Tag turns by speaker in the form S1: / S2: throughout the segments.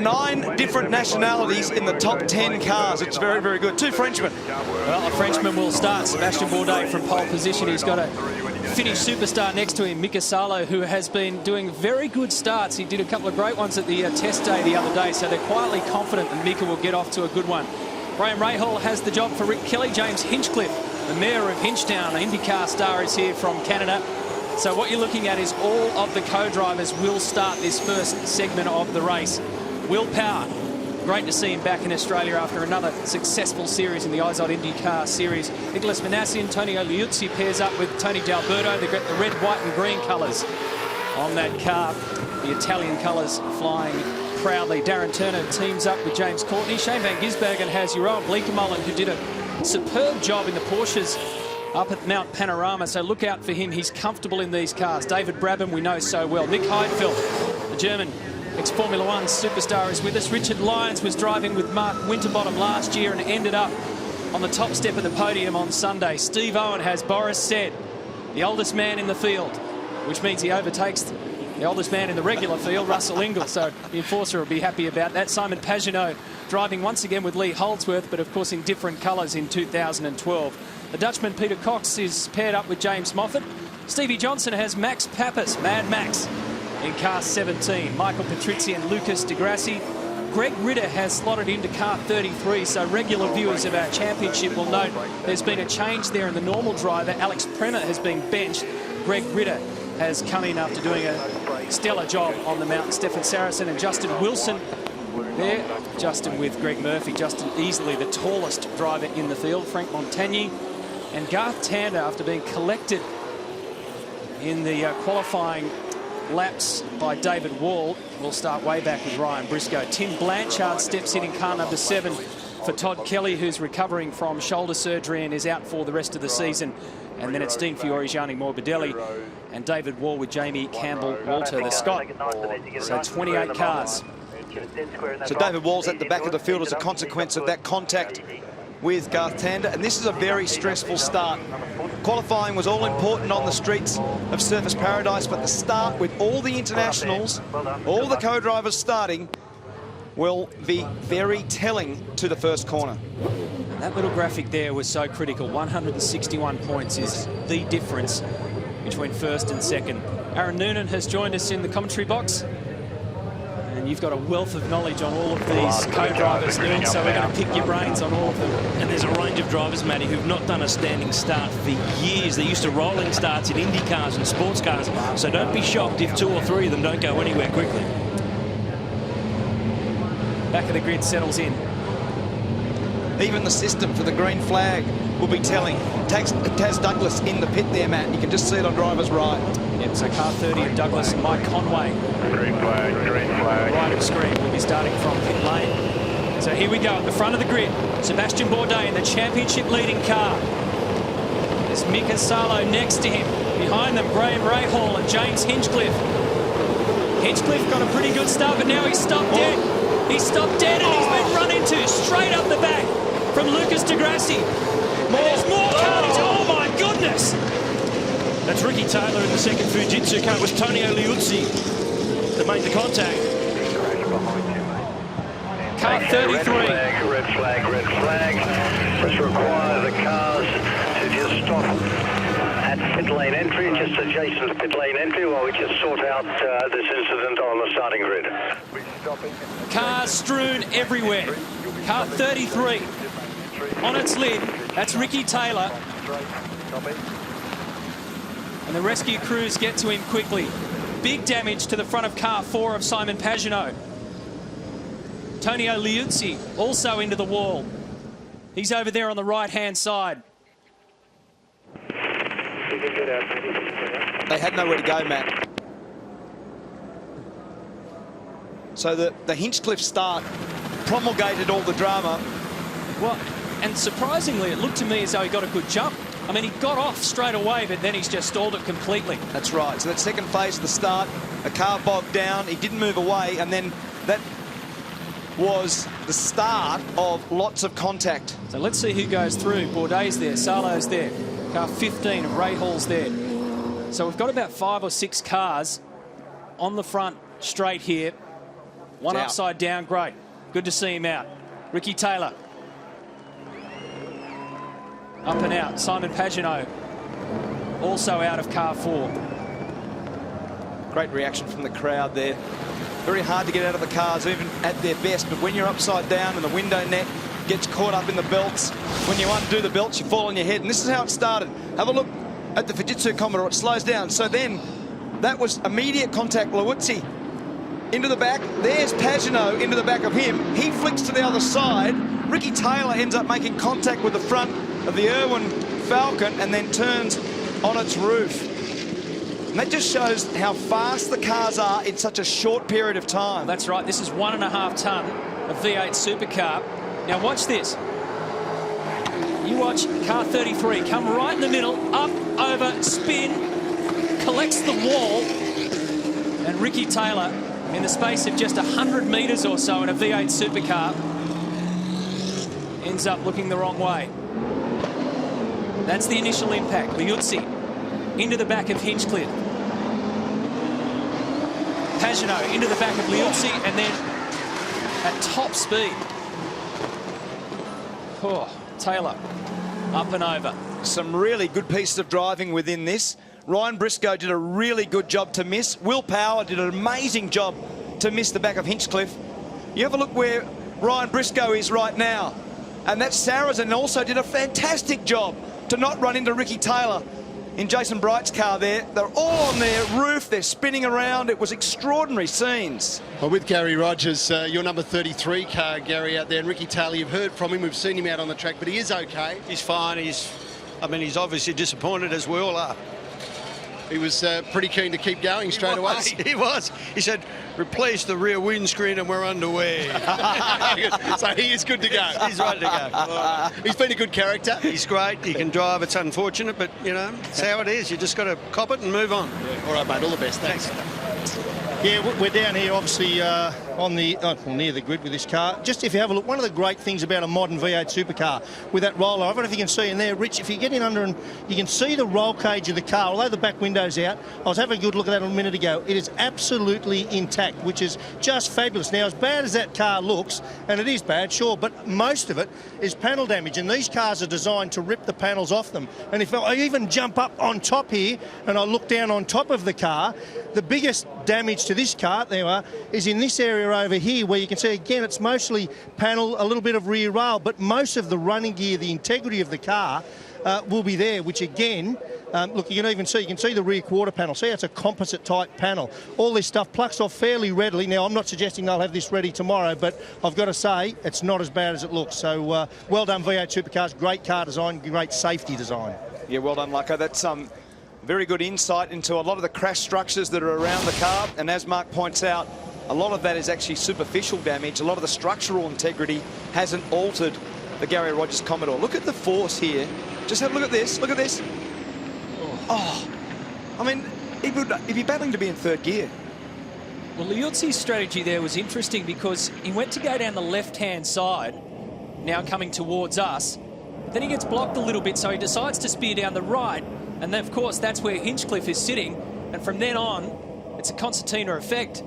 S1: 9 different nationalities in the top 10 cars. It's very, very good. 2 Frenchmen.
S2: Well, a Frenchman will start. Sebastian Bourdais from pole position. He's got a Finnish superstar next to him, Mika Salo, who has been doing very good starts. He did a couple of great ones at the test day the other day, so they're quietly confident that Mika will get off to a good one. Graham Rahal has the job for Rick Kelly. James Hinchcliffe, the mayor of Hinchtown, an IndyCar star, is here from Canada. So what you're looking at is all of the co-drivers will start this first segment of the race. Will Power, great to see him back in Australia after another successful series in the IZOD IndyCar series. Nicholas Manassi and Antonio Liuzzi pairs up with Tony D'Alberto. They've got the red, white and green colours on that car. The Italian colours flying proudly. Darren Turner teams up with James Courtney. Shane Van Gisbergen has Jeroen Bleekemolen, who did a superb job in the Porsches up at Mount Panorama, so look out for him. He's comfortable in these cars. David Brabham we know so well. Nick Heinfeld, the German ex-Formula One superstar, is with us. Richard Lyons was driving with Mark Winterbottom last year and ended up on the top step of the podium on Sunday. Steve Owen has Boris Said, the oldest man in the field, which means he overtakes the oldest man in the regular field, Russell Ingall, so the enforcer will be happy about that. Simon Pagenaud driving once again with Lee Holdsworth, but of course in different colours in 2012. The Dutchman Peter Cox is paired up with James Moffat. Stevie Johnson has Max Pappas, Mad Max, in car 17. Michael Patrizzi and Lucas de Grassi. Greg Ritter has slotted into car 33, so regular viewers of our championship will note there's been a change there in the normal driver. Alex Premer has been benched. Greg Ritter has come in after doing a stellar job on the mountain. Stefan Saracen and Justin Wilson there. Justin with Greg Murphy. Justin easily the tallest driver in the field. Frank Montagny and Garth Tander, after being collected in the qualifying laps by David Wall, will start way back with Ryan Briscoe. Tim Blanchard steps in car number 7 for Todd Kelly, who's recovering from shoulder surgery and is out for the rest of the season. And then it's Dean Fiore, Gianni Morbidelli and David Wall with Jamie Campbell Walter, the Scot. So 28 cars.
S1: So David Wall's at the back of the field as a consequence of that contact with Garth Tander, and this is a very stressful start. Qualifying was all important on the streets of Surfers Paradise, but the start with all the internationals, all the co-drivers starting, will be very telling to the first corner.
S2: And that little graphic there was so critical. 161 points is the difference between first and second. Aaron Noonan has joined us in the commentary box. And you've got a wealth of knowledge on all of these co-drivers, Noon, so we're going to pick your brains on all of them.
S3: And there's a range of drivers, Matty, who've not done a standing start for years. They're used to rolling starts in Indy cars and sports cars, so don't be shocked if 2 or 3 of them don't go anywhere quickly.
S2: Back of the grid settles in.
S1: Even the system for the green flag will be telling. Taz Douglas in the pit there, Matt. You can just see it on driver's right.
S2: Yep, so car 30 of Douglas and Mike Conway.
S4: Green flag, green flag.
S2: Right of screen will be starting from pit lane. So here we go at the front of the grid. Sebastian Bourdais in the championship leading car. There's Mika Salo next to him. Behind them, Graham Rahal and James Hinchcliffe. Hinchcliffe got a pretty good start, but now he's stopped dead. He's stopped dead and he's been run into straight up the back from Lucas de Grassi. There's more cars. Oh my goodness!
S3: That's Ricky Taylor in the second Fujitsu car. It was Tonio Liuzzi that made the contact.
S2: Car 33.
S4: Red flag, red flag. Let's require the cars to just stop at pit lane entry, just adjacent to pit lane entry, while we just sort out this incident on the starting grid.
S2: Cars strewn everywhere. Car 33 on its lid. That's Ricky Taylor. And the rescue crews get to him quickly. Big damage to the front of car 4 of Simon Pagenaud. Tonio Liuzzi also into the wall. He's over there on the right-hand side.
S1: They had nowhere to go, Matt. So the Hinchcliffe start promulgated all the drama.
S2: Well, and surprisingly, it looked to me as though he got a good jump. I mean, he got off straight away, but then he's just stalled it completely.
S1: That's right. So that second phase of the start, the car bogged down, he didn't move away, and then that was the start of lots of contact.
S2: So let's see who goes through. Bourdais there, Salo's there, car 15 of Rahal's there. So we've got about 5 or 6 cars on the front straight here. One upside down, great. Good to see him out. Ricky Taylor. Up and out. Simon Pagenaud also out of car 4.
S1: Great reaction from the crowd there. Very hard to get out of the cars, even at their best. But when you're upside down and the window net gets caught up in the belts, when you undo the belts, you fall on your head. And this is how it started. Have a look at the Fujitsu Commodore. It slows down. So then that was immediate contact. Liuzzi into the back. There's Pagenaud into the back of him. He flicks to the other side. Ricky Taylor ends up making contact with the front of the Irwin Falcon and then turns on its roof. And that just shows how fast the cars are in such a short period of time.
S2: That's right. This is 1.5 ton of V8 supercar. Now watch this. You watch car 33 come right in the middle, up, over, spin, collects the wall, and Ricky Taylor, in the space of just 100 metres or so in a V8 supercar, ends up looking the wrong way. That's the initial impact. Liuzzi into the back of Hinchcliffe. Pagenaud into the back of Liuzzi, and then at top speed. Oh, Taylor up and over.
S1: Some really good pieces of driving within this. Ryan Briscoe did a really good job to miss. Will Power did an amazing job to miss the back of Hinchcliffe. You have a look where Ryan Briscoe is right now. And that Sarrazin also did a fantastic job to not run into Ricky Taylor in Jason Bright's car there. They're all on their roof. They're spinning around. It was extraordinary scenes.
S5: Well, with Gary Rogers, your number 33 car, Gary, out there, and Ricky Taylor, you've heard from him. We've seen him out on the track, but he is okay.
S6: He's fine. He's obviously disappointed, as we all are.
S5: He was pretty keen to keep going straight away.
S6: He was. He said, replace the rear windscreen and we're underway.
S5: So he is good to go.
S6: He's ready to go.
S5: He's been a good character.
S6: He's great. He can drive. It's unfortunate, but, you know, it's how it is. You just got to cop it and move on.
S5: Yeah. All right, mate. All the best. Thanks.
S7: Yeah, we're down here, obviously, on the near the grid with this car. Just if you have a look, one of the great things about a modern V8 supercar with that roller, I don't know if you can see in there, Rich, if you get in under and you can see the roll cage of the car, although the back window's out. I was having a good look at that a minute ago. It is absolutely intact, which is just fabulous. Now, as bad as that car looks, and it is bad, sure, but most of it is panel damage, and these cars are designed to rip the panels off them. And if I even jump up on top here and I look down on top of the car, the biggest damage to this car, there you are, is in this area over here where you can see again it's mostly panel, a little bit of rear rail, but most of the running gear, the integrity of the car will be there, which again, look, you can see the rear quarter panel. See, it's a composite type panel. All this stuff plucks off fairly readily. Now, I'm not suggesting they'll have this ready tomorrow, but I've got to say it's not as bad as it looks. So well done, V8 Supercars. Great car design, great safety design.
S1: Yeah, well done, Lucko. That's very good insight into a lot of the crash structures that are around the car. And as Mark points out, a lot of that is actually superficial damage. A lot of the structural integrity hasn't altered the Gary Rogers Commodore. Look at the force here. Just have a look at this. Look at this. Oh, I mean, he'd be battling to be in third gear.
S2: Well, Liuzzi's strategy there was interesting because he went to go down the left-hand side, now coming towards us. Then he gets blocked a little bit, so he decides to spear down the right. And then, of course, that's where Hinchcliffe is sitting. And from then on, it's a concertina effect.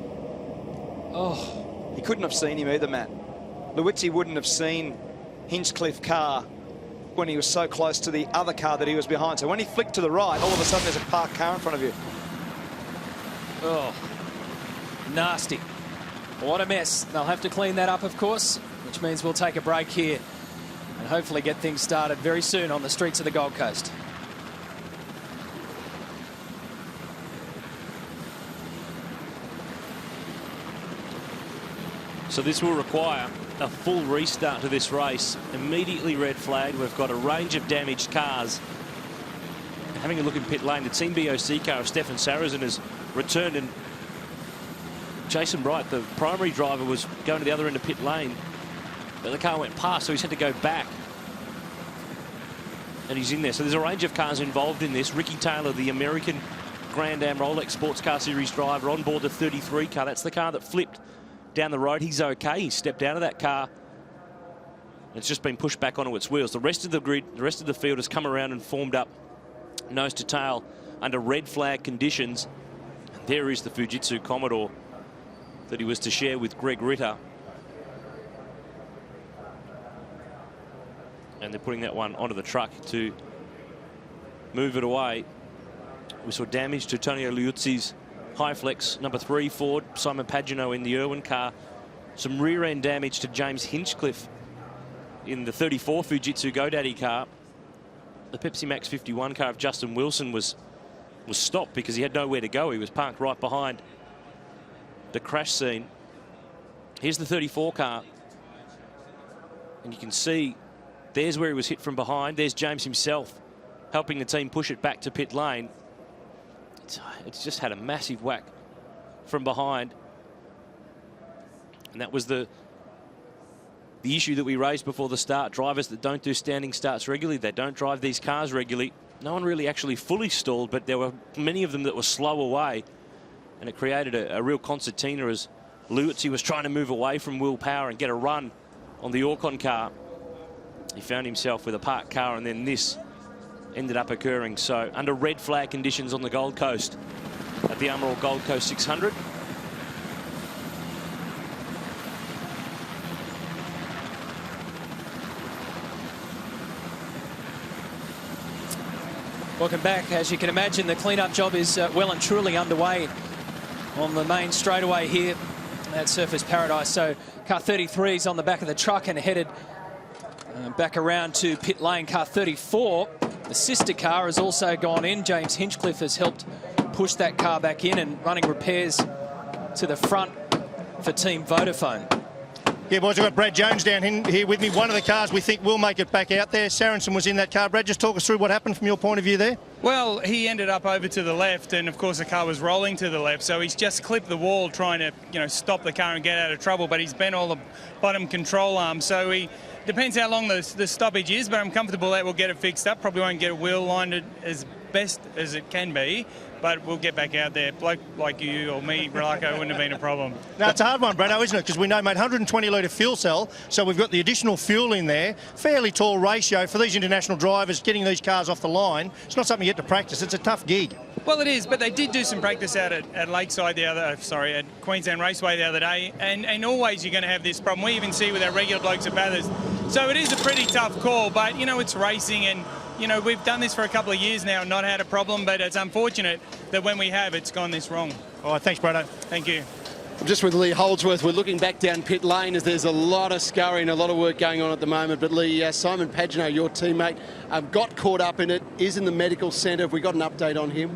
S2: Oh.
S1: He couldn't have seen him either, Matt. Liuzzi wouldn't have seen Hinchcliffe's car when he was so close to the other car that he was behind. So when he flicked to the right, all of a sudden there's a parked car in front of you.
S2: Oh, nasty. What a mess. They'll have to clean that up, of course, which means we'll take a break here and hopefully get things started very soon on the streets of the Gold Coast.
S3: So this will require a full restart to this race. Immediately red flag. We've got a range of damaged cars. Having a look in pit lane, the Team BOC car of Stefan Sarrazin has returned, and Jason Bright, the primary driver, was going to the other end of pit lane, but the car went past, so he's had to go back. And he's in there. So there's a range of cars involved in this. Ricky Taylor, the American Grand Am Rolex Sports Car Series driver, on board the 33 car. That's the car that flipped down the road. He's okay. He stepped out of that car. It's just been pushed back onto its wheels. The rest of the grid, the rest of the field has come around and formed up nose to tail under red flag conditions. There is the Fujitsu Commodore. that he was to share with Greg Ritter. And they're putting that one onto the truck to move it away. We saw damage to Tonio Liuzzi's high flex number 3 Ford, Simon Pagenaud in the Irwin car. Some rear end damage to James Hinchcliffe in the 34 Fujitsu GoDaddy car. The Pepsi Max 51 car of Justin Wilson was stopped because he had nowhere to go. He was parked right behind the crash scene. Here's the 34 car, and you can see there's where he was hit from behind. There's James himself helping the team push it back to pit lane. It's just had a massive whack from behind. And that was the issue that we raised before the start. Drivers that don't do standing starts regularly, they don't drive these cars regularly. No one really actually fully stalled, but there were many of them that were slow away. And it created a real concertina as Liuzzi was trying to move away from Will Power and get a run on the Orcon car. He found himself with a parked car, and then this ended up occurring. So under red flag conditions on the Gold Coast at the Armor Gold Coast 600.
S2: Welcome back. As you can imagine, the clean-up job is well and truly underway on the main straightaway here at Surfers Paradise. So car 33 is on the back of the truck and headed back around to pit lane. Car 34, the sister car, has also gone in. James Hinchcliffe has helped push that car back in and running repairs to the front for Team Vodafone.
S7: Yeah, boys, we've got Brad Jones down here with me. One of the cars we think will make it back out there. Sarensen was in that car. Brad, just talk us through what happened from your point of view there.
S8: Well, he ended up over to the left, and of course the car was rolling to the left, so he's just clipped the wall trying to, stop the car and get out of trouble, but he's bent all the bottom control arm, so he depends how long the stoppage is, but I'm comfortable that we'll get it fixed up. Probably won't get a wheel lined as best as it can be, but we'll get back out there. Bloke like you or me, Relako, wouldn't have been a problem.
S7: Now, it's a hard one, Brado, isn't it? Because we know, mate, 120-litre fuel cell, so we've got the additional fuel in there. Fairly tall ratio for these international drivers getting these cars off the line. It's not something you get to practice. It's a tough gig.
S8: Well, it is, but they did do some practice out at Lakeside at Queensland Raceway the other day, and always you're going to have this problem. We even see with our regular blokes at Bathurst. So it is a pretty tough call, but, it's racing, and we've done this for a couple of years now and not had a problem, but it's unfortunate that when we have, it's gone this wrong.
S7: All right, thanks, Brado.
S8: Thank you.
S5: I'm just with Lee Holdsworth. We're looking back down pit lane as there's a lot of scurrying, a lot of work going on at the moment. But Lee, Simon Pagenaud, your teammate, got caught up in it, is in the medical centre. Have we got an update on him?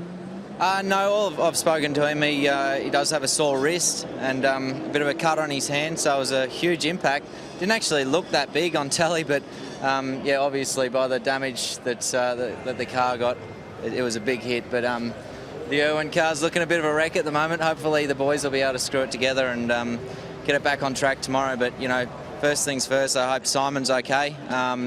S9: No, I've spoken to him. He does have a sore wrist and a bit of a cut on his hand, so it was a huge impact. Didn't actually look that big on telly, but yeah, obviously by the damage that the car got, it was a big hit. But the Irwin car's looking a bit of a wreck at the moment. Hopefully the boys will be able to screw it together and get it back on track tomorrow. But, first things first, I hope Simon's okay.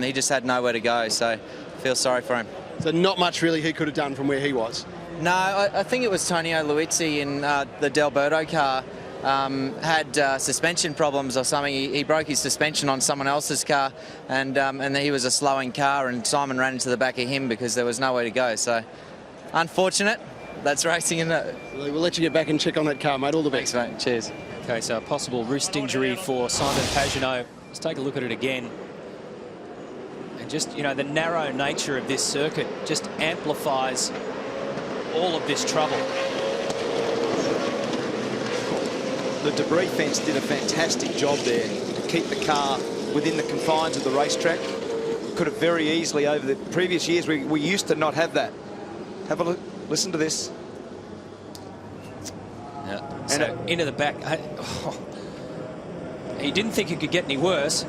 S9: He just had nowhere to go, so I feel sorry for him.
S5: So not much really he could have done from where he was?
S9: No, I think it was Tonio Liuzzi in the Delberto car. Had suspension problems or something. He broke his suspension on someone else's car, and he was a slowing car, and Simon ran into the back of him because there was nowhere to go. So, unfortunate. That's racing, isn't it?
S5: We'll let you get back and check on that car, mate. All the best.
S9: Thanks, mate. Cheers.
S2: Okay, so a possible wrist injury for Simon Pagenaud. Let's take a look at it again. And just, the narrow nature of this circuit just amplifies all of this trouble.
S1: The debris fence did a fantastic job there to keep the car within the confines of the racetrack. Could have very easily, over the previous years, we used to not have that. Have a look, listen to this.
S2: Yeah. So into the back. He didn't think it could get any worse.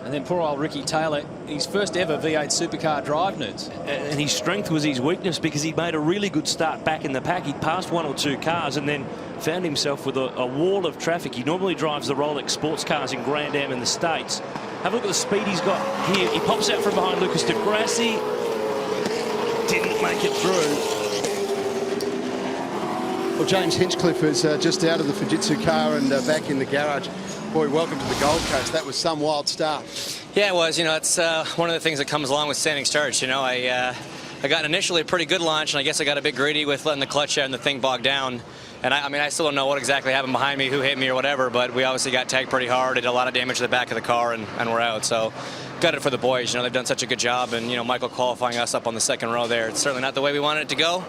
S2: And then poor old Ricky Taylor, his first ever V8 supercar drive news.
S3: And his strength was his weakness, because he made a really good start back in the pack. He'd passed one or two cars and then found himself with a wall of traffic. He normally drives the Rolex sports cars in Grand Am in the States. Have a look at the speed he's got here. He pops out from behind Lucas de Grassi. Didn't make it through.
S5: Well, James Hinchcliffe is just out of the Fujitsu car and back in the garage. Boy, welcome to the Gold Coast. That was some wild start.
S10: Yeah, it was. It's one of the things that comes along with standing starts. I got initially a pretty good launch, and I guess I got a bit greedy with letting the clutch out and the thing bog down. And I mean, I still don't know what exactly happened behind me, who hit me or whatever, but we obviously got tagged pretty hard, did a lot of damage to the back of the car, and we're out. So gutted for the boys. You know, they've done such a good job, and, you know, Michael qualifying us up on the second row there. It's certainly not the way we wanted it to go,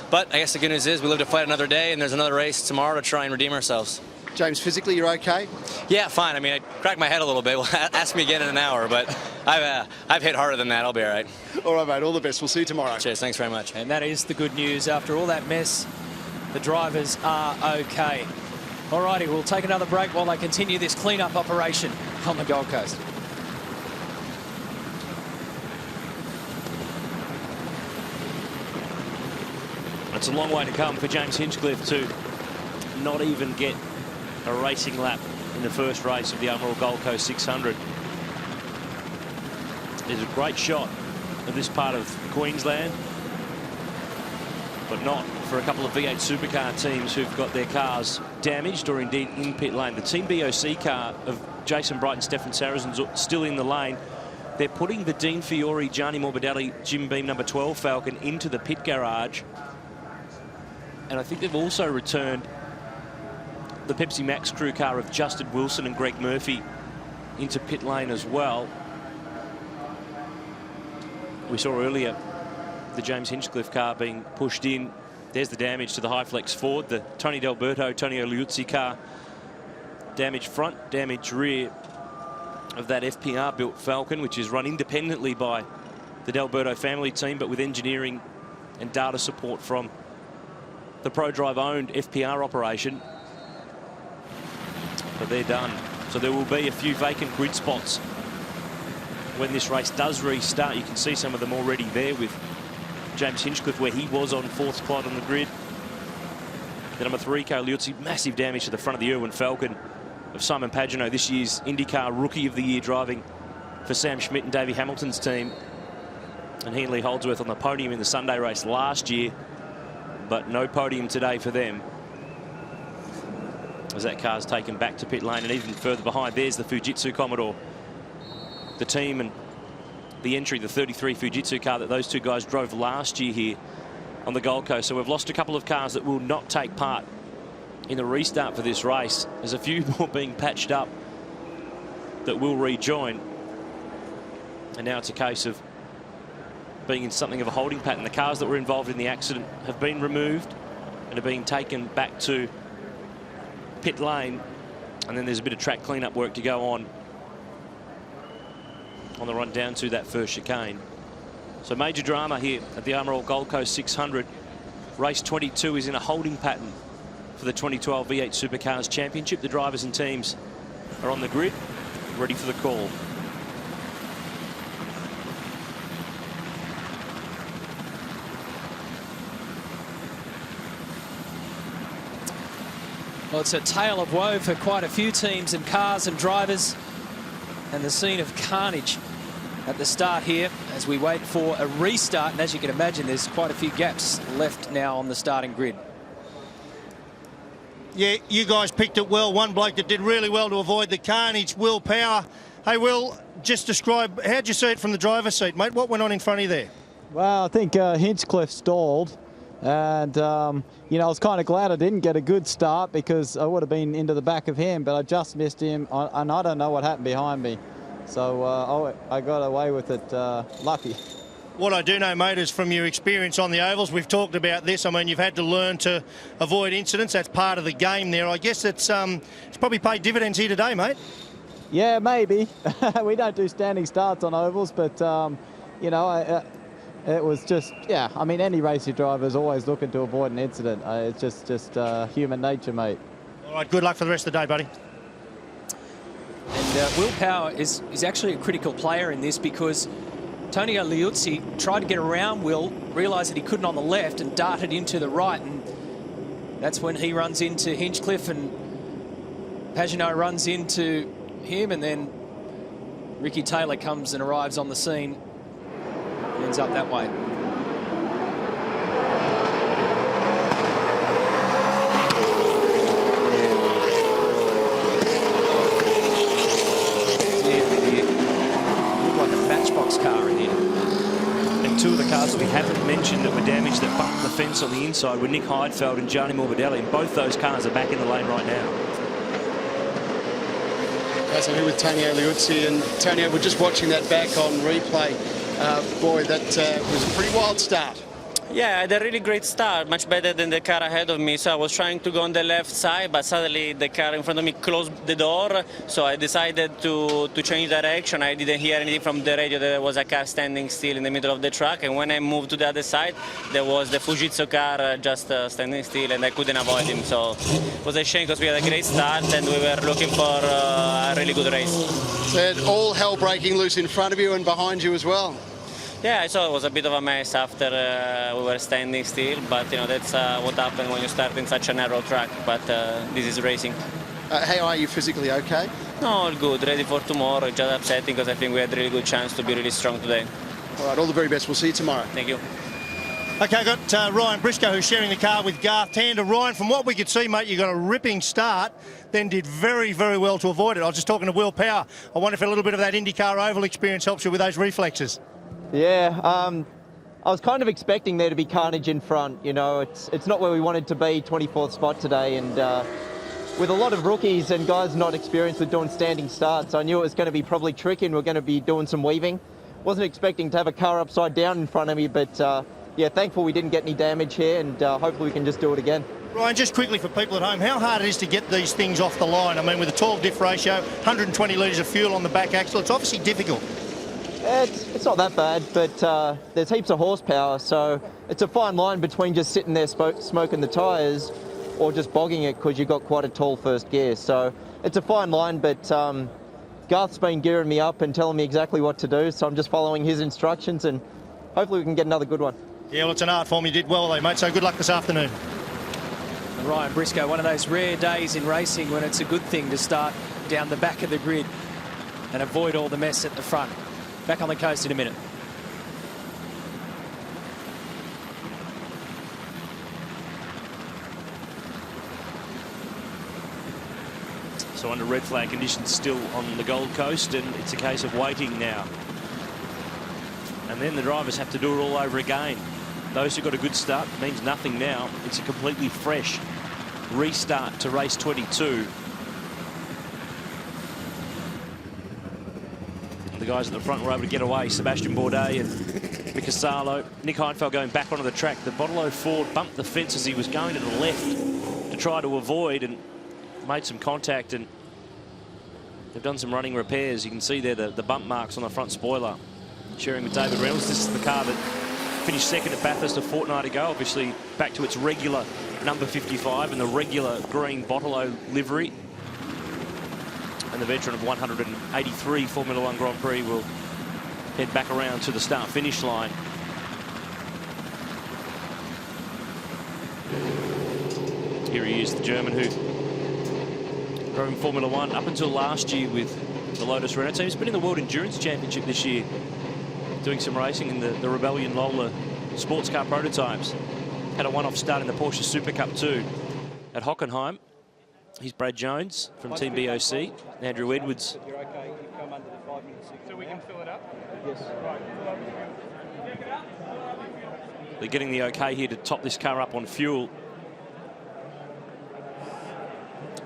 S10: but I guess the good news is we live to fight another day, and there's another race tomorrow to try and redeem ourselves.
S5: James, physically, you're okay?
S10: Yeah, fine. I mean, I cracked my head a little bit. Well, ask me again in an hour, but I've hit harder than that. I'll be all right.
S5: All right, mate. All the best. We'll see you tomorrow.
S10: Cheers. Thanks very much.
S2: And that is the good news. After all that mess, the drivers are okay. All righty, we'll take another break while they continue this clean-up operation on the Gold Coast.
S3: It's a long way to come for James Hinchcliffe to not even get a racing lap in the first race of the overall Gold Coast 600. There's a great shot of this part of Queensland, but not for a couple of V8 supercar teams who've got their cars damaged or indeed in pit lane. The Team BOC car of Jason Bright and Stefan Sarazen's still in the lane. They're putting the Dean Fiore, Gianni Morbidelli, Jim Beam number 12 Falcon into the pit garage. And I think they've also returned the Pepsi Max crew car of Justin Wilson and Greg Murphy into pit lane as well. We saw earlier the James Hinchcliffe car being pushed in. There's the damage to the high flex Ford. The Tony D'Alberto, Tonio Liuzzi car. Damage front, damage rear of that FPR built Falcon, which is run independently by the D'Alberto family team, but with engineering and data support from the ProDrive owned FPR operation. But they're done. So there will be a few vacant grid spots when this race does restart. You can see some of them already there with James Hinchcliffe, where he was on fourth spot on the grid. The number 3 car, Liuzzi, massive damage to the front of the Irwin Falcon of Simon Pagenaud, this year's IndyCar Rookie of the Year, driving for Sam Schmidt and Davey Hamilton's team. And he and Lee Holdsworth on the podium in the Sunday race last year, but no podium today for them, as that car's taken back to pit lane. And even further behind, there's the Fujitsu Commodore, the team and the entry, the 33 Fujitsu car that those two guys drove last year here on the Gold Coast. So we've lost a couple of cars that will not take part in the restart for this race. There's a few more being patched up that will rejoin, and now it's a case of being in something of a holding pattern. The cars that were involved in the accident have been removed and are being taken back to pit lane, and then there's a bit of track cleanup work to go on the run down to that first chicane. So major drama here at the Armor All Gold Coast 600. Race 22 is in a holding pattern for the 2012 V8 Supercars Championship. The drivers and teams are on the grid, ready for the call.
S2: Well, it's a tale of woe for quite a few teams and cars and drivers, and the scene of carnage at the start here as we wait for a restart. And as you can imagine, there's quite a few gaps left now on the starting grid.
S7: Yeah, you guys picked it well. One bloke that did really well to avoid the carnage, Will Power. Hey, Will, just describe, how'd you see it from the driver's seat, mate? What went on in front of you there?
S11: Well, I think Hinchcliffe stalled. And, you know, I was kind of glad I didn't get a good start, because I would have been into the back of him, but I just missed him, and I don't know what happened behind me. So I got away with it lucky.
S7: What I do know, mate, is from your experience on the ovals, we've talked about this. I mean, you've had to learn to avoid incidents. That's part of the game there. I guess it's probably paid dividends here today, mate.
S11: Yeah, maybe. We don't do standing starts on ovals, but, you know, it was just, yeah, I mean, any racing driver is always looking to avoid an incident. It's just human nature, mate.
S7: All right, good luck for the rest of the day, buddy.
S2: And Will Power is actually a critical player in this, because Tonio Liuzzi tried to get around Will, realised that he couldn't on the left, and darted into the right. And that's when he runs into Hinchcliffe, and Pagenaud runs into him, and then Ricky Taylor comes and arrives on the scene. Ends up that way.
S3: cars that we haven't mentioned that were damaged that bumped the fence on the inside were Nick Heinfeld and Gianni Morbidelli, and both those cars are back in the lane right now.
S5: Guys, I'm here with Tonio Liuzzi, and Tonio, we're just watching that back on replay. Boy, that was a pretty wild start.
S12: Yeah, I had a really great start, much better than the car ahead of me. So I was trying to go on the left side, but suddenly the car in front of me closed the door. So I decided to change direction. I didn't hear anything from the radio that there was a car standing still in the middle of the track. And when I moved to the other side, there was the Fujitsu car just standing still, and I couldn't avoid him. So it was a shame because we had a great start and we were looking for a really good race.
S5: So had all hell breaking loose in front of you and behind you as well.
S12: Yeah, I saw it was a bit of a mess after we were standing still, but you know that's what happens when you start in such a narrow track. But this is racing.
S5: How are you physically? Okay?
S12: No, all good. Ready for tomorrow. Just upsetting because I think we had a really good chance to be really strong today.
S5: All right, all the very best. We'll see you tomorrow.
S12: Thank you.
S7: Okay, I've got Ryan Briscoe who's sharing the car with Garth Tander. Ryan, from what we could see, mate, you got a ripping start, then did very, very well to avoid it. I was just talking to Will Power. I wonder if a little bit of that IndyCar Oval experience helps you with those reflexes.
S13: Yeah, I was kind of expecting there to be carnage in front. You know, it's not where we wanted to be, 24th spot today, and with a lot of rookies and guys not experienced with doing standing starts, I knew it was going to be probably tricky and we're going to be doing some weaving. Wasn't expecting to have a car upside down in front of me, but yeah, thankful we didn't get any damage here, and hopefully we can just do it again.
S7: Ryan, just quickly for people at home, how hard it is to get these things off the line? I mean, with a 12 diff ratio, 120 litres of fuel on the back axle, it's obviously difficult.
S13: It's not that bad, but there's heaps of horsepower, so it's a fine line between just sitting there smoking the tyres or just bogging it because you've got quite a tall first gear. So it's a fine line, but Garth's been gearing me up and telling me exactly what to do, so I'm just following his instructions and hopefully we can get another good one.
S7: Yeah, well, it's an art form. You did well though, mate, so good luck this afternoon.
S2: And Ryan Briscoe, one of those rare days in racing when it's a good thing to start down the back of the grid and avoid all the mess at the front. Back on the coast in a minute.
S3: So under red flag conditions still on the Gold Coast, and it's a case of waiting now. And then the drivers have to do it all over again. Those who got a good start means nothing now. It's a completely fresh restart to race 22. The guys at the front were able to get away. Sebastian Bourdais and Mika Salo. Nick Heinfeld going back onto the track. The Bottle Ford bumped the fence as he was going to the left to try to avoid, and made some contact, and they've done some running repairs. You can see there the bump marks on the front spoiler. Sharing with David Reynolds. This is the car that finished second at Bathurst a fortnight ago. Obviously back to its regular number 55 and the regular green Bottle livery. And the veteran of 183 Formula One Grand Prix will head back around to the start-finish line. Here he is, the German who drove in Formula One up until last year with the Lotus Renault team. He's been in the World Endurance Championship this year, doing some racing in the Rebellion Lola sports car prototypes. Had a one-off start in the Porsche Super Cup 2 at Hockenheim. He's Brad Jones from Team BOC, Andrew Edwards.
S11: If you're okay, you come under the 5 minute signal.
S8: So we can fill it up?
S11: Yes.
S3: They're getting the okay here to top this car up on fuel.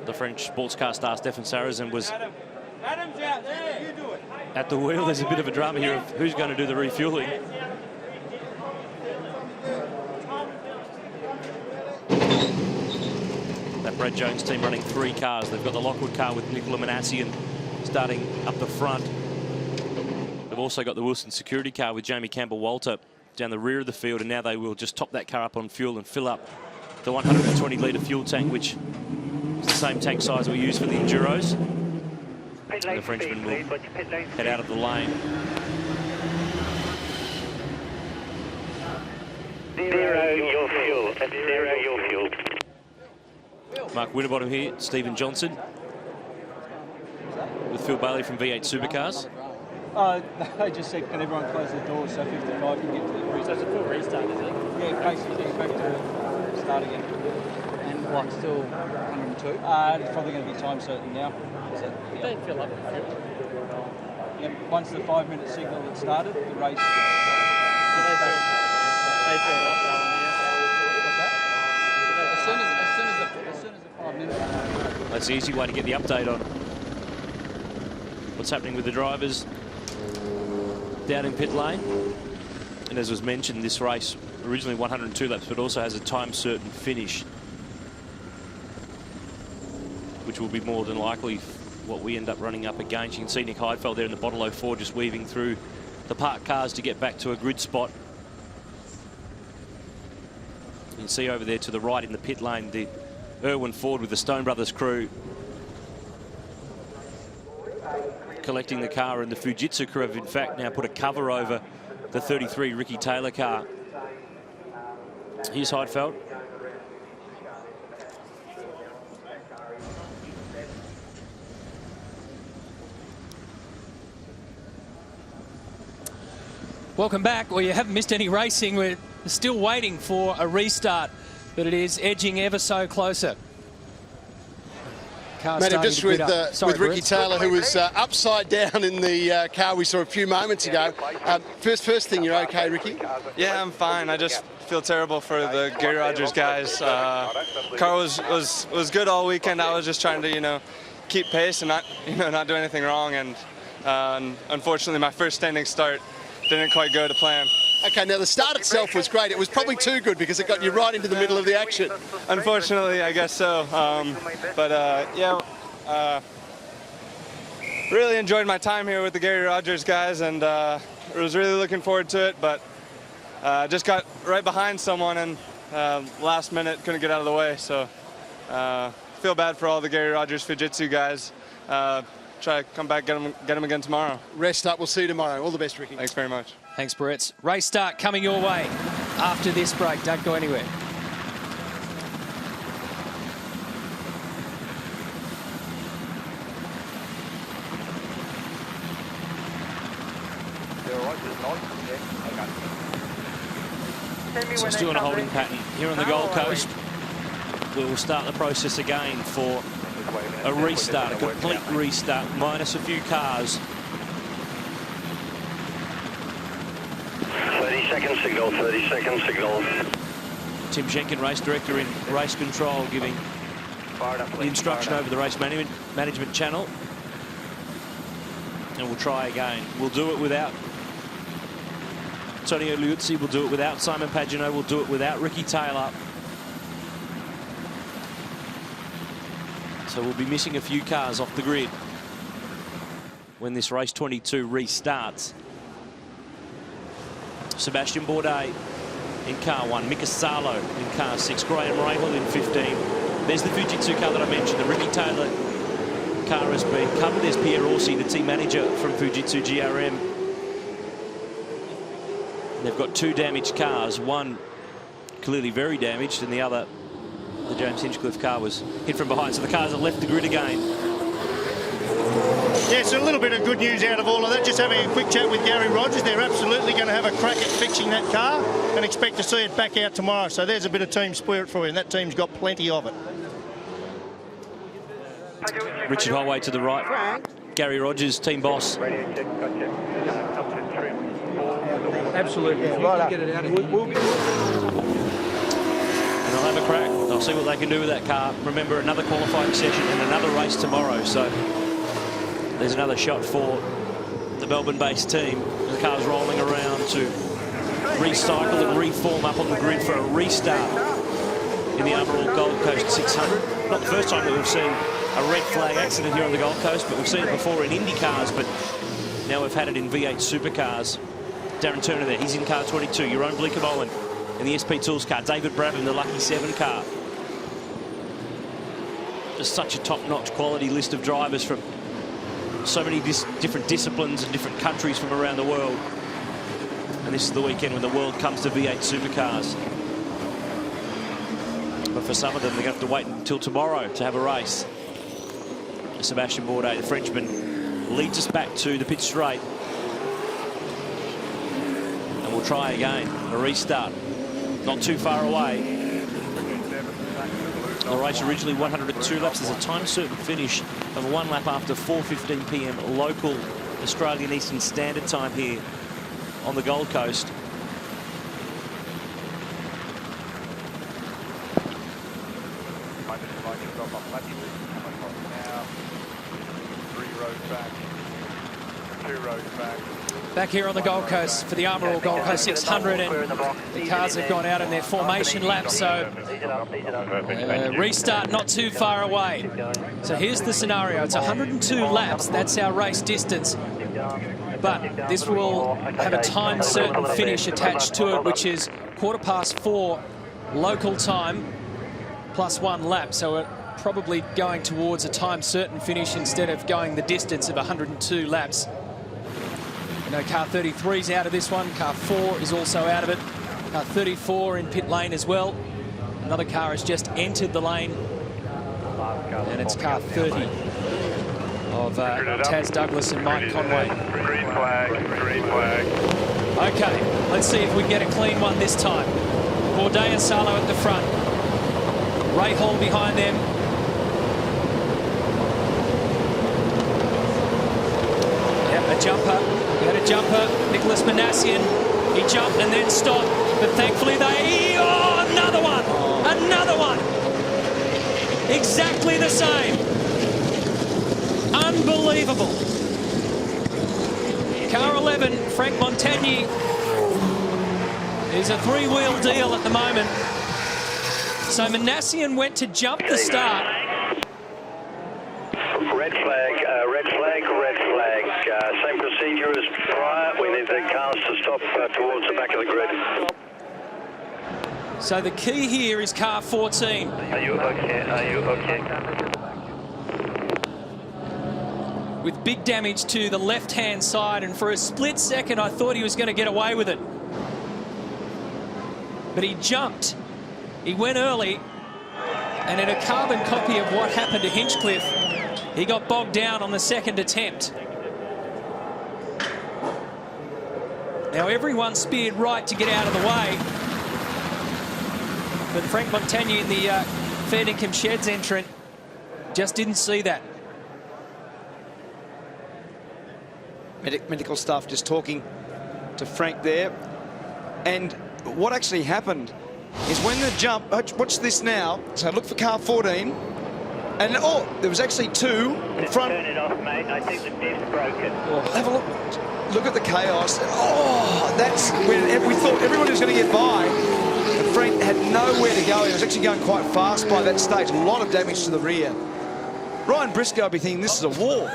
S3: The French sports car star Stefan Sarrazin was
S8: Adam's out there. You do it.
S3: at the wheel. There's a bit of a drama here of who's going to do the refueling. That Brad Jones team running 3 cars. They've got the Lockwood car with Nicola Manassian starting up the front. They've also got the Wilson security car with Jamie Campbell-Walter down the rear of the field, and now they will just top that car up on fuel and fill up the 120-litre fuel tank, which is the same tank size we use for the Enduros. And the Frenchman will head out of the lane.
S4: Zero your fuel. That's zero your fuel.
S3: Mark Winterbottom here, Stephen Johnson with Phil Bailey from V8 Supercars.
S11: They just said, can everyone close the doors so 55 can get to the restart? So it's a full restart, is it? Yeah, basically back to start again. And what, still 102? It's probably going to be time certain now. Yeah.
S8: They fill up.
S11: Yep. Once the 5 minute signal had started, the race
S3: That's the easy way to get the update on what's happening with the drivers down in pit lane. And as was mentioned, this race originally 102 laps, but also has a time certain finish, which will be more than likely what we end up running up against. You can see Nick Heinfeld there in the Bottle 04 just weaving through the parked cars to get back to a grid spot. You can see over there to the right in the pit lane the Irwin Ford with the Stone Brothers crew collecting the car, and the Fujitsu crew have in fact now put a cover over the 33 Ricky Taylor car. Here's Heidfeld.
S2: Welcome back. Well, you haven't missed any racing. We're still waiting for a restart, but it is edging ever so closer.
S5: Mate, I'm just with Ricky Taylor, who was upside down in the car we saw a few moments ago. First thing, you're okay, Ricky?
S14: Yeah, I'm fine. I just feel terrible for the Gary Rogers guys. Car was good all weekend. I was just trying to, keep pace and not do anything wrong. And unfortunately, my first standing start didn't quite go to plan.
S5: Okay, now the start itself was great. It was probably too good because it got you right into the middle of the action.
S14: Unfortunately, I guess so. Really enjoyed my time here with the Gary Rogers guys, and was really looking forward to it, but just got right behind someone and last minute couldn't get out of the way. So feel bad for all the Gary Rogers Fujitsu guys. Try to come back, get them again tomorrow.
S5: Rest up. We'll see you tomorrow. All the best, Ricky.
S14: Thanks very much.
S2: Thanks, Brett. Race start coming your way after this break. Don't go anywhere.
S3: So still in a holding pattern here on the Gold Coast. We will start the process again for a restart, a complete restart, minus a few cars.
S4: 30-second signal, 30-second signal.
S3: Tim Schenken, race director in race control, giving the instruction over the race management channel. And we'll try again. We'll do it without Antonio Liuzzi, we'll do it without Simon Pagenaud, we'll do it without Ricky Taylor. So we'll be missing a few cars off the grid when this race 22 restarts. Sebastian Bourdais in car 1, Mika Salo in car 6, Graham Rahal in 15. There's the Fujitsu car that I mentioned. The Ricky Taylor car has been covered. There's Pierre Orsi, the team manager from Fujitsu GRM. They've got two damaged cars, one clearly very damaged, and the other, the James Hinchcliffe car, was hit from behind. So the cars have left the grid again.
S7: Yeah, so a little bit of good news out of all of that. Just having a quick chat with Gary Rogers. They're absolutely going to have a crack at fixing that car and expect to see it back out tomorrow. So there's a bit of team spirit for you, and that team's got plenty of it.
S3: Richard Holloway to the right. Gary Rogers, team boss.
S15: Absolutely. If you can get it out of here.
S3: And they'll have a crack. They'll see what they can do with that car. Remember, another qualifying session and another race tomorrow. So there's another shot for the Melbourne-based team. The car's rolling around to recycle and reform up on the grid for a restart in the overall Gold Coast 600. Not the first time that we've seen a red flag accident here on the Gold Coast, but we've seen it before in Indy cars, but now we've had it in V8 supercars. Darren Turner there, he's in car 22. Jeroen Bleekemolen in the SP Tools car. David Brabham, the Lucky 7 car. Just such a top-notch quality list of drivers from so many different disciplines and different countries from around the world. And this is the weekend when the world comes to V8 supercars. But for some of them, they're going to have to wait until tomorrow to have a race. Sebastian Bourdais, the Frenchman, leads us back to the pit straight. And we'll try again, a restart. Not too far away. The race originally 102 laps. There's a time certain finish of 1 lap after 4:15 p.m. local Australian Eastern Standard Time here on the Gold Coast.
S2: Back here on the Gold Coast for the Armour All Gold Coast 600, and the cars have gone out in their formation lap, so restart not too far away. So here's the scenario. It's 102 laps. That's our race distance. But this will have a time certain finish attached to it, which is 4:15 local time plus 1 lap. So we're probably going towards a time certain finish instead of going the distance of 102 laps. You know, car 33 is out of this one. Car 4 is also out of it. Car 34 in pit lane as well. Another car has just entered the lane, and it's car 30 of Taz Douglas and Mike Conway.
S16: Green flag, green flag.
S2: Okay, let's see if we can get a clean one this time. Bourdais and Salo at the front. Ray Hall behind them. Yeah, a jumper. We had a jumper. Nicholas Manassian. He jumped and then stopped, but thankfully they... Oh, another one! Another one! Exactly the same. Unbelievable. Car 11, Frank Montagny, is a 3-wheel deal at the moment. So Manassian went to jump the start.
S4: Red flag, red flag, red flag. Same procedure as prior. We need the cars to stop towards the back of the grid.
S2: So the key here is car 14.
S4: Are you okay? Are you okay?
S2: With big damage to the left-hand side, and for a split second I thought he was going to get away with it. But he jumped. He went early, and in a carbon copy of what happened to Hinchcliffe, he got bogged down on the second attempt. Now everyone speared right to get out of the way, but Frank Montagny in the Fair Dinkum Sheds entrant just didn't see that.
S1: Medical staff just talking to Frank there. And what actually happened is when the jump, watch this now. So look for car 14. And oh, there was actually 2 in front.
S4: Turn it off, mate. I think the diff's broken.
S1: Oh, have a look. Look at the chaos. Oh, that's when we thought everybody was going to get by. And Frank had nowhere to go. He was actually going quite fast by that stage. A lot of damage to the rear. Ryan Briscoe will be thinking this is a war.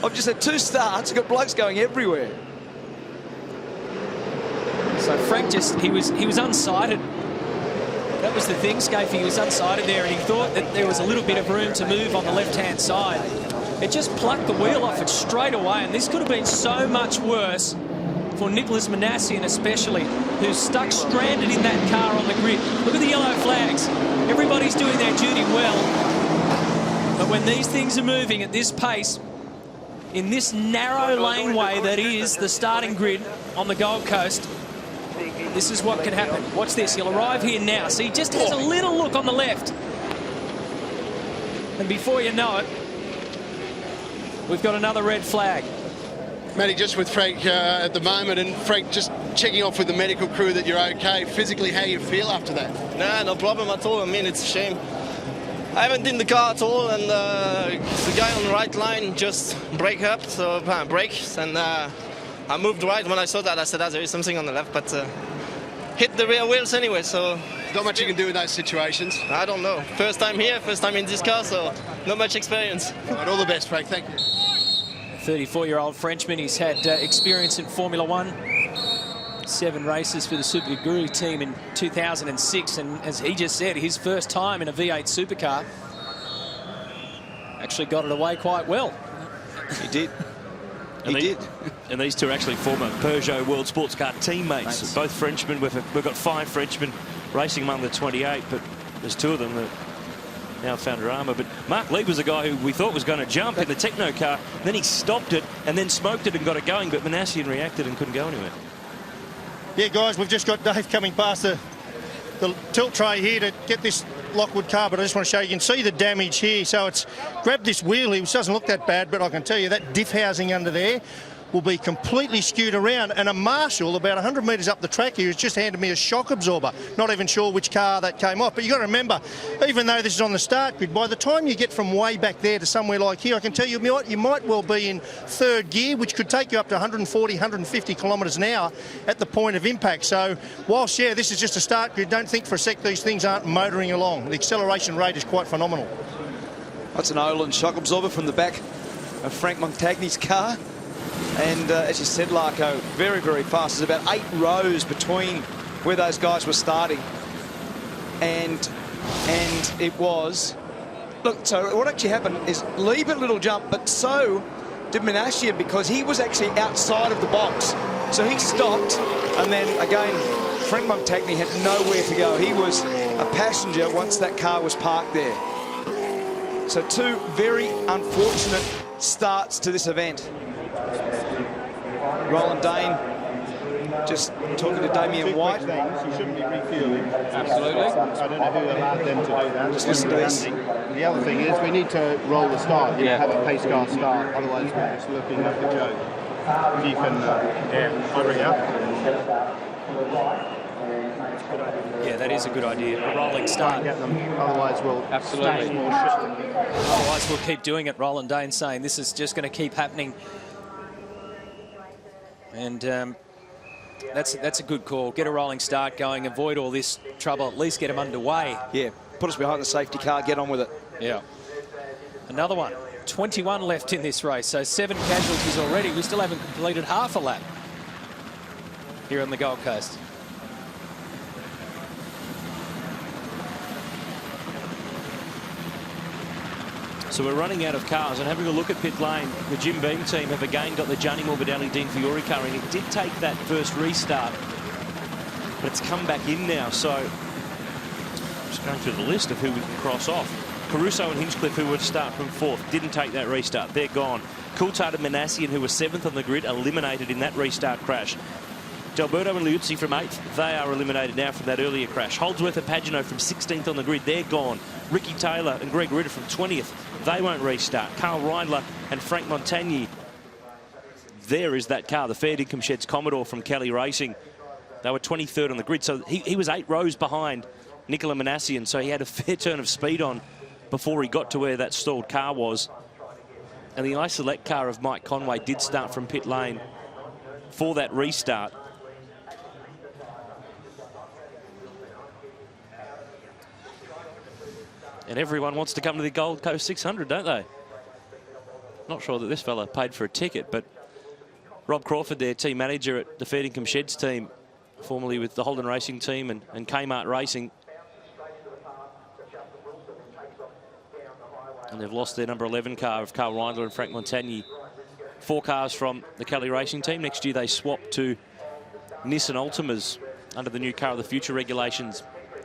S1: I've just had 2 starts. I've got blokes going everywhere.
S2: So Frank he was unsighted. That was the thing, Scafey. He was unsighted there, and he thought that there was a little bit of room to move on the left-hand side. It just plucked the wheel off it straight away, and this could have been so much worse for Nicholas Manassian especially, who's stuck stranded in that car on the grid. Look at the yellow flags. Everybody's doing their duty well. But when these things are moving at this pace, in this narrow laneway that is the starting grid on the Gold Coast, this is what can happen. Watch this. He'll arrive here now. See, he just has a little look on the left. And before you know it, we've got another red flag.
S5: Matty, just with Frank at the moment, and Frank just checking off with the medical crew that you're okay. Physically, how you feel after that?
S17: Nah, no problem at all. I mean, it's a shame. I haven't in the car at all, and the guy on the right line just brakes, and I moved right. When I saw that, I said, there is something on the left, but hit the rear wheels anyway, so...
S5: Not much you can do in those situations.
S17: I don't know. First time here, first time in this car, so not much experience.
S5: All the best, Frank. Thank you.
S2: 34-year-old Frenchman. He's had experience in Formula One. 7 races for the Super Guru team in 2006, and as he just said, his first time in a V8 supercar. Actually got it away quite well.
S1: He did.
S3: And these 2 are actually former Peugeot World Sports Car teammates. Both Frenchmen. We've got 5 Frenchmen racing among the 28, but there's 2 of them that now found drama. But Mark Lee was a guy who we thought was going to jump in the Techno car. Then he stopped it and then smoked it and got it going, but Manassian reacted and couldn't go anywhere.
S7: Yeah, guys, we've just got Dave coming past the tilt tray here to get this Lockwood car, but I just want to show you can see the damage here. So it's grabbed this wheel here, which doesn't look that bad, but I can tell you that diff housing under there will be completely skewed around. And a marshal about 100 metres up the track here has just handed me a shock absorber. Not even sure which car that came off. But you've got to remember, even though this is on the start grid, by the time you get from way back there to somewhere like here, I can tell you might well be in third gear, which could take you up to 140, 150 kilometres an hour at the point of impact. So whilst, yeah, this is just a start grid, don't think for a sec these things aren't motoring along. The acceleration rate is quite phenomenal.
S1: That's an Olin shock absorber from the back of Frank Montagni's car. And as you said, Larko, very, very fast. There's about 8 rows between where those guys were starting. And it was... Look, so what actually happened is Lieb had a little jump, but so did Manasian, because he was actually outside of the box. So he stopped, and then again, Frank Montagni had nowhere to go. He was a passenger once that car was parked there. So 2 very unfortunate starts to this event. Roland Dane just talking to Damien White.
S18: You shouldn't be refueling.
S1: Absolutely.
S18: I don't know who allowed them to do that.
S1: Just listen to this.
S18: The other thing is we need to roll the start. You know, have a pace car start. Otherwise, we're just looking like a joke. If you can, hurry up.
S2: Yeah, that is a good idea. A rolling start.
S18: Otherwise, we'll
S2: absolutely. Otherwise, we'll keep doing it. Roland Dane saying this is just going to keep happening. And that's a good call. Get a rolling start going, avoid all this trouble, at least get them underway.
S1: Yeah, put us behind the safety car, get on with it.
S2: Yeah. Another one. 21 left in this race, so 7 casualties already. We still haven't completed half a lap here on the Gold Coast.
S3: So we're running out of cars, and having a look at pit lane, the Jim Beam team have again got the Gianni Morbidelli Dean Fiore car in. It did take that first restart, but it's come back in now. So just going through the list of who we can cross off. Caruso and Hinchcliffe, who would start from 4th, didn't take that restart. They're gone. Coulthard and Manassian, who were 7th on the grid, eliminated in that restart crash. D'Alberto and Liuzzi from 8th, they are eliminated now from that earlier crash. Holdsworth and Pagano from 16th on the grid, they're gone. Ricky Taylor and Greg Ritter from 20th, they won't restart. Carl Reindler and Frank Montagni. There is that car, the Fair Dinkum Sheds Commodore from Kelly Racing. They were 23rd on the grid, so he was 8 rows behind Nicola Manassian, so he had a fair turn of speed on before he got to where that stalled car was. And the I-Select car of Mike Conway did start from pit lane for that restart. And everyone wants to come to the Gold Coast 600, don't they? Not sure that this fella paid for a ticket, but Rob Crawford, their team manager at the Fair Dinkum Sheds team, formerly with the Holden Racing team and Kmart Racing. And they've lost their number 11 car of Carl Reindler and Frank Montagni. 4 cars from the Kelly Racing team. Next year they swap to Nissan Altimas under the new Car of the Future regulations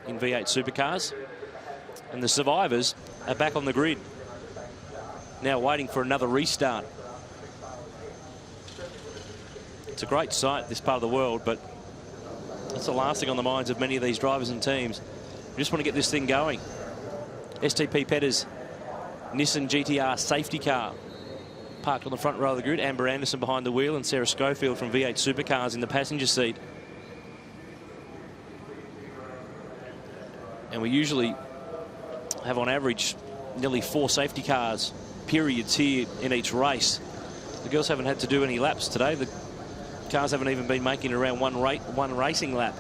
S3: in V8 Supercars. And the survivors are back on the grid, now waiting for another restart. It's a great sight, this part of the world, but that's the last thing on the minds of many of these drivers and teams. We just want to get this thing going. STP Petter's Nissan GTR safety car parked on the front row of the grid. Amber Anderson behind the wheel and Sarah Schofield from V8 Supercars in the passenger seat. And we usually have on average nearly 4 safety cars periods here in each race. The girls haven't had to do any laps today. The cars haven't even been making around one racing lap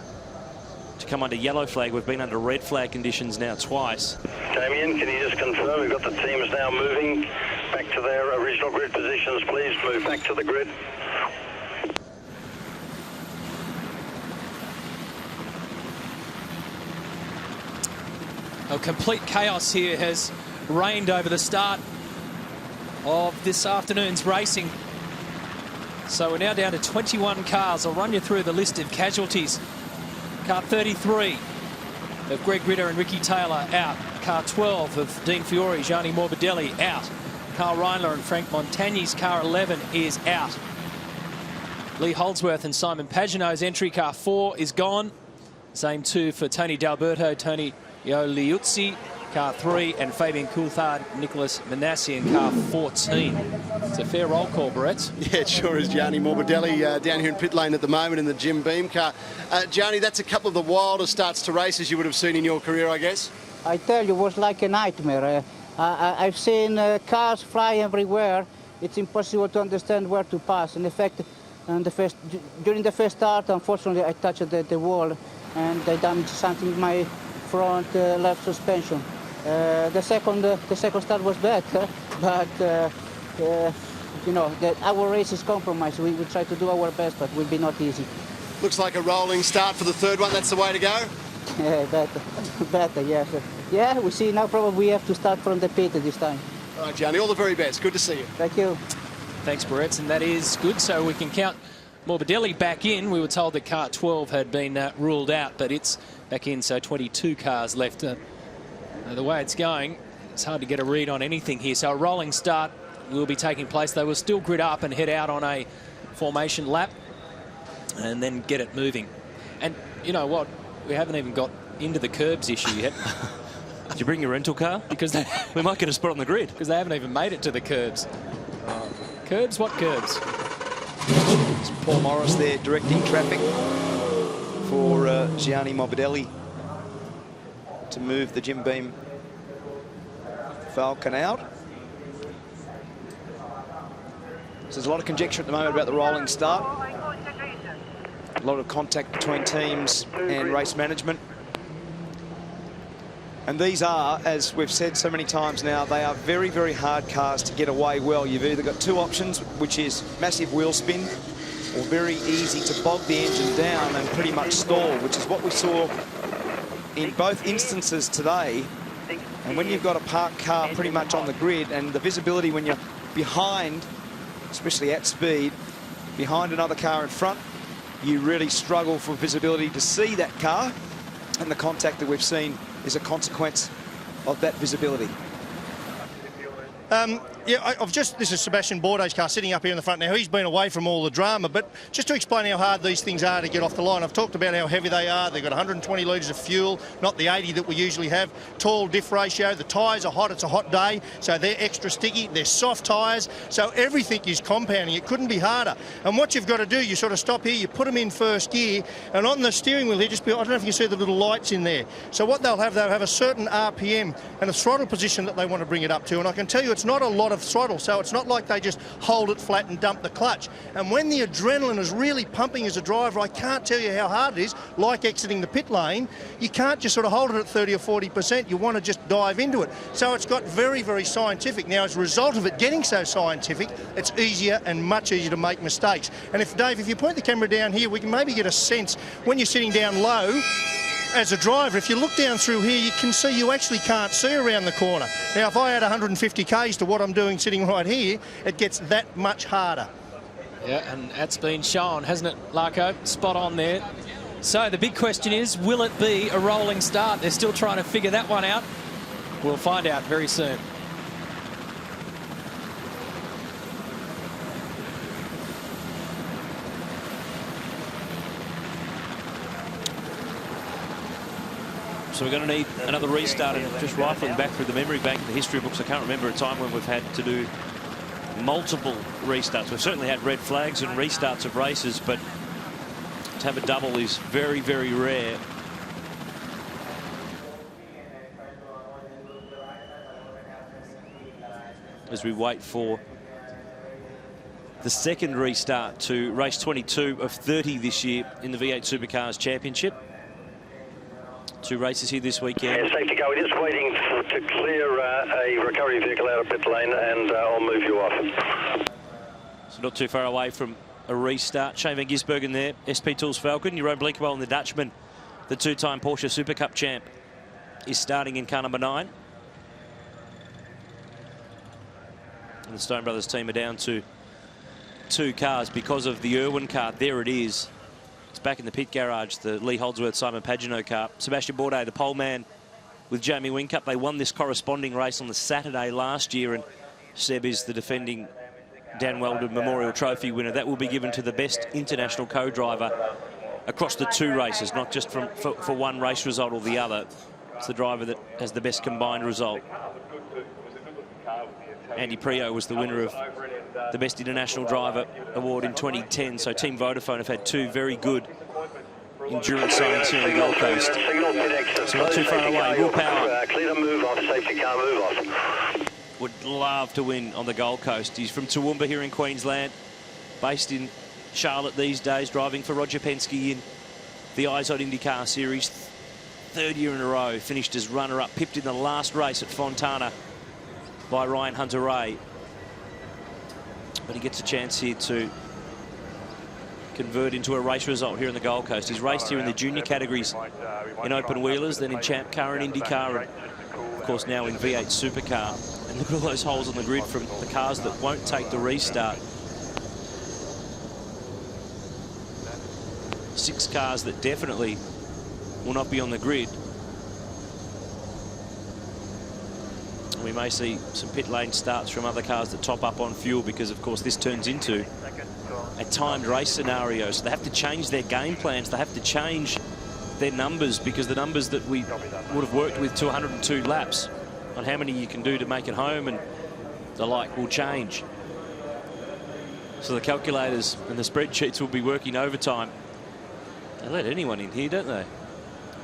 S3: to come under yellow flag. We've been under red flag conditions now twice.
S4: Damien, can you just confirm we've got the teams now moving back to their original grid positions, please? Move back to the grid.
S2: A complete chaos here has reigned over the start of this afternoon's racing. So we're now down to 21 cars. I'll run you through the list of casualties. Car 33 of Greg Ritter and Ricky Taylor out. Car 12 of Dean Fiore, Gianni Morbidelli out. Carl Reindler and Frank Montagni's car 11 is out. Lee Holdsworth and Simon Pagano's entry car 4 is gone. Same 2 for Tony D'Alberto, Tony Liuzzi. car 3, and Fabian Coulthard, Nicholas Manassi in car 14. It's a fair roll call, Brett.
S5: Yeah, it sure is, Gianni Morbidelli down here in pit lane at the moment in the Jim Beam car. Gianni, that's a couple of the wildest starts to races you would have seen in your career, I guess.
S19: I tell you, it was like a nightmare. I've seen cars fly everywhere. It's impossible to understand where to pass. In fact, during the first start, unfortunately, I touched the wall and I damaged something in my front left suspension. The second start was better, but you know, our race is compromised. We try to do our best, but it will be not easy.
S5: Looks like a rolling start for the third one. That's the way to go.
S19: Yeah, better, yes. Yeah, we see now probably we have to start from the pit this time.
S5: All right, Gianni, all the very best. Good to see you.
S19: Thank you.
S2: Thanks, Barretts, and that is good. So we can count Morbidelli back in. We were told that car 12 had been ruled out, but it's back in, so 22 cars left. The way it's going, it's hard to get a read on anything here. So a rolling start will be taking place. They will still grid up and head out on a formation lap and then get it moving. And you know what? We haven't even got into the curbs issue yet.
S3: Did you bring your rental car?
S2: Because
S3: we might get a spot on the grid.
S2: Because they haven't even made it to the curbs. Curbs? What curbs?
S1: It's Paul Morris there directing traffic for Gianni Morbidelli to move the Jim Beam Falcon out. So there's a lot of conjecture at the moment about the rolling start. A lot of contact between teams and race management. And these are, as we've said so many times now, they are very, very hard cars to get away well. You've either got two options, which is massive wheel spin, or very easy to bog the engine down and pretty much stall, which is what we saw in both instances today. And when you've got a parked car pretty much on the grid, and the visibility when you're behind, especially at speed, behind another car in front, you really struggle for visibility to see that car, and the contact that we've seen is a consequence of that visibility.
S7: Yeah, this is Sebastian Bourdais' car sitting up here in the front now. He's been away from all the drama, but just to explain how hard these things are to get off the line, I've talked about how heavy they are. They've got 120 litres of fuel, not the 80 that we usually have. Tall diff ratio. The tyres are hot. It's a hot day, so they're extra sticky. They're soft tyres, so everything is compounding. It couldn't be harder. And what you've got to do, you sort of stop here, you put them in first gear, and on the steering wheel here, I don't know if you can see the little lights in there. So what they'll have a certain RPM and a throttle position that they want to bring it up to. And I can tell you it's not a lot of throttle, so it's not like they just hold it flat and dump the clutch. And when the adrenaline is really pumping as a driver, I can't tell you how hard it is, like exiting the pit lane. You can't just sort of hold it at 30 or 40%. You want to just dive into it. So it's got very, very scientific. Now, as a result of it getting so scientific, it's easier and much easier to make mistakes. And Dave, if you point the camera down here, we can maybe get a sense when you're sitting down low, as a driver, if you look down through here, you can see you actually can't see around the corner. Now, if I add 150 k's to what I'm doing sitting right here, it gets that much harder.
S2: Yeah, and that's been shown, hasn't it, Larko? Spot on there. So the big question is, will it be a rolling start? They're still trying to figure that one out. We'll find out very soon.
S3: So we're going to need another restart, and just rifling back through the memory bank of the history books, I can't remember a time when we've had to do multiple restarts. We've certainly had red flags and restarts of races, but to have a double is very, very rare. As we wait for the second restart to race 22 of 30 this year in the V8 Supercars Championship. Two races here this weekend.
S4: Yeah, safe to go. It is waiting to clear a recovery vehicle out of pit lane, and I'll move you off.
S3: So not too far away from a restart. Shane van Gisbergen there, SP Tools Falcon. Jeroen Bleekwell and the Dutchman, the two-time Porsche Super Cup champ, is starting in car number 9. And the Stone Brothers team are down to 2 cars because of the Irwin car. There it is. It's back in the pit garage, the Lee Holdsworth Simon Pagenaud car. Sebastian Bourdais, the pole man with Jamie Whincup. They won this corresponding race on the Saturday last year, and Seb is the defending Dan Weldon Memorial Trophy winner. That will be given to the best international co-driver across the 2 races, not just for one race result or the other. It's the driver that has the best combined result. Andy Prio was the winner of the Best International Driver Award in 2010. So Team Vodafone have had 2 very good endurance signs here on the Gold Coast. So not too far away. More power.
S4: Clear to move off. Safety car, move off.
S3: Would love to win on the Gold Coast. He's from Toowoomba here in Queensland, based in Charlotte these days, driving for Roger Penske in the IZOD IndyCar Series. 3rd year in a row, finished as runner-up, pipped in the last race at Fontana by Ryan Hunter-Reay. But he gets a chance here to convert into a race result here in the Gold Coast. He's raced here in the junior categories in open wheelers, then in Champ Car and IndyCar, and of course now in V8 Supercar. And look at all those holes on the grid from the cars that won't take the restart. 6 cars that definitely will not be on the grid. We may see some pit lane starts from other cars that top up on fuel, because of course this turns into a timed race scenario. So they have to change their game plans. They have to change their numbers, because the numbers that we would have worked with to 102 laps on how many you can do to make it home and the like will change. So the calculators and the spreadsheets will be working overtime. They let anyone in here, don't they?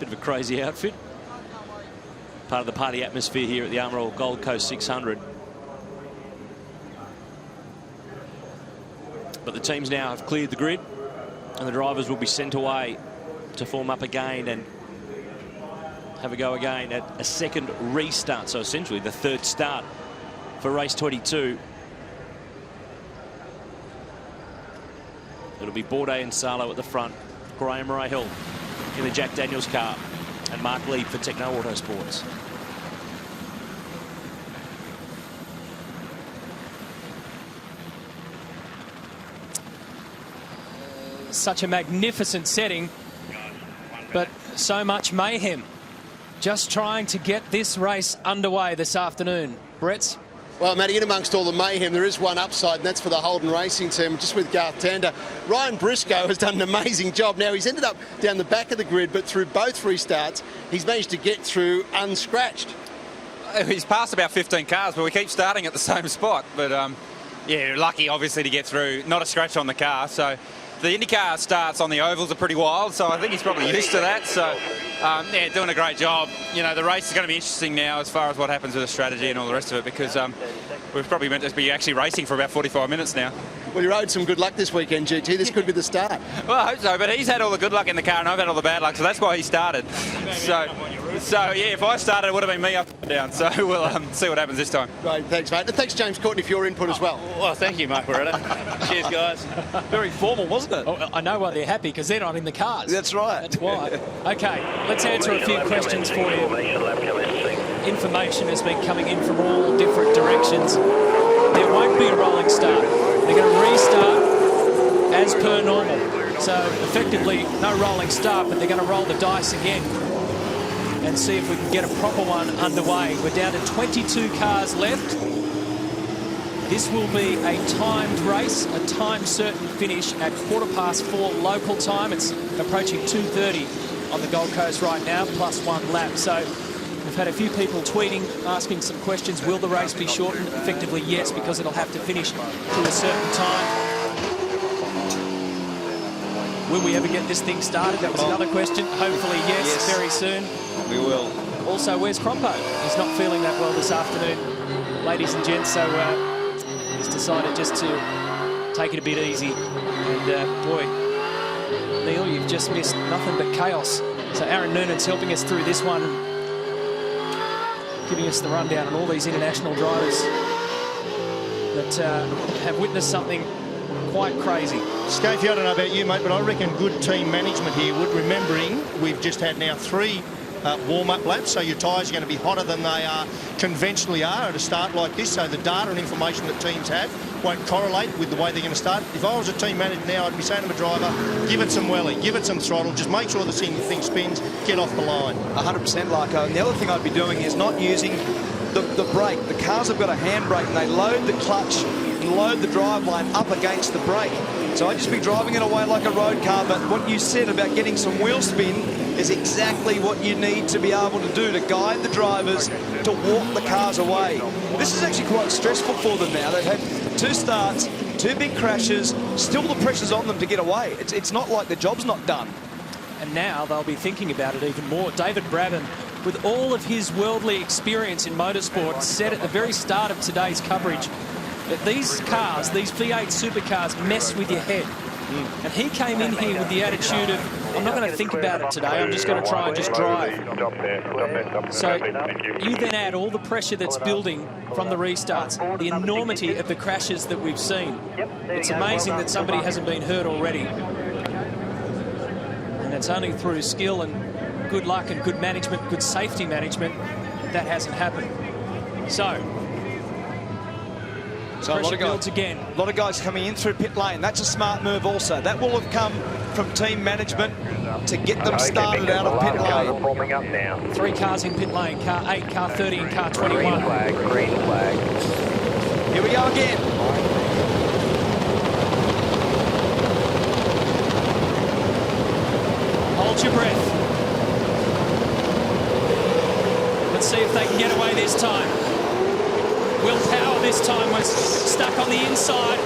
S3: Bit of a crazy outfit. Part of the party atmosphere here at the Armor All Gold Coast 600. But the teams now have cleared the grid, and the drivers will be sent away to form up again and have a go again at a second restart. So essentially the 3rd start for race 22. It'll be Bourdais and Salo at the front, Graham Rahal in the Jack Daniels car, and Mark Leib for Techno Autosports.
S2: Such a magnificent setting, but so much mayhem. Just trying to get this race underway this afternoon. Brett?
S5: Well, Matty, in amongst all the mayhem, there is one upside, and that's for the Holden Racing team, just with Garth Tander. Ryan Briscoe has done an amazing job. Now, he's ended up down the back of the grid, but through both restarts, he's managed to get through unscratched.
S20: He's passed about 15 cars, but we keep starting at the same spot. But, yeah, lucky, obviously, to get through. Not a scratch on the car, so... The IndyCar starts on the ovals are pretty wild, so I think he's probably used to that. So, yeah, doing a great job. You know, the race is going to be interesting now as far as what happens with the strategy and all the rest of it, because we've probably meant to be actually racing for about 45 minutes now.
S5: Well, you're owed some good luck this weekend, GT. This could be the start.
S20: Well, I hope so, but he's had all the good luck in the car and I've had all the bad luck, so that's why he started. So yeah, if I started, it would have been me up and down. So we'll see what happens this time.
S5: Great, thanks, mate. And thanks, James Courtney, for your input as well.
S12: Well, thank you, Mark Beretta. Cheers, guys.
S1: Very formal, wasn't it?
S2: Oh, I know why they're happy, because they're not in the cars.
S1: That's right.
S2: That's why. Okay, let's answer a few questions for you. Information has been coming in from all different directions. There won't be a rolling start. They're going to restart as per normal. So effectively, no rolling start, but they're going to roll the dice again and see if we can get a proper one underway. We're down to 22 cars left. This will be a timed race, a time-certain finish at 4:15 local time. It's approaching 2:30 on the Gold Coast right now, plus 1 lap. So we've had a few people tweeting, asking some questions. Will the race be shortened? Effectively, yes, because it'll have to finish to a certain time. Will we ever get this thing started? That was another question. Hopefully, yes, very soon.
S1: We will.
S2: Also, where's Crompo? He's not feeling that well this afternoon, ladies and gents, so he's decided just to take it a bit easy. And boy, Neil, you've just missed nothing but chaos. So Aaron Noonan's helping us through this one, giving us the rundown on all these international drivers that have witnessed something quite crazy.
S7: Scafey, I don't know about you, mate, but I reckon good team management here would, remembering we've just had now 3 warm-up laps, so your tyres are going to be hotter than they conventionally are at a start like this, so the data and information that teams have won't correlate with the way they're going to start. If I was a team manager now, I'd be saying to my driver, give it some welly, give it some throttle, just make sure the thing spins, get off the line.
S1: 100% Larko. And the other thing I'd be doing is not using the brake. The cars have got a handbrake and they load the clutch and load the drive line up against the brake. So I'd just be driving it away like a road car, but what you said about getting some wheel spin is exactly what you need to be able to do to guide the drivers to walk the cars away. This is actually quite stressful for them now. They've had 2 starts, 2 big crashes, still the pressure's on them to get away. It's not like the job's not done.
S2: And now they'll be thinking about it even more. David Brabham, with all of his worldly experience in motorsport, said at the very start of today's coverage that these cars, these V8 supercars, mess with your head. And he came in here with the attitude of, I'm not going to think about it today, I'm just going to try and just drive. So you then add all the pressure that's building from the restarts, the enormity of the crashes that we've seen. It's amazing that somebody hasn't been hurt already. And it's only through skill and good luck and good management, good safety management, that hasn't happened. So
S1: a lot of guys,
S2: again.
S1: A lot of guys coming in through pit lane. That's a smart move also. That will have come from team management to get them started out of pit lane.
S2: 3 cars in pit lane, car 8, car 30 and car 21.
S16: Green flag.
S1: Here we go again.
S2: Hold your breath. Let's see if they can get away this time. Will Power this time was stuck on the inside,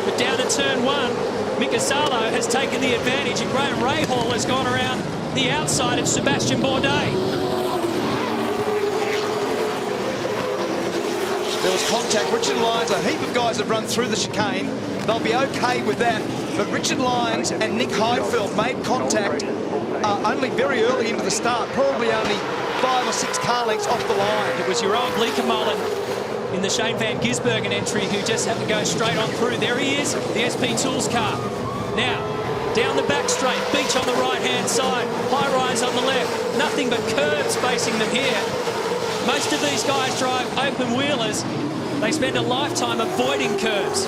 S2: but down to turn 1, Mika Salo has taken the advantage, and Graham Rahal has gone around the outside of Sebastian Bourdais.
S1: There was contact. Richard Lyons, a heap of guys have run through the chicane. They'll be okay with that. But Richard Lyons and Nick Heinfeld made contact only very early into the start, probably only 5 or 6 car lengths off the line.
S2: It was your old Bleekemolen in the Shane Van Gisbergen entry who just had to go straight on through. There he is, the SP Tools car. Now, down the back straight, beach on the right-hand side, high rise on the left. Nothing but curbs facing them here. Most of these guys drive open wheelers. They spend a lifetime avoiding curbs.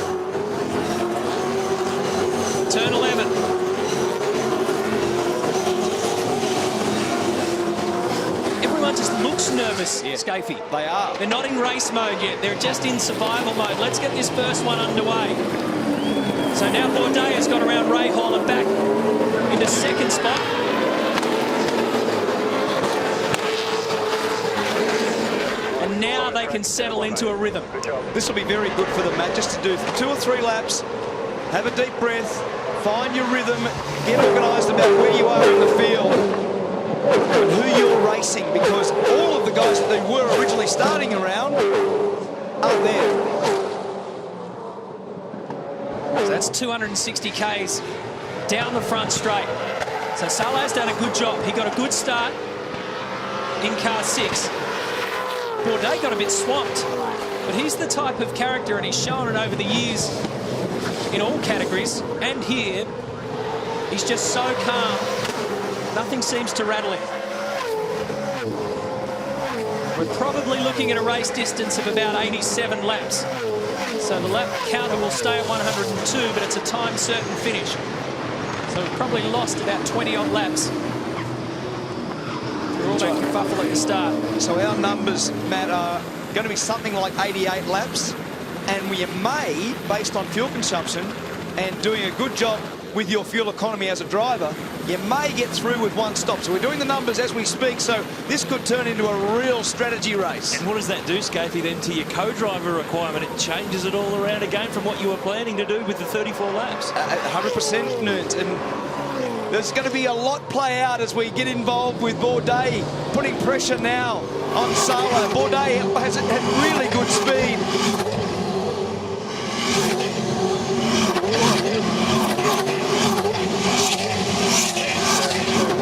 S2: Turn 11. Everyone just looks nervous, Scafey.
S1: They are.
S2: They're not in race mode yet. They're just in survival mode. Let's get this first one underway. So now Bourdais has got around Rahal and back into second spot. And now they can settle into a rhythm.
S1: This will be very good for them, Matt, just to do 2 or 3 laps, have a deep breath, find your rhythm, get organised about where you are in the field and who you're racing, because all of the guys that they were originally starting around aren't there.
S2: So that's 260 Ks down the front straight. So Salah's done a good job. He got a good start in car 6. Bourdais got a bit swamped, but he's the type of character, and he's shown it over the years in all categories, and here he's just so calm. Nothing seems to rattle him. We're probably looking at a race distance of about 87 laps. So the lap counter will stay at 102, but it's a time certain finish. So we've probably lost about 20-odd laps. We're all that kerfuffle at the start.
S1: So our numbers, Matt, are going to be something like 88 laps, and we may, based on fuel consumption and doing a good job with your fuel economy as a driver, you may get through with 1 stop. So we're doing the numbers as we speak, so this could turn into a real strategy race.
S3: And what does that do, Scafey, then to your co-driver requirement? It changes it all around again from what you were planning to do with the 34 laps.
S1: 100%, Nert, and there's going to be a lot play out as we get involved with Bourdais putting pressure now on Salo. Bourdais has really good speed.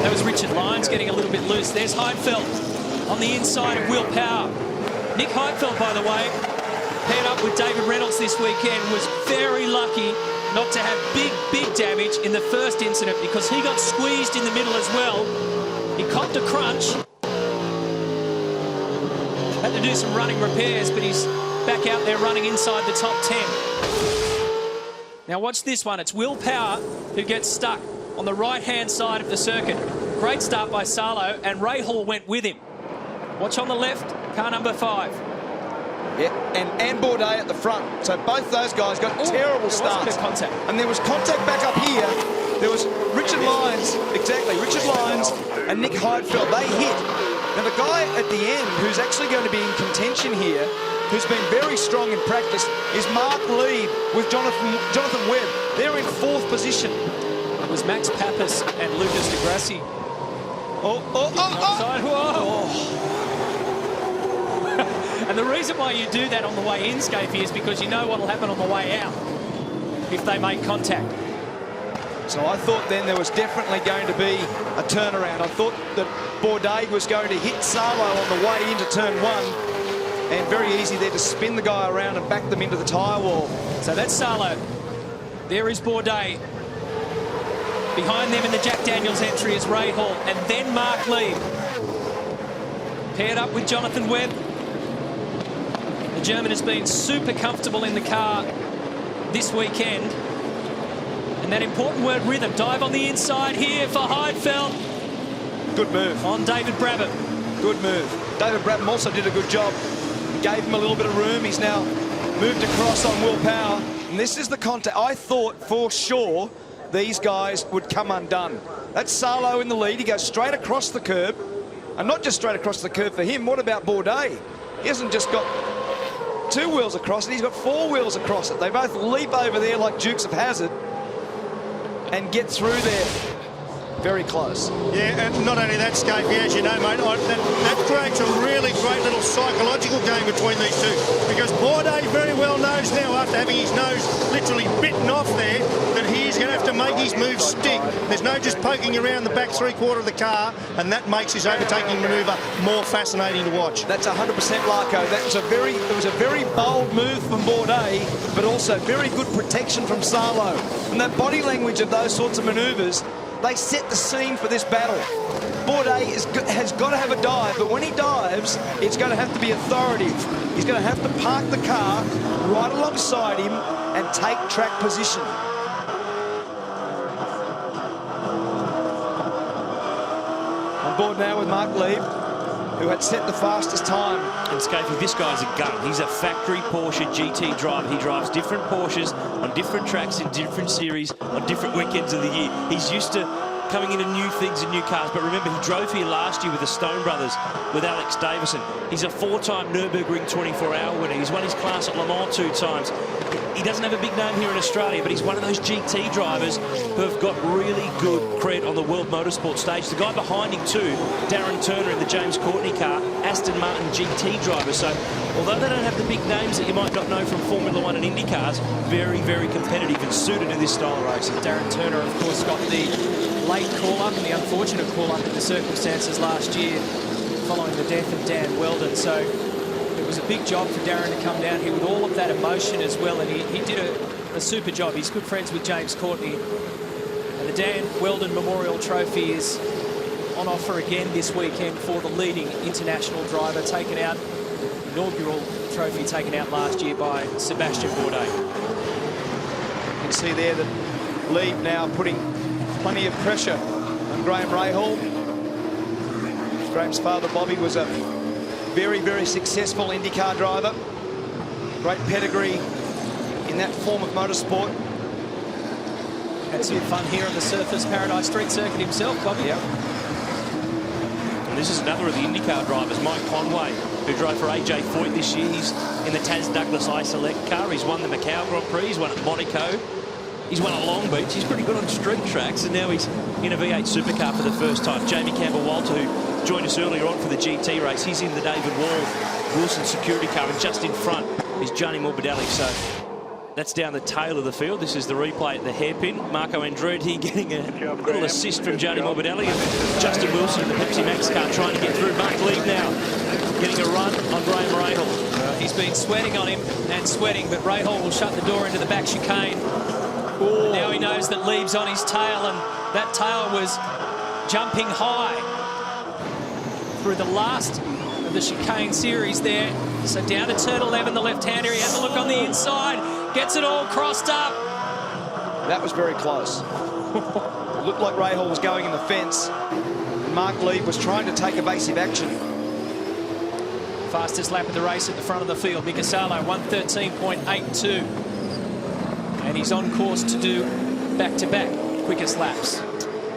S2: That was Richard Lyons getting a little bit loose. There's Heinfeld on the inside of Will Power. Nick Heinfeld, by the way, paired up with David Reynolds this weekend, was very lucky not to have big damage in the first incident, because he got squeezed in the middle as well. He copped a crunch. Had to do some running repairs, but he's back out there running inside the top 10. Now watch this one. It's Will Power who gets stuck on the right-hand side of the circuit. Great start by Salo, and Rahal went with him. Watch on the left, car number 5.
S1: Yeah, and Bourdais at the front. So both those guys got terrible starts.
S2: Contact.
S1: And there was contact back up here. There was Richard Lyons, Richard Lyons and Nick Heinfeld. They hit. Now the guy at the end who's actually going to be in contention here, who's been very strong in practice, is Mark Lieb with Jonathan Webb. They're in 4th position.
S2: It was Max Pappas and Lucas de Grassi. And the reason why you do that on the way in, Scapey, is because you know what will happen on the way out if they make contact.
S1: So I thought then there was definitely going to be a turnaround. I thought that Bourdais was going to hit Salo on the way into turn 1, and very easy there to spin the guy around and back them into the tyre wall.
S2: So that's Salo. There is Bourdais. Behind them in the Jack Daniels entry is Ray Hall, and then Mark Lieb. Paired up with Jonathan Webb. The German has been super comfortable in the car this weekend. And that important word, rhythm. Dive on the inside here for Heinfeld.
S1: Good move.
S2: On David Brabham.
S1: Good move. David Brabham also did a good job. Gave him a little bit of room. He's now moved across on Will Power. And this is the contact. I thought for sure these guys would come undone. That's Salo in the lead. He goes straight across the curb. And not just straight across the curb for him. What about Bourdais? He hasn't just got 2 wheels across it. He's got 4 wheels across it. They both leap over there like Dukes of Hazzard and get through there. Very close.
S7: Yeah, and not only that, Scapey, as you know, mate, that creates a really great little psychological game between these two, because Bourdais very well knows now, after having his nose literally bitten off there, that he's going to have to make his move stick. There's no just poking around the back 3/4 of the car, and that makes his overtaking manoeuvre more fascinating to watch.
S1: That's 100% Larko. It was a very bold move from Bourdais, but also very good protection from Salo. And that body language of those sorts of manoeuvres, they set the scene for this battle. Bourdais has got to have a dive, but when he dives, it's going to have to be authoritative. He's going to have to park the car right alongside him and take track position. On board now with Mark Lieb, who had set the fastest time.
S3: And Scapey, this guy's a gun. He's a factory Porsche GT driver. He drives different Porsches on different tracks in different series on different weekends of the year. He's used to coming into new things and new cars, but remember, he drove here last year with the Stone Brothers, with Alex Davison. He's a 4-time Nürburgring 24-hour winner. He's won his class at Le Mans 2 times. He doesn't have a big name here in Australia, but he's one of those GT drivers who have got really good cred on the world motorsport stage. The guy behind him too, Darren Turner in the James Courtney car, Aston Martin GT driver. So although they don't have the big names that you might not know from Formula 1 and Indy cars, very, very competitive and suited to this style of racing.
S2: Darren Turner, of course, got the late call-up and the unfortunate call-up in the circumstances last year following the death of Dan Weldon. So it was a big job for Darren to come down here with all of that emotion as well, and he did a super job. He's good friends with James Courtney. And the Dan Weldon Memorial Trophy is on offer again this weekend for the leading international driver, taken out, inaugural trophy taken out last year by Sebastian Bourdais.
S1: You can see there that Lieb now putting plenty of pressure on Graham Rahal. Graham's father, Bobby, was a very, very successful IndyCar driver. Great pedigree in that form of motorsport.
S2: Had some fun here on the Surfers Paradise Street Circuit himself, Bobby.
S1: Yep.
S3: And this is another of the IndyCar drivers, Mike Conway, who drove for AJ Foyt this year. He's in the Taz Douglas I-Select car. He's won the Macau Grand Prix. He's won at Monaco. He's won at Long Beach. He's pretty good on street tracks, and now he's in a V8 supercar for the first time. Jamie Campbell-Walter, who joined us earlier on for the GT race, he's in the David Wall Wilson security car, and just in front is Gianni Morbidelli. So that's down the tail of the field. This is the replay at the hairpin. Marco Andretti getting a little assist from Gianni Morbidelli, and Justin Wilson in the Pepsi Max car trying to get through. Mark Lieb now getting a run on Graham Rahal.
S2: He's been sweating on him and sweating, but Rahal will shut the door into the back chicane. Now he knows that Lieb's on his tail, and that tail was jumping high through the last of the chicane series there. So down to turn 11, the left-hander, he has a look on the inside, gets it all crossed up.
S1: That was very close. It looked like Rahal was going in the fence, and Mark Lieb was trying to take evasive action.
S2: Fastest lap of the race at the front of the field. Mika Salo, 1:13.82. And he's on course to do back-to-back quickest laps.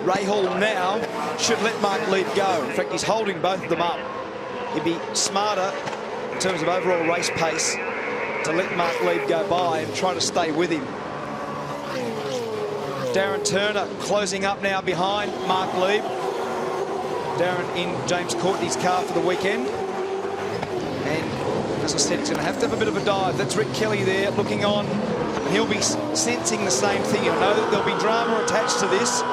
S1: Rahal now should let Mark Lieb go. In fact, he's holding both of them up. He'd be smarter in terms of overall race pace to let Mark Lieb go by and try to stay with him. Darren Turner closing up now behind Mark Lieb. Darren in James Courtney's car for the weekend. And as I said, he's going to have a bit of a dive. That's Rick Kelly there looking on. And he'll be sensing the same thing. He'll know that there'll be drama attached to this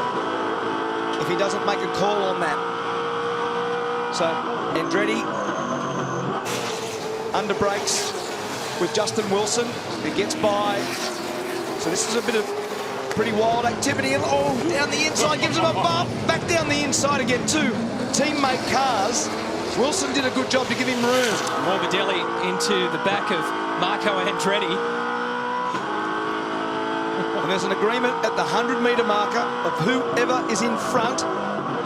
S1: if he doesn't make a call on that. So Andretti under brakes with Justin Wilson, who gets by. So this is a bit of pretty wild activity. And oh, down the inside, gives him a bump. Back down the inside again, two teammate cars. Wilson did a good job to give him room.
S2: Morbidelli into the back of Marco Andretti.
S1: And there's an agreement at the 100-metre marker of whoever is in front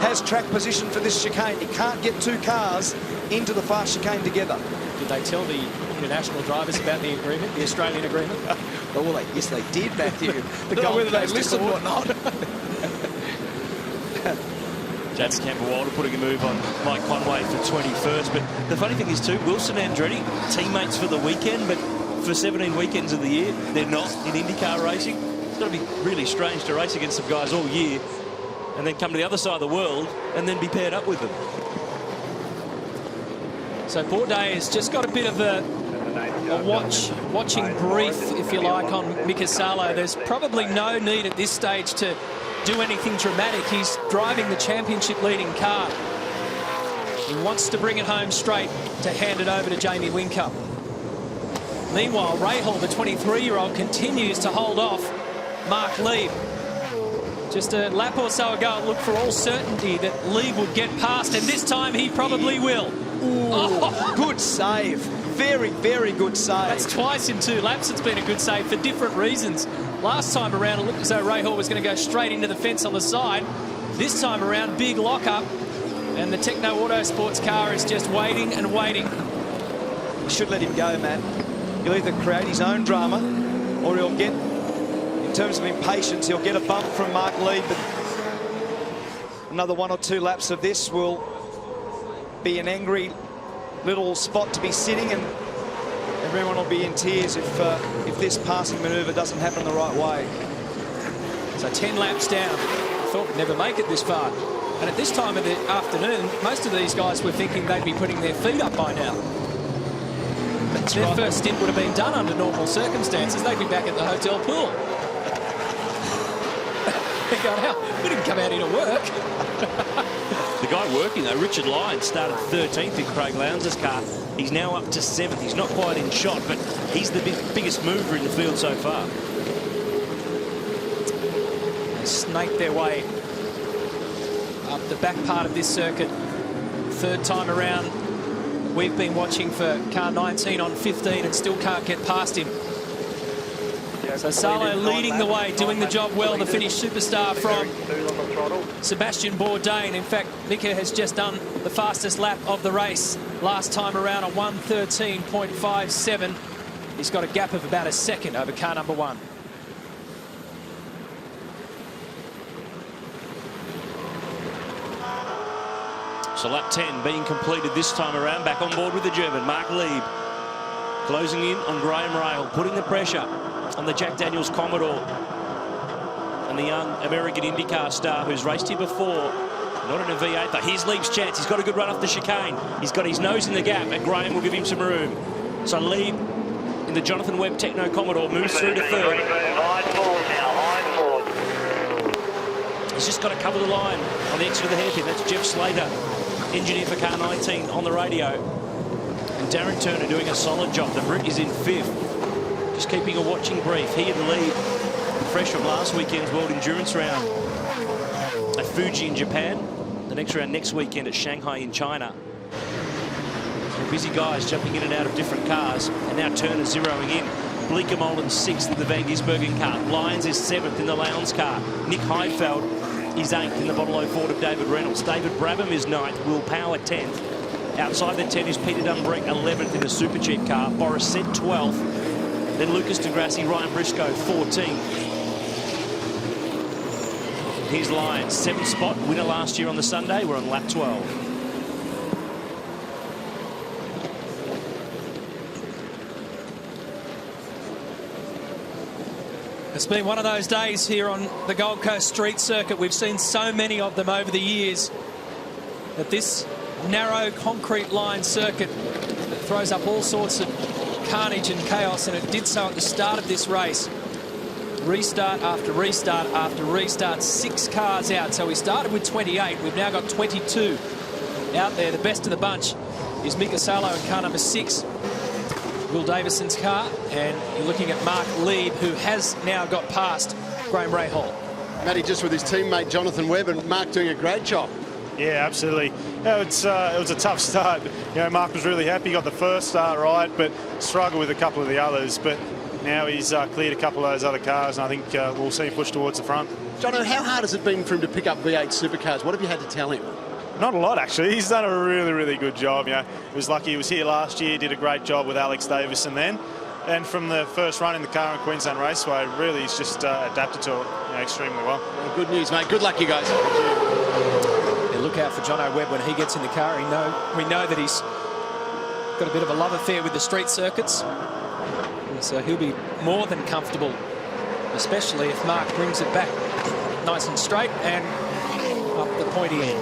S1: has track position for this chicane. You can't get two cars into the fast chicane together.
S2: Did they tell the international drivers about the agreement, the Australian agreement?
S1: Oh, well, yes, they did, Matthew. I don't know whether they listened or not.
S3: Jason Campbell-Walter putting a move on Mike Conway for 21st. But the funny thing is, too, Wilson and Andretti, teammates for the weekend, but for 17 weekends of the year, they're not in IndyCar racing. It's got to be really strange to race against some guys all year and then come to the other side of the world and then be paired up with them.
S2: So Bourdais has just got a bit of a watching brief, if you like, on Mika Salo. There's probably no need at this stage to do anything dramatic. He's driving the championship leading car. He wants to bring it home straight to hand it over to Jamie Whincup. Meanwhile, Rahal, the 23-year-old, continues to hold off Mark Lieb. Just a lap or so ago, it looked for all certainty that Lieb would get past, and this time he probably will.
S1: Oh, good save. Very, very good save.
S2: That's twice in 2 laps. It's been a good save for different reasons. Last time around, it looked as though Rahal was going to go straight into the fence on the side. This time around, big lock-up, and the Techno Autosports car is just waiting and waiting.
S1: You should let him go, Matt. He'll either create his own drama, or he'll get, in terms of impatience, he'll get a bump from Mark Lieb. But another 1 or 2 laps of this will be an angry little spot to be sitting, and everyone will be in tears if this passing manoeuvre doesn't happen the right way.
S2: So 10 laps down. Thought we'd never make it this far. And at this time of the afternoon, most of these guys were thinking they'd be putting their feet up by now. Their first stint would have been done under normal circumstances. They'd be back at the hotel pool. They're going out. We didn't come out here to work.
S3: The guy working, though, Richard Lyons, started 13th in Craig Lowndes' car. He's now up to 7th. He's not quite in shot, but he's the biggest mover in the field so far.
S2: They snake their way up the back part of this circuit. 3rd time around. We've been watching for car 19 on 15 and still can't get past him. So Salo leading the way, doing the job well, the Finnish superstar from Sebastian Bourdais. And in fact, Mika has just done the fastest lap of the race last time around, a 1:13.57. He's got a gap of about a second over car number 1.
S3: So lap 10 being completed this time around. Back on board with the German, Mark Lieb. Closing in on Graham Rahal, putting the pressure on the Jack Daniels Commodore. And the young American IndyCar star who's raced here before. Not in a V8, but here's Lieb's chance. He's got a good run off the chicane. He's got his nose in the gap, and Graham will give him some room. So Lieb in the Jonathan Webb Techno Commodore moves through to 3rd. He's just got to cover the line on the exit of the hairpin. That's Jeff Slater, engineer for car 19, on the radio. And Darren Turner doing a solid job. The Brit is in 5th. Just keeping a watching brief. He and Lieb, fresh from last weekend's World Endurance Round at Fuji in Japan. The next round next weekend at Shanghai in China. So busy guys jumping in and out of different cars. And now Turner zeroing in. Bleekemolen's 6th in the Van Gisbergen car. Lyons is 7th in the Lowndes car. Nick Heinfeld is 8th in the Bottle Ford of David Reynolds. David Brabham is 9th. Will Power 10th. Outside the 10 is Peter Dumbrink, 11th in the Super Cheap car. Boris Sett, 12th. Then Lucas de Grassi, Ryan Briscoe, 14th. Here's Lyons, 7th spot, winner last year on the Sunday. We're on lap 12.
S2: It's been one of those days here on the Gold Coast street circuit. We've seen so many of them over the years that this narrow concrete line circuit that throws up all sorts of carnage and chaos, and it did so at the start of this race. Restart after restart after restart, 6 cars out. So we started with 28. We've now got 22 out there. The best of the bunch is Mika Salo in car number 6, Will Davison's car, and you're looking at Mark Lieb, who has now got past Graham Rahal.
S5: Matty, just with his teammate Jonathan Webb, and Mark doing a great job.
S21: Yeah, absolutely. It was a tough start. Mark was really happy. He got the first start right, but struggled with a couple of the others. But now he's cleared a couple of those other cars, and I think we'll see him push towards the front.
S5: Jonathan, how hard has it been for him to pick up V8 supercars? What have you had to tell him?
S21: Not a lot, actually. He's done a really, really good job. He was lucky he was here last year, did a great job with Alex Davison then. And from the first run in the car in Queensland Raceway, really he's just adapted to it extremely well.
S5: Good news, mate. Good luck, you guys.
S2: Yeah, look out for Jono Webb when he gets in the car. We know that he's got a bit of a love affair with the street circuits. And so he'll be more than comfortable, especially if Mark brings it back nice and straight and up the pointy end.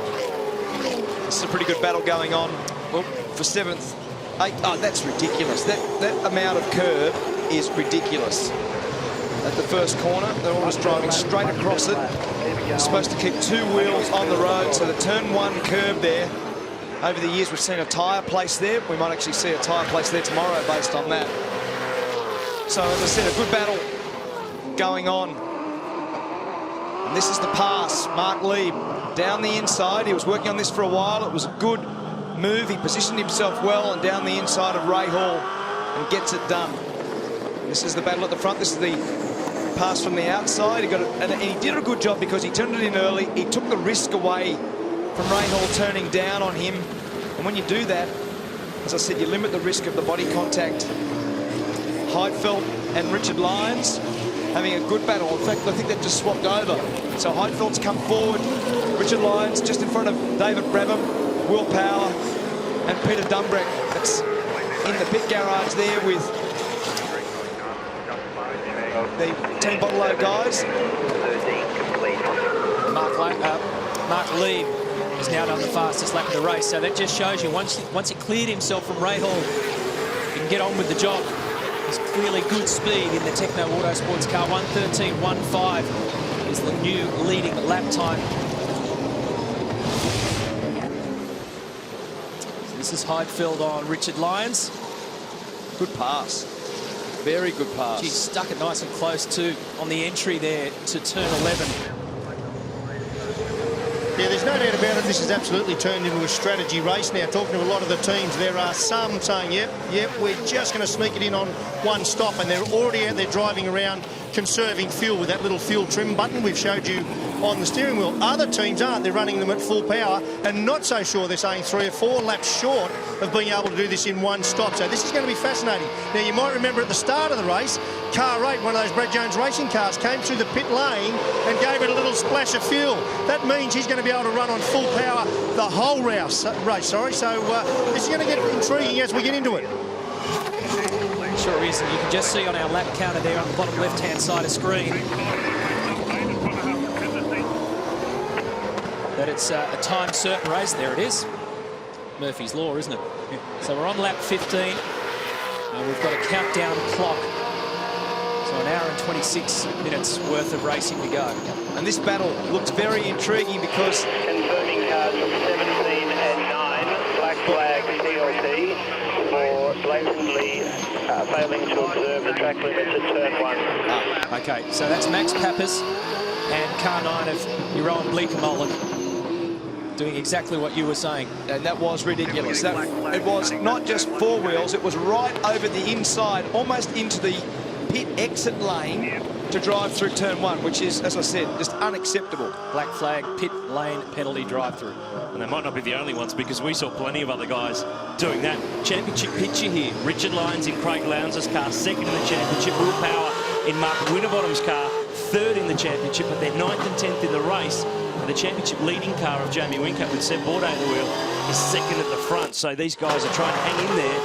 S1: This is a pretty good battle going on for 7th. 8th. Oh, that's ridiculous. That amount of curb is ridiculous. At the first corner, they're almost driving straight across it. You're supposed to keep 2 wheels on the road, so the turn 1 curb there. Over the years, we've seen a tyre place there. We might actually see a tyre place there tomorrow based on that. So, as I said, a good battle going on. And this is the pass. Mark Lieb down the inside. He was working on this for a while. It was a good move. He positioned himself well and down the inside of Rahal and gets it done. This is the battle at the front. This is the pass from the outside. He got it, and he did a good job because he turned it in early. He took the risk away from Rahal turning down on him. And when you do that, as I said, you limit the risk of the body contact. Heinfeld and Richard Lyons having a good battle. In fact, I think they've just swapped over. So Heinfeld's come forward. Richard Lyons just in front of David Brabham, Will Power and Peter Dumbrink. That's in the pit garage there with the Team Bottle-O guys.
S2: Mark Lieb has now done the fastest lap of the race. So that just shows you once he cleared himself from Rahal, he can get on with the job. There's clearly good speed in the Techno Autosports car. 1:13.15 is the new leading lap time. So this is Heinfeld on Richard Lyons.
S1: Good pass. Very good pass.
S2: He stuck it nice and close too on the entry there to turn 11.
S7: Yeah, there's no doubt about it. This has absolutely turned into a strategy race now. Talking to a lot of the teams, there are some saying, yep, we're just going to sneak it in on one stop, and they're already out there driving around conserving fuel with that little fuel trim button we've showed you on the steering wheel. Other teams aren't. They're running them at full power and not so sure. They're saying 3 or 4 laps short of being able to do this in one stop. So this is going to be fascinating. Now, you might remember at the start of the race, car 8, one of those Brad Jones racing cars, came through the pit lane and gave it a little splash of fuel. That means he's going to be able to run on full power the whole race. So this is going to get intriguing as we get into it.
S2: Sure is, and you can just see on our lap counter there on the bottom left-hand side of screen that it's a time certain race. There it is. Murphy's Law, isn't it? Yeah. So we're on lap 15, and we've got a countdown clock. So an hour and 26 minutes worth of racing to go.
S1: And this battle looks very intriguing because...
S4: Confirming cars from 17 and 9, black flag CLT for blatantly failing to observe the track limits at turn 1.
S2: Okay, so that's Max Pappas and car 9 of Jeroen Bleekemolen doing exactly what you were saying.
S1: And that was ridiculous. It was not just 4 wheels, it was right over the inside, almost into the pit exit lane to drive through turn 1, which is, as I said, just unacceptable.
S2: Black flag, pit lane penalty drive-through.
S3: And they might not be the only ones, because we saw plenty of other guys doing that. Championship picture here. Richard Lyons in Craig Lowndes' car, second in the championship. Will Power in Mark Winterbottom's car, third in the championship, but they're 9th and 10th in the race. And the championship leading car of Jamie Whincup with Seb Bourdais at the wheel is second at the front. So these guys are trying to hang in there.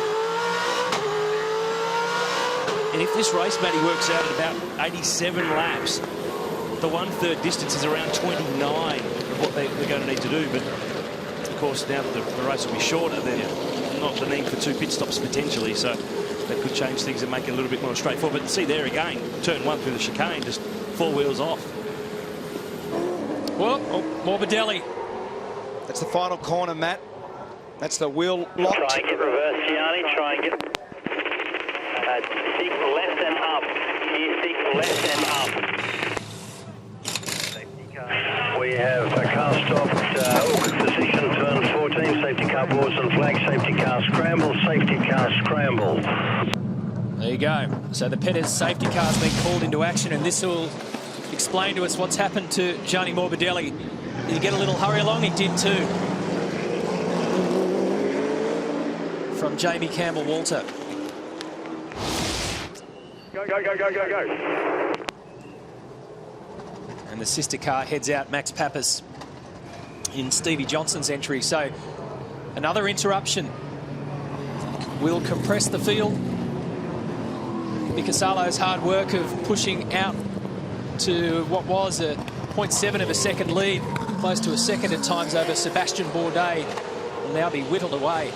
S3: And if this race, Matty, works out at about 87 laps, the 1/3 distance is around 29 of what they're going to need to do. But, of course, now that the race will be shorter, then not the need for 2 pit stops potentially. So that could change things and make it a little bit more straightforward. But see there again, turn 1 through the chicane, just 4 wheels off.
S2: Well, Morbidelli.
S1: That's the final corner, Matt. That's the wheel locked.
S4: Try and get reverse, Gianni. Try and get... seek left and up. Here, seek left and up. We have a car stopped, position, turn 14, safety car boards and flag, safety car scramble, safety car scramble.
S2: There you go. So the Pettis safety car's been called into action, and this will explain to us what's happened to Gianni Morbidelli. Did he get a little hurry along? He did too. From Jamie Campbell-Walter.
S16: Go, go, go, go, go, go.
S2: And the sister car heads out, Max Pappas in Stevie Johnson's entry. So another interruption will compress the field. Mikasalo's hard work of pushing out to what was a 0.7 of a second lead, close to a second at times over Sebastian Bourdais, will now be whittled away.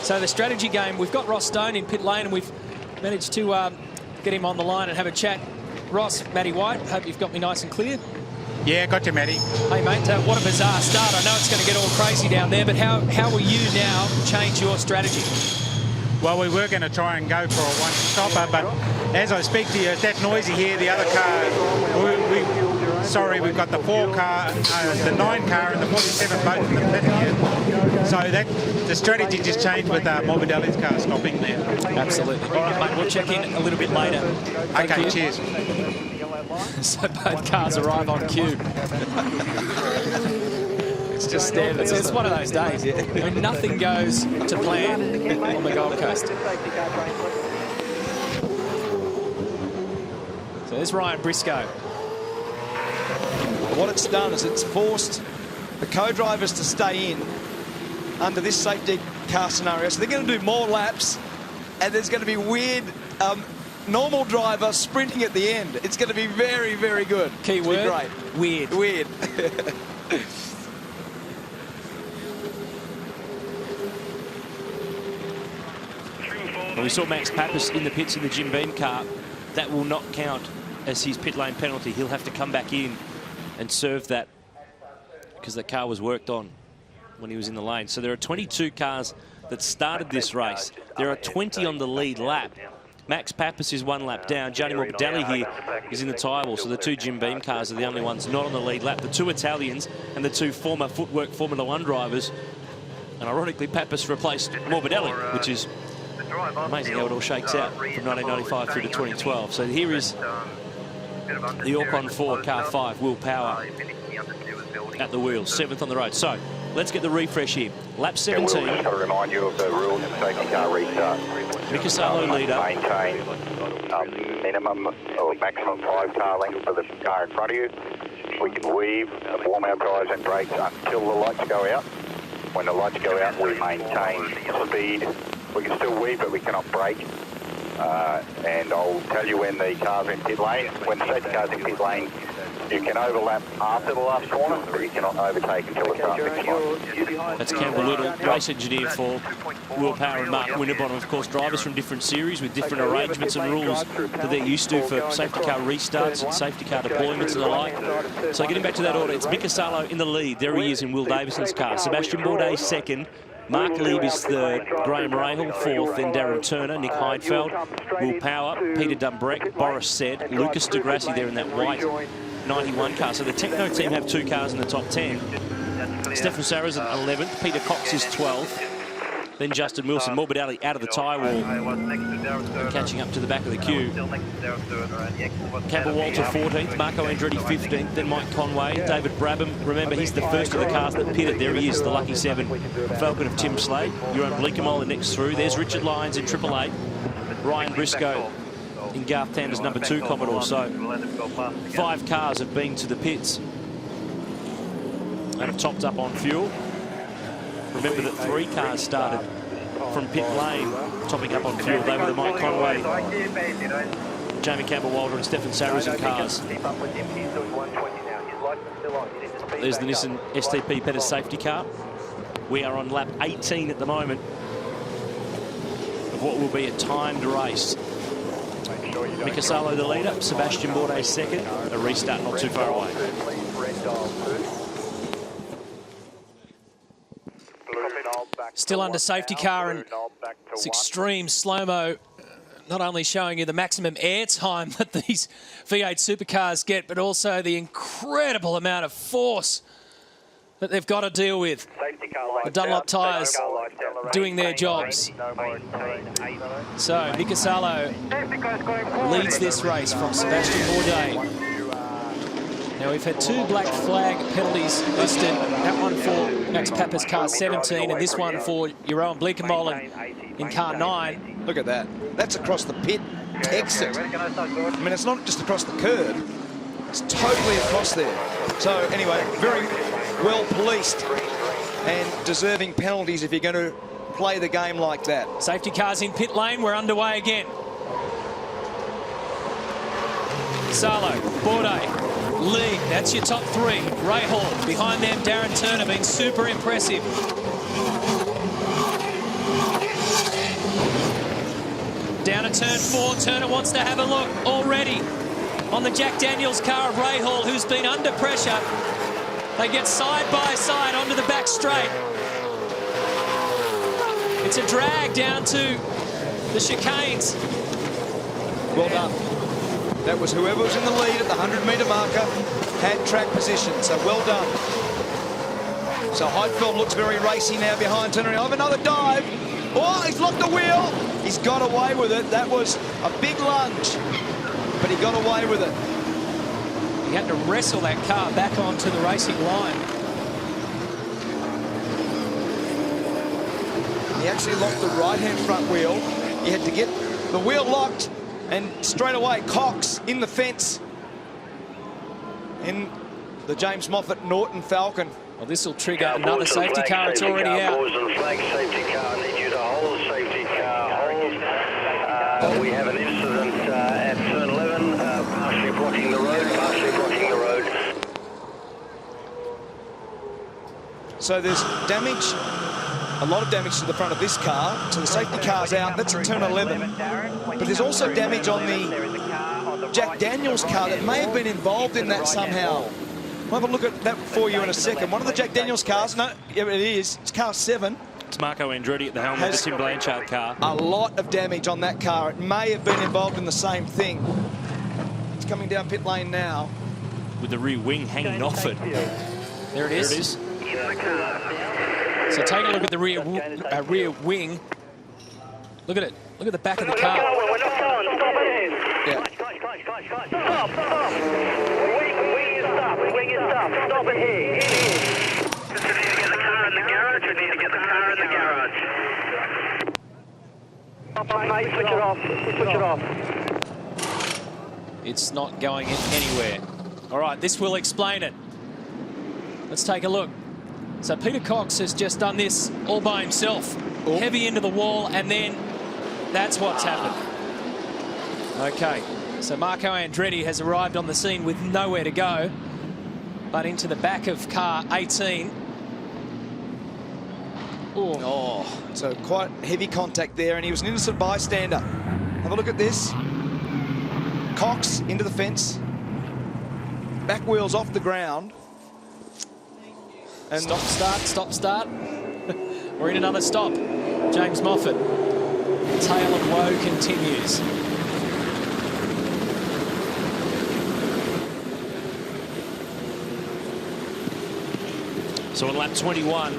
S2: So the strategy game, we've got Ross Stone in pit lane, and we've managed to get him on the line and have a chat. Ross, Matty White, hope you've got me nice and clear.
S20: Yeah, got you, Matty.
S2: Hey, mate, what a bizarre start. I know it's going to get all crazy down there, but how will you now change your strategy?
S20: Well, we were going to try and go for a one-stopper, but as I speak to you, it's that noisy here, the other car. Sorry, we've got the 4 car, the 9 car and the 47 both in the pit here. So the strategy just changed with Morbidelli's car stopping there.
S2: Absolutely. All right, mate, we'll check in a little bit later.
S20: Okay, cheers.
S2: So both cars arrive on cue. It's just standard. It's one of those days when nothing goes to plan on the Gold Coast. So there's Ryan Briscoe.
S1: What it's done is it's forced the co-drivers to stay in under this safety car scenario. So they're going to do more laps, and there's going to be weird normal driver sprinting at the end. It's going to be very, very good.
S2: Key word?
S1: Great.
S2: Weird.
S1: Weird.
S3: Well, we saw Max Pappas in the pits in the Jim Beam car. That will not count as his pit lane penalty. He'll have to come back in and serve that because the car was worked on when he was in the lane. So there are 22 cars that started this race. There are 20 on the lead lap. Max Pappas is 1 lap down. Gianni Morbidelli here is in the tyre wall. So the 2 Jim Beam cars are the only ones not on the lead lap. The 2 Italians and the 2 former Footwork Formula 1 drivers. And ironically, Pappas replaced Morbidelli, which is amazing how it all shakes out from 1995 through to 2012. So here is the Orcon 4 car 5, Will Power at the wheel, 7th on the road. So let's get the refresh here. Lap 17.
S4: Just to remind you of the rules of safety car restart.
S3: Mikasalo leader.
S4: Maintain minimum or maximum 5 car lengths for the car in front of you. We can weave, warm our tyres and brakes until the lights go out. When the lights go out, we maintain speed. We can still weave, but we cannot brake. And I'll tell you when the car's in pit lane. When the safety car's in pit lane, you can overlap after the last corner, but you cannot overtake until the start next line.
S3: That's Campbell Little, race engineer for Will Power and Mark Winterbottom. Of course, drivers from different series with different arrangements and rules that they're used to for safety car restarts and safety car deployments and the like. So getting back to that order, it's Mikasalo in the lead. There he is in Will Davison's car. Sebastian Bourdais 2nd. Mark Lieb is 3rd, Graham Rahal 4th, then Darren Turner, Nick Heinfeld, Will Power, Peter Dumbrek, Boris Said, Lucas de Grassi there in that white 91 car. So the Techno team have 2 cars in the top 10. Stefan Sarrazin 11th, Peter Cox is 12th. Then Justin Wilson, Morbidelli out of the tyre wall, catching up to the back of the queue. Campbell Walter 14th, Marco Andretti 15th, then Mike Conway, David Brabham. Remember, he's the first of the cars that pitted. There he is, the lucky 7, Falcon of Tim Slade. Jeroen Bleekemolen next through. There's Richard Lyons in Triple Eight. Ryan Briscoe in Garth Tander's number 2 Commodore. So 5 cars have been to the pits and have topped up on fuel. Remember that 3 cars started from pit lane, topping up on fuel. They were the Mike Conway, Jamie Campbell-Walter and Stefan Sarrazin cars. There's the Nissan STP Pettis safety car. We are on lap 18 at the moment of what will be a timed race. Mika Salo the leader, Sebastian Bourdais second. A restart not too far away.
S2: Still under safety car, and it's extreme slow-mo, not only showing you the maximum air time that these V8 supercars get, but also the incredible amount of force that they've got to deal with. The Dunlop tyres doing their jobs. So Mika Salo leads this race from Sebastian Bourdais. Now, we've had 2 black flag penalties listed. That one for Max Pappas car 17 and this one for Jeroen Bleekemolen in car 9.
S1: Look at that. That's across the pit exit. I mean, it's not just across the curb. It's totally across there. So, anyway, very well policed and deserving penalties if you're going to play the game like that.
S2: Safety cars in pit lane. We're underway again. Salo, Bourdais. Lead, that's your top 3. Rahal behind them, Darren Turner being super impressive. Down to turn 4, Turner wants to have a look already on the Jack Daniels car of Rahal, who's been under pressure. They get side by side onto the back straight. It's a drag down to the chicanes.
S1: Well done. That was whoever was in the lead at the 100-metre marker had track position, so well done. So Heinfeld looks very racy now behind Turner. He'll have another dive. Oh, he's locked the wheel. He's got away with it. That was a big lunge, but he got away with it.
S2: He had to wrestle that car back onto the racing line.
S1: He actually locked the right-hand front wheel. He had to get the wheel locked, and straight away, Cox in the fence in the James Moffat Norton Falcon.
S2: Well, this will trigger another safety car. It's already out.
S4: Safety car, need you to hold safety car, hold. We have an incident at turn 11, partially blocking the road,
S1: So there's damage, a lot of damage to the front of this car. So the safety car's out. That's at turn 11. But there's also damage on the Jack Daniels car that may have been involved in that somehow. We'll have a look at that for you in a second. One of the Jack Daniels cars, no, yeah, it is. It's car 7.
S3: It's Marco Andretti at the helm of the Tim Blanchard car.
S1: A lot of damage on that car. It may have been involved in the same thing. It's coming down pit lane now.
S3: With the rear wing hanging off it.
S2: There it is.
S3: There it is.
S2: So take a look at the rear wing. Look at it. Look at the back of the car.
S4: We're not going. Stop it.
S1: Yeah.
S4: Stop. Wing is stop. Stop it here. We need to get the car in the garage. Mate, switch it off.
S2: It's not going anywhere. All right, this will explain it. Let's take a look. So Peter Cox has just done this all by himself.
S1: Oh.
S2: Heavy into the wall, and then that's what's happened. Okay, so Marco Andretti has arrived on the scene with nowhere to go, but into the back of car 18.
S1: Oh, so quite heavy contact there, and he was an innocent bystander. Have a look at this. Cox into the fence. Back wheels off the ground. And
S2: Stop, start. We're in another stop. James Moffat. Tale of woe continues.
S3: So on lap 21,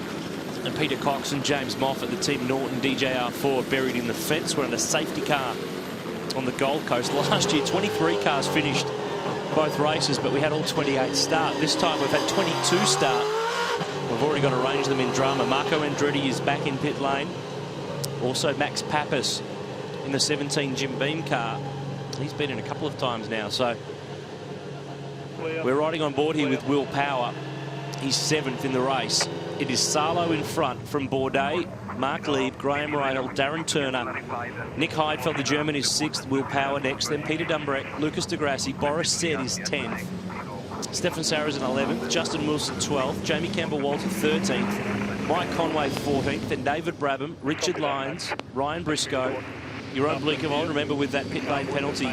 S3: And Peter Cox and James Moffat, the Team Norton DJR4, buried in the fence. We're in a safety car on the Gold Coast. Last year, 23 cars finished both races, but we had all 28 start. This time we've had 22 start. We've already got to arrange them in drama. Marco Andretti is back in pit lane. Also Max Pappas in the 17 Jim Beam car. He's been in a couple of times now, so we're riding on board here with Will Power. He's 7th in the race. It is Salo in front from Bourdais, Mark Lieb, Graham Rahal, Darren Turner. Nick Heinfeld, the German, is 6th. Will Power next. Then Peter Dumbrek, Lucas de Grassi. Boris Said is 10th. Stefan Sarrazin 11th. Justin Wilson 12th. Jamie Campbell-Walter 13th. Mike Conway 14th. Then David Brabham, Richard Lyons, Ryan Briscoe. Your own Bleekemold, remember, with that pit lane penalty,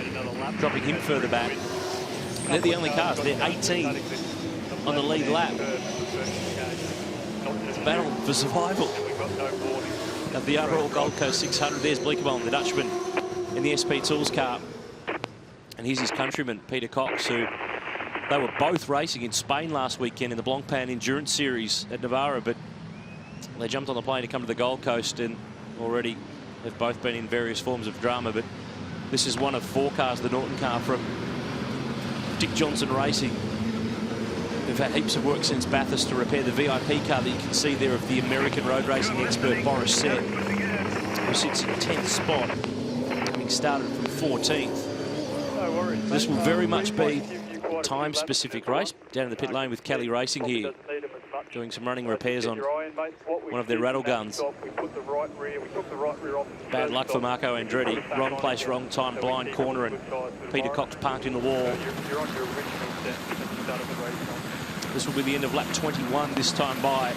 S3: dropping him further back. They're the only cars. They're 18 on the lead lap. It's a battle for survival of the overall Gold Coast 600. There's Bleekemold, the Dutchman, in the SP Tools car. And here's his countryman, Peter Cox, who they were both racing in Spain last weekend in the Blancpain Endurance Series at Navarra, but they jumped on the plane to come to the Gold Coast, and already they've both been in various forms of drama. But this is one of 4 cars, the Norton car from Dick Johnson Racing. They've had heaps of work since Bathurst to repair the VIP car that you can see there of the American road racing expert Boris Said, who sits in 10th spot, having started from 14th. This will very much be a time-specific race down in the pit lane with Kelly Racing here, doing some running repairs on one of their rattle guns. Bad luck for Marco Andretti. Wrong place, wrong time, blind corner, and Peter Cox parked in the wall. This will be the end of lap 21 this time by.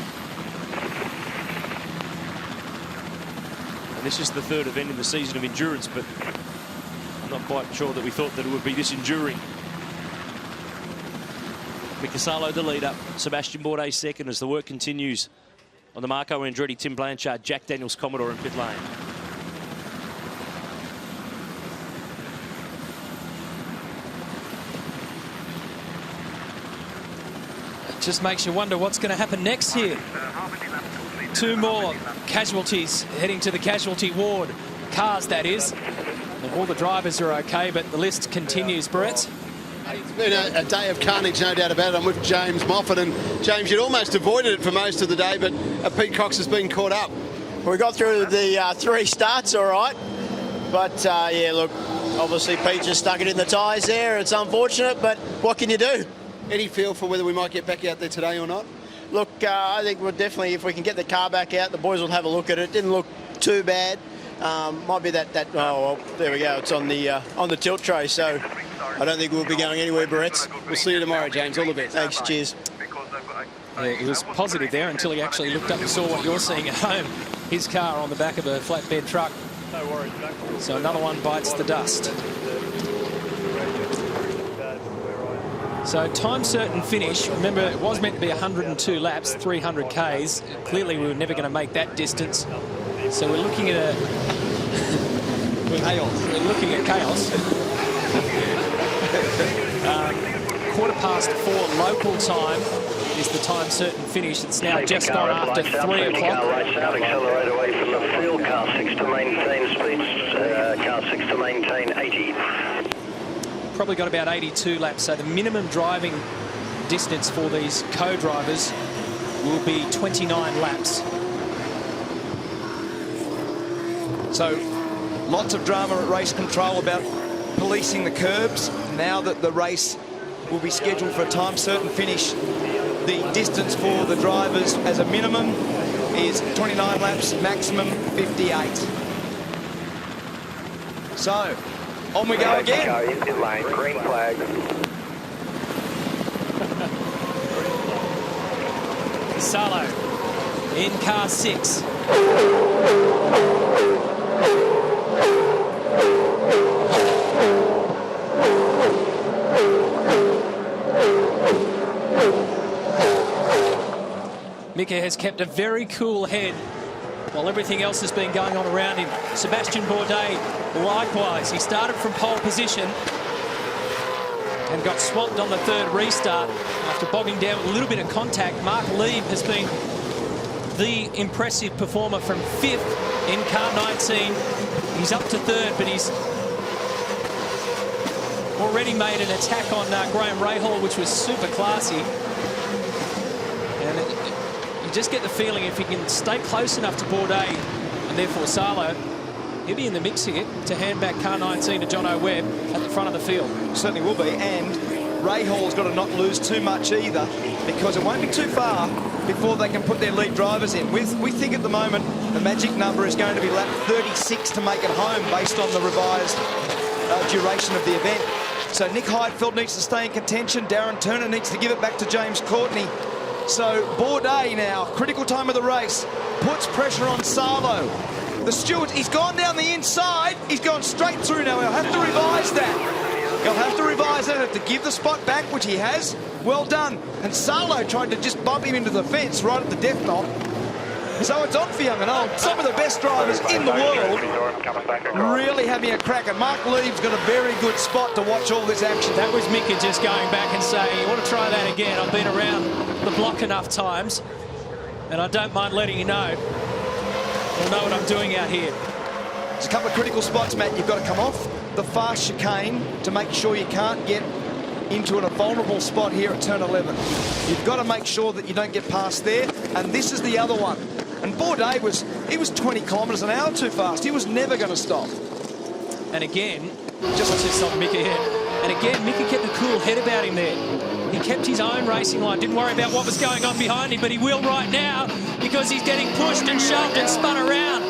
S3: And this is the 3rd event in the season of endurance, but I'm not quite sure that we thought that it would be this enduring. Mika Salo the leader, Sebastian Bourdais 2nd as the work continues on the Marco Andretti, Tim Blanchard, Jack Daniels Commodore in pit lane.
S2: It just makes you wonder what's going to happen next here. 2 more casualties heading to the casualty ward. Cars, that is. And all the drivers are okay, but the list continues, Brett.
S5: It's been a day of carnage, no doubt about it. I'm with James Moffat, and James, you'd almost avoided it for most of the day, but Pete Cox has been caught up.
S6: We got through the 3 starts all right, but yeah, look, obviously Pete just stuck it in the tyres there. It's unfortunate, but what can you do?
S5: Any feel for whether we might get back out there today or not?
S6: Look, I think we'll definitely, if we can get the car back out, the boys will have a look at it. Didn't look too bad. Might be that oh, well, there we go. It's on the tilt tray, so I don't think we'll be going anywhere, Barretts.
S5: We'll see you tomorrow, James. All the best.
S6: Thanks, cheers.
S2: Yeah, he was positive there until he actually looked up and saw what you're seeing at home. His car on the back of a flatbed truck.
S16: No worries,
S2: So another one bites the dust. So time certain finish. Remember, it was meant to be 102 laps, 300 Ks. Clearly, we were never going to make that distance. So we're looking at chaos. We're looking at chaos. 4:15 local time is the time certain finish. It's now just gone after 3 o'clock.
S4: Accelerate away from the field. Car 6 to maintain speeds. Car 6 to maintain 80.
S2: Probably got about 82 laps, so the minimum driving distance for these co-drivers will be 29 laps.
S1: So lots of drama at race control about policing the curbs. Now that the race will be scheduled for a time certain finish, the distance for the drivers as a minimum is 29 laps, maximum 58. So on we go again.
S4: In line, green flag.
S2: Salo in car 6. Mika has kept a very cool head while everything else has been going on around him. Sebastian Bourdais, likewise. He started from pole position and got swamped on the 3rd restart after bogging down with a little bit of contact. Mark Lieb has been the impressive performer from 5th in car 19. He's up to 3rd, but he's already made an attack on Graham Rahal, which was super classy. And you just get the feeling if he can stay close enough to Bourdais, and therefore Salo, he'll be in the mix here to hand back car 19 to John O'Webb at the front of the field.
S1: Certainly will be, and Rahal's got to not lose too much either, because it won't be too far before they can put their lead drivers in. We think at the moment the magic number is going to be lap 36 to make it home based on the revised duration of the event. So Nick Heinfeld needs to stay in contention. Darren Turner needs to give it back to James Courtney. So Bourdais now, critical time of the race, puts pressure on Salo. The steward, he's gone down the inside. He's gone straight through now. He'll have to revise that. He'll have to revise that, have to give the spot back, which he has. Well done. And Salo tried to just bump him into the fence right at the death knot. So it's on for young and old. Some of the best drivers in the world really having a crack. And Mark Lee's got a very good spot to watch all this action.
S2: That was Mika just going back and saying, you want to try that again? I've been around the block enough times, and I don't mind letting you know. You'll know what I'm doing out here.
S1: There's a couple of critical spots, Matt. You've got to come off the fast chicane to make sure you can't get into a vulnerable spot here at turn 11. You've got to make sure that you don't get past there, and this is the other one. And Bourdais was 20 kilometres an hour too fast. He was never going to stop.
S2: And again, just on Mika here. And again, Mika kept a cool head about him there. He kept his own racing line, didn't worry about what was going on behind him, but he will right now because he's getting pushed and shoved and spun around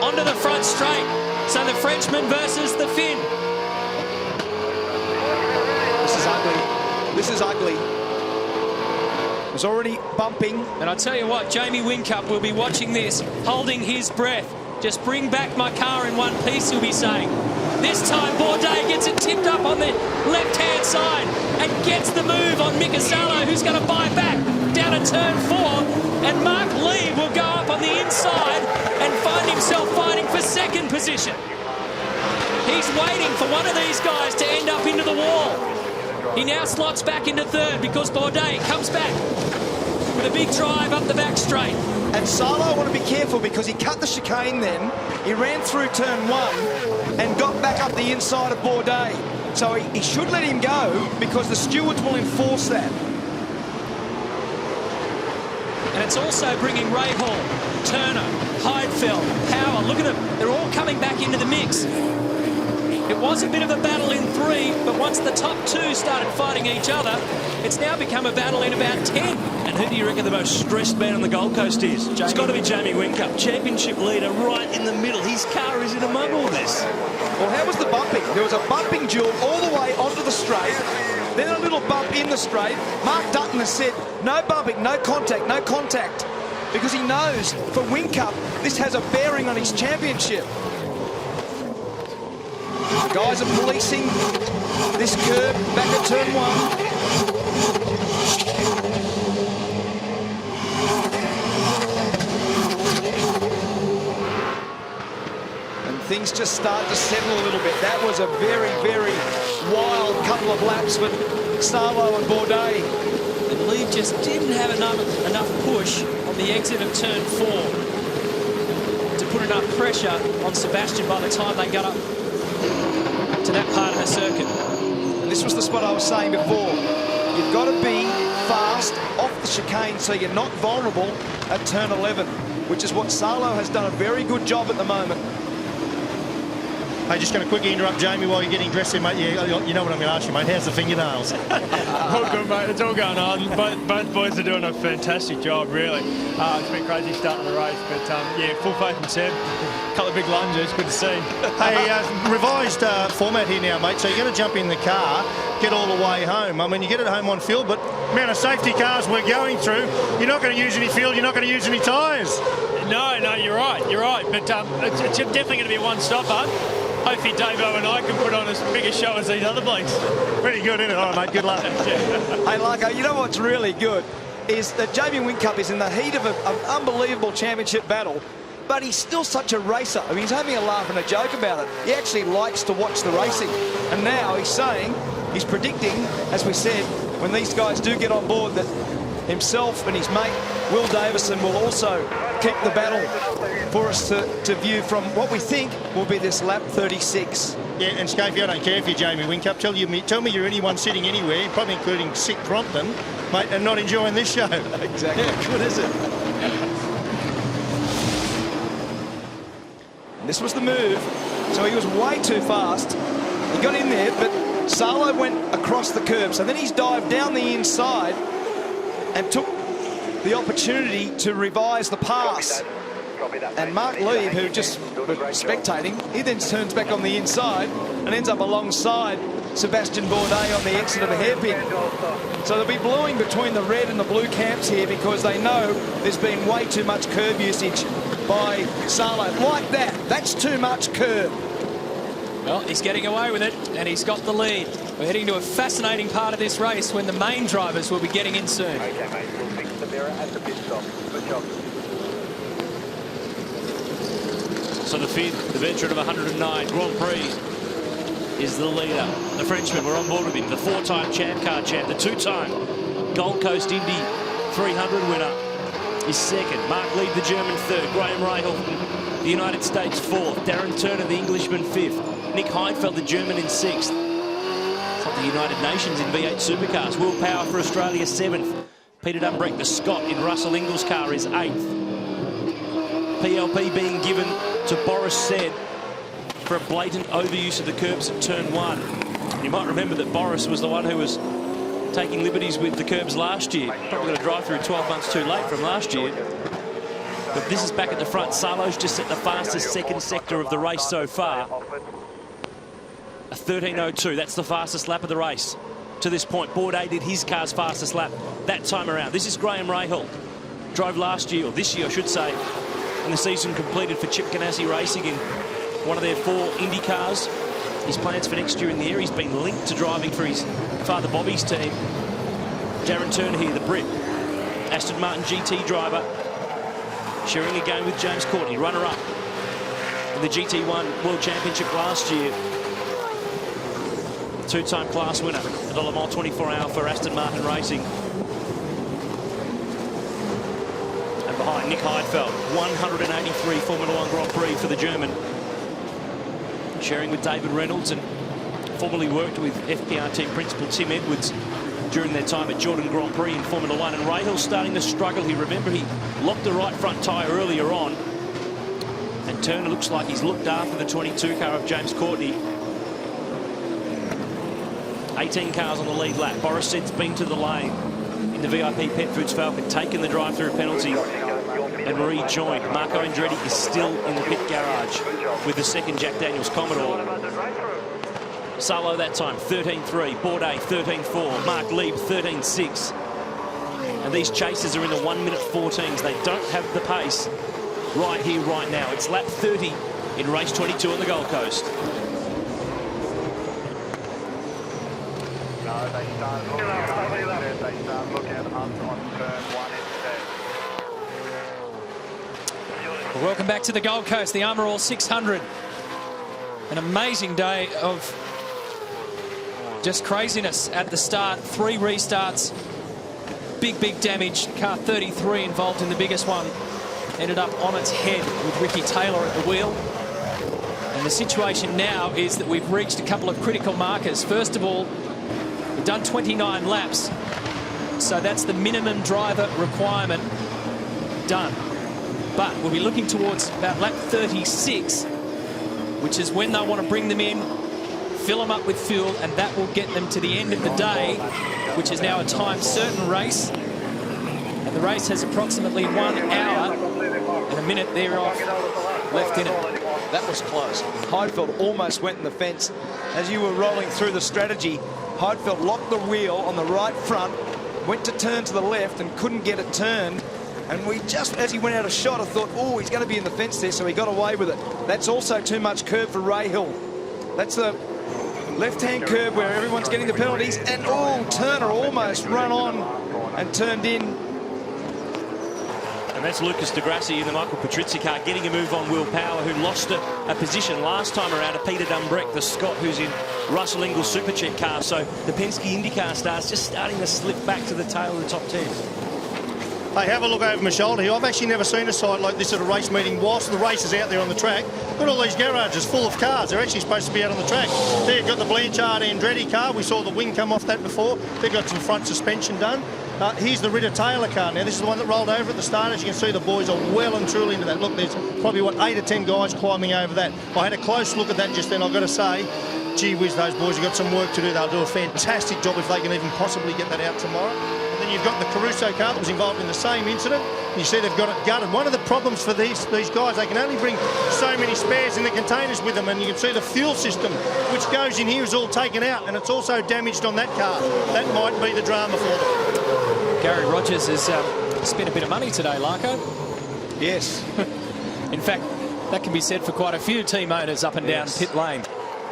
S2: onto the front straight. So the Frenchman versus the Finn.
S1: This is ugly. This is ugly. It's already bumping.
S2: And I tell you what, Jamie Whincup will be watching this, holding his breath. Just bring back my car in one piece, he'll be saying. This time Bourdais gets it tipped up on the left-hand side and gets the move on Mika Salo, who's going to buy back down to turn 4. And Mark Lee will go up on the inside and find himself fighting for 2nd position. He's waiting for one of these guys to end up into the wall. He now slots back into 3rd because Bourdais comes back with a big drive up the back straight.
S1: And Salo, I want to be careful because he cut the chicane then. He ran through turn 1 and got back up the inside of Bourdais. So he should let him go because the stewards will enforce that.
S2: And it's also bringing Rahal, Turner, Heinfeld, Power. Look at them. They're all coming back into the mix. It was a bit of a battle in 3, but once the top 2 started fighting each other, it's now become a battle in about 10.
S3: And who do you reckon the most stressed man on the Gold Coast is? It's got to be Jamie Whincup, championship leader right in the middle. His car is in among all this.
S1: Well, how was the bumping? There was a bumping duel all the way onto the straight, then a little bump in the straight. Mark Dutton has said, no bumping, no contact, because he knows for Whincup, this has a bearing on his championship. The guys are policing this curve back at turn 1. And things just start to settle a little bit. That was a very, very wild couple of laps with Salo and Bourdais.
S2: And Lee just didn't have enough push on the exit of turn 4 to put enough pressure on Sebastian by the time they got up to that part of the circuit.
S1: And this was the spot I was saying before. You've got to be fast off the chicane so you're not vulnerable at turn 11, which is what Salo has done a very good job at the moment.
S7: Hey, just going to quickly interrupt Jamie while you're getting dressed here, mate. Yeah, you know what I'm going to ask you, mate. How's the fingernails?
S8: All good, mate. It's all going on. Both boys are doing a fantastic job, really. It's been crazy starting the race, but yeah, full faith in Seb. A couple of big lunges. Good to see.
S7: Hey, revised format here now, mate. So you're going to jump in the car, get all the way home. I mean, you get it home on field, but amount of safety cars we're going through, you're not going to use any field, you're not going to use any tyres.
S8: No, you're right. But it's definitely going to be a one-stopper. Hopefully Davo and I can put on as big a show as these other blokes.
S7: Pretty good, isn't it? All right, mate, good luck.
S1: Hey, Larko, you know what's really good is that Jamie Whincup is in the heat of an unbelievable championship battle, but he's still such a racer. I mean, he's having a laugh and a joke about it. He actually likes to watch the racing. And now he's saying, he's predicting, as we said, when these guys do get on board, that himself and his mate, Will Davison, will also keep the battle for us to view from what we think will be this lap 36.
S7: Yeah, and Scafie, I don't care if you're Jamie Whincup. Tell me you're anyone sitting anywhere, probably including Sick Crompton, mate, and not enjoying this show.
S1: Exactly.
S7: Yeah, good, is it?
S1: This was the move, so he was way too fast. He got in there, but Salo went across the curb, so then he's dived down the inside and took the opportunity to revise the pass. And Mark Lieb, who just was spectating, he then turns back on the inside and ends up alongside Sebastian Bourdais on the exit of a hairpin. So they'll be bluing between the red and the blue camps here because they know there's been way too much curb usage by Salo. Like that, that's too much curb.
S2: Well, he's getting away with it, and he's got the lead. We're heading to a fascinating part of this race when the main drivers will be getting in soon.
S16: Okay, mate, we'll fix the mirror at the pit stop. Good job.
S3: So the fifth, the veteran of 109 Grand Prix, is the leader. The Frenchman, we're on board with him. The four-time champ, car champ, the two-time Gold Coast Indy 300 winner is second. Mark Lieb, the German, third. Graham Rahal, the United States, fourth. Darren Turner, the Englishman, fifth. Nick Heinfeld, the German, in sixth. It's like the United Nations in V8 Supercars. Will Power for Australia, seventh. Peter Dunbrek, the Scot, in Russell Ingall's car, is eighth. PLP being given to Boris Said for a blatant overuse of the curbs at turn one. You might remember that Boris was the one who was taking liberties with the curbs last year. Probably got to drive through 12 months too late from last year. But this is back at the front. Salo's just set the fastest second sector of the race so far. A 13.02, that's the fastest lap of the race to this point. Bourdais did his car's fastest lap that time around. This is Graham Rahal. Drove last year, or this year I should say, and the season completed for Chip Ganassi Racing in one of their 4 Indy cars. His plans for next year in the air, he's been linked to driving for his father Bobby's team. Darren Turner here, the Brit, Aston Martin GT driver, sharing a game with James Courtney, runner-up in the GT1 World Championship last year. Two-time class winner at the Le Mans 24-hour for Aston Martin Racing. And behind Nick Heidfeld, 183 Formula 1 Grand Prix for the German. Sharing with David Reynolds, and formerly worked with FPR team principal Tim Edwards during their time at Jordan Grand Prix in Formula 1. And Rahal's starting to struggle here. Remember, he locked the right front tyre earlier on. And Turner looks like he's looked after the 22 car of James Courtney. 18 cars on the lead lap. Boris Said's been to the lane in the VIP Pet Foods Falcon, taken the drive-through penalty and rejoined. Marco Andretti is still in the pit garage with the second Jack Daniels Commodore. Salo that time, 13.3. Bourdais, 13.4. Mark Lieb, 13.6. And these chasers are in the 1-minute 14s. They don't have the pace right here, right now. It's lap 30 in race 22 on the Gold Coast.
S16: They start looking at us on turn one instead.
S2: Well, welcome back to the Gold Coast, the Armour All 600. An amazing day of just craziness at the start. 3 restarts, big damage. Car 33 involved in the biggest one. Ended up on its head with Ricky Taylor at the wheel. And the situation now is that we've reached a couple of critical markers. First of all, we've done 29 laps, so that's the minimum driver requirement done. But we'll be looking towards about lap 36, which is when they want to bring them in, fill them up with fuel, and that will get them to the end of the day, which is now a time-certain race. And the race has approximately 1 hour and a minute thereof left in it.
S1: That was close. Heidfeld almost went in the fence. As you were rolling through the strategy, Heidfeld locked the wheel on the right front, went to turn to the left and couldn't get it turned. And we just, as he went out of shot, I thought, oh, he's going to be in the fence there, so he got away with it. That's also too much curb for Rahal. That's the left-hand curb where everyone's getting the penalties. And, oh, Turner almost run on and turned in.
S3: And that's Lucas Di Grassi in the Michael Patrizzi car, getting a move on Will Power, who lost a position last time around to Peter Dunbrek, the Scot, who's in Russell Ingall's Supercheck car. So the Penske IndyCar stars just starting to slip back to the tail of the top 10.
S7: Hey, have a look over my shoulder here. I've actually never seen a sight like this at a race meeting whilst the race is out there on the track. Look at all these garages full of cars. They're actually supposed to be out on the track. There you've got the Blanchard Andretti car. We saw the wing come off that before. They've got some front suspension done. Here's the Ritter Taylor car. Now, this is the one that rolled over at the start. As you can see, the boys are well and truly into that. Look, there's probably, 8 or 10 guys climbing over that. I had a close look at that just then. I've got to say, gee whiz, those boys have got some work to do. They'll do a fantastic job if they can even possibly get that out tomorrow. And then you've got the Caruso car that was involved in the same incident. You see they've got it gutted. One of the problems for these guys, they can only bring so many spares in the containers with them, and you can see the fuel system which goes in here is all taken out, and it's also damaged on that car. That might be the drama for them.
S2: Gary Rogers has spent a bit of money today, Larko.
S1: Yes.
S2: In fact, that can be said for quite a few team owners up and down pit lane.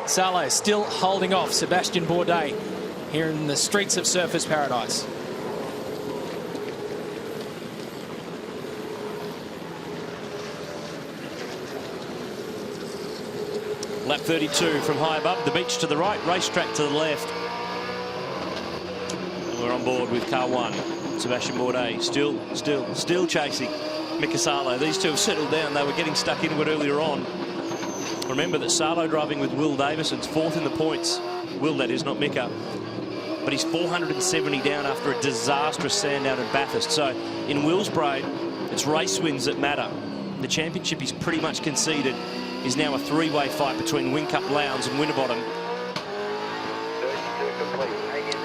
S2: Salo still holding off Sebastian Bourdais here in the streets of Surfers Paradise.
S3: Lap 32 from high above, the beach to the right, racetrack to the left. And we're on board with car 1. Sebastian Bourdais still chasing Mika Salo. These two have settled down. They were getting stuck into it earlier on. Remember that Salo driving with Will Davison's 4th in the points. Will, that is, not Mika. But he's 470 down after a disastrous sandown at Bathurst. So in Will's brain, it's race wins that matter. The championship is pretty much conceded. Is now a 3-way fight between Whincup, Lowndes and Winterbottom.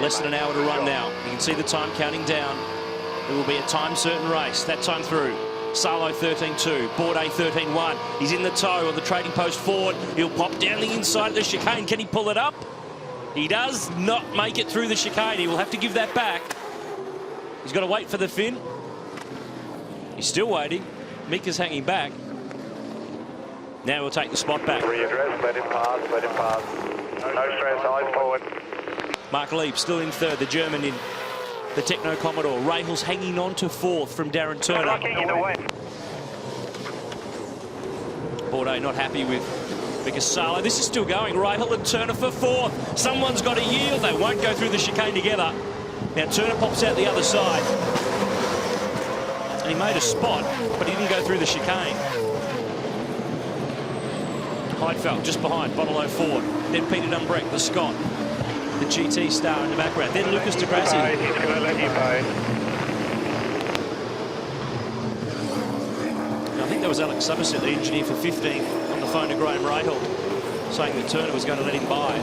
S3: Less than an hour to run now. You can see the time counting down. It will be a time-certain race. That time through. Salo 13.2, Bourdais 13.1. He's in the tow on the trading post forward. He'll pop down the inside of the chicane. Can he pull it up? He does not make it through the chicane. He will have to give that back. He's got to wait for the fin. He's still waiting. Mika's hanging back. Now we'll take the spot back.
S16: Readdress, let him pass, let him pass. No stress, eyes forward.
S3: Mark Lieb still in 3rd, the German in the Techno Commodore. Rahals hanging on to 4th from Darren Turner. Bourdais not happy with Mika Salo. This is still going. Rahal and Turner for 4th. Someone's got to yield. They won't go through the chicane together. Now Turner pops out the other side. And he made a spot, but he didn't go through the chicane. Heinfeld just behind, Bottolo Ford. Then Peter Dumbreck, the Scot. The GT star in the background. Then Lucas de Grassi.
S16: He's going to let you pay.
S3: I think that was Alex Somerset, the engineer for 15, on the phone to Graham Rahal, saying that Turner was going to let him by.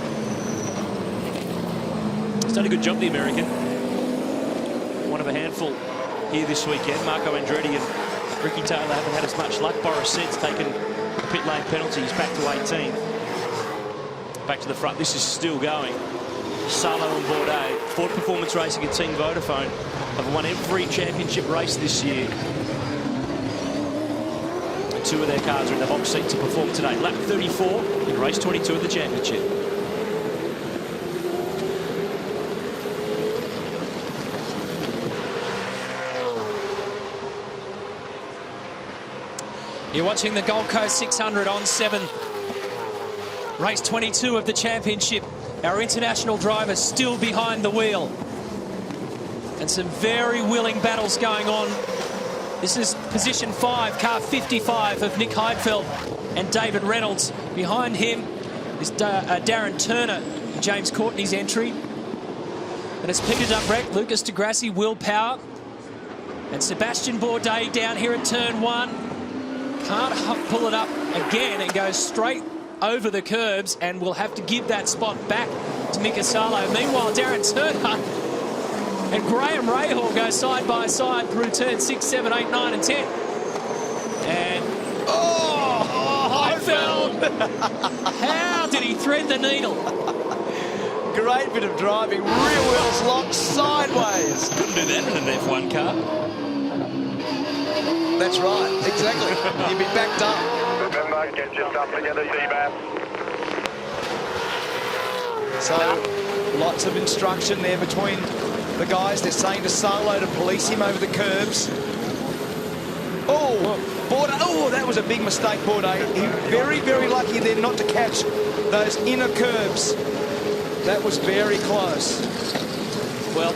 S3: He's done a good job, the American. One of a handful here this weekend. Marco Andretti and Ricky Taylor haven't had as much luck. Boris Sed's taken pit lane penalties back to 18. Back to the front. This is still going. Salo and Bourdais. Ford Performance Racing and Team Vodafone have won every championship race this year. And 2 of their cars are in the box seat to perform today. Lap 34 in race 22 of the championship.
S2: You're watching the Gold Coast 600 on 7. Race 22 of the championship. Our international driver still behind the wheel. And some very willing battles going on. This is position 5, car 55 of Nick Heinfeld and David Reynolds. Behind him is Darren Turner, James Courtney's entry. And it's Peter Dumbreck, Lucas de Grassi, Will Power. And Sebastian Bourdais down here at turn 1. Can't pull it up again and goes straight over the curbs, and will have to give that spot back to Mika Salo. Meanwhile, Darren Turner and Graham Rahal go side by side through turn 6, 7, 8, 9 and 10. And Heinfeld! How did he thread the needle?
S1: Great bit of driving. Rear wheels locked sideways.
S3: Couldn't do that in an F1 car.
S1: That's right, exactly. He'd be backed up.
S16: Remember, get your stuff together, D-Bap.
S1: So, lots of instruction there between the guys. They're saying to Salo to police him over the curbs. Oh, Bourdais. Oh, that was a big mistake, Bourdais. He very, very lucky then not to catch those inner curbs. That was very close.
S3: Well,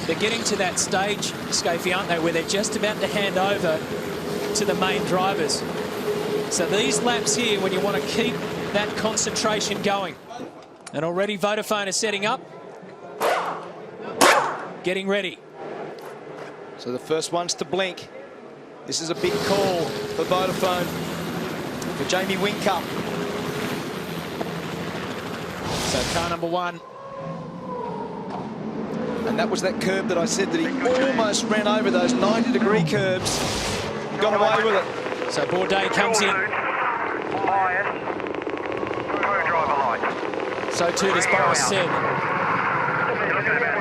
S2: They're getting to that stage, Scafie, aren't they, where they're just about to hand over to the main drivers. So these laps here, when you want to keep that concentration going. And already Vodafone is setting up. Getting ready.
S1: So the first one's to blink. This is a big call for Vodafone, for Jamie Whincup.
S2: So car number 1.
S1: And that was that curb that I said that he almost ran over, those 90-degree curbs. He got away with it.
S2: So Bourdais comes in. So too does Boris Seb.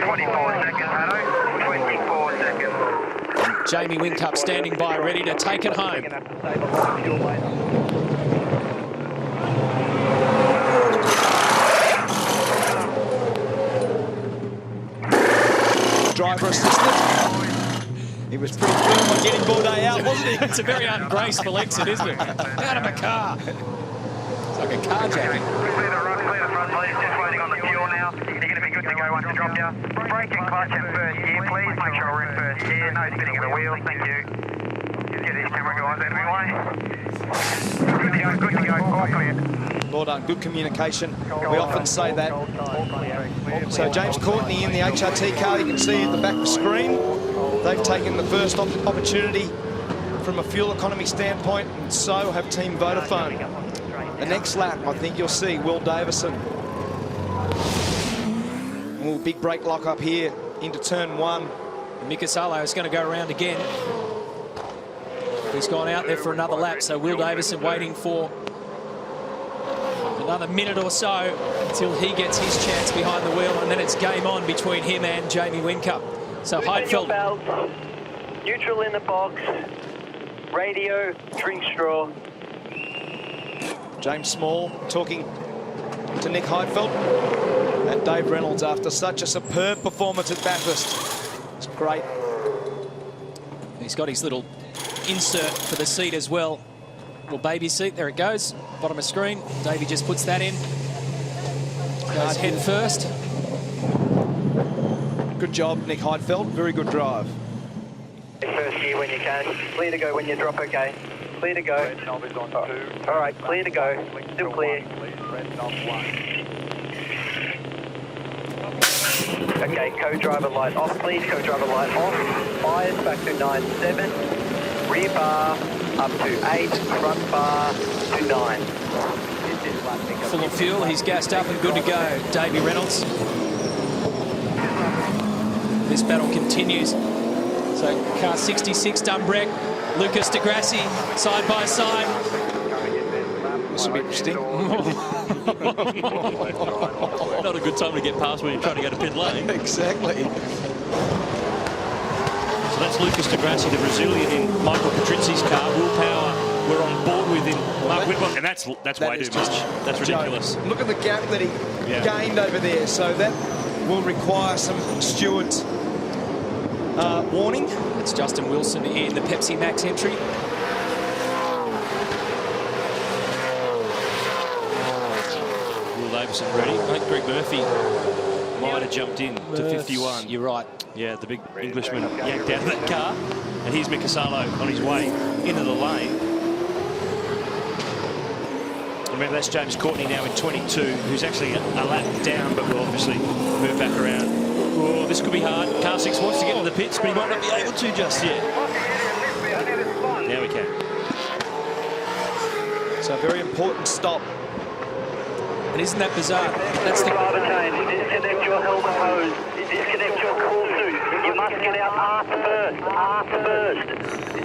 S16: 24 seconds, 24 seconds.
S2: Jamie Whincup standing by, ready to take it home.
S1: Driver assistant. He was pretty firm on getting Bourdais out, wasn't he?
S2: It's a very ungraceful exit, isn't it? Out of a car. It's like a carjacking.
S16: Clear the front, please. Just waiting on the fuel now. You're going to be good to go once I drop you. Brake and clutch in first gear, please. Make sure we're in first gear. No spinning of the wheels. Thank you. Just get these camera guys out of my way. Good to go, good to go. All clear.
S1: Well done, good communication. We often say that. So James Courtney in the HRT car, you can see at the back of the screen. They've taken the first opportunity from a fuel economy standpoint, and so have Team Vodafone. The next lap, I think you'll see Will Davison. Ooh, big brake lock up here into turn 1.
S2: Mika Salo is going to go around again. He's gone out there for another lap, so Will Davison waiting for another minute or so until he gets his chance behind the wheel, and then it's game on between him and Jamie Whincup. So Heinfeld.
S9: Neutral in the box, radio, drink straw.
S1: James Small talking to Nick Heinfeld and Dave Reynolds after such a superb performance at Bathurst. It's great.
S2: He's got his little insert for the seat as well. Little baby seat, there it goes. Bottom of screen. Davey just puts that in. Goes head first.
S1: Good job, Nick Heinfeld. Very good drive.
S9: First gear when you can. Clear to go when you drop, okay? Clear to go. All right, clear to go. Still clear. Okay, co-driver light off, please. Co-driver light off. Fires back to 9.7. Rear bar up to 8. Front bar to 9.
S2: Full of fuel, he's gassed up and good to go. Davey Reynolds. This battle continues. So car 66, Dumbrek, Lucas de Grassi, side by side.
S1: This will be interesting.
S3: Not a good time to get past when you're trying to go to pit lane.
S1: Exactly.
S3: So that's Lucas de Grassi, the Brazilian in Michael Patrizzi's car. Will Power, we're on board with him. Mark Whitlock, and that's way too much. That's ridiculous.
S1: Look at the gap that he gained over there. So that will require some stewards warning.
S2: It's Justin Wilson in the Pepsi Max entry.
S3: Will Davison ready. I think Greg Murphy might have jumped in to 51.
S2: You're right.
S3: Yeah, the big Englishman yanked out of that car. And here's Mika Salo on his way into the lane. Remember, that's James Courtney now in 22, who's actually a lap down, but will obviously move back around. Oh, this could be hard. Car 6 wants to get into the pits, but he might not be able to just yet. Now we can.
S1: So a very important stop.
S2: And isn't that bizarre?
S9: That's the driver change. Disconnect your helmet hose. Disconnect your cool suit. You must get out after first. After first.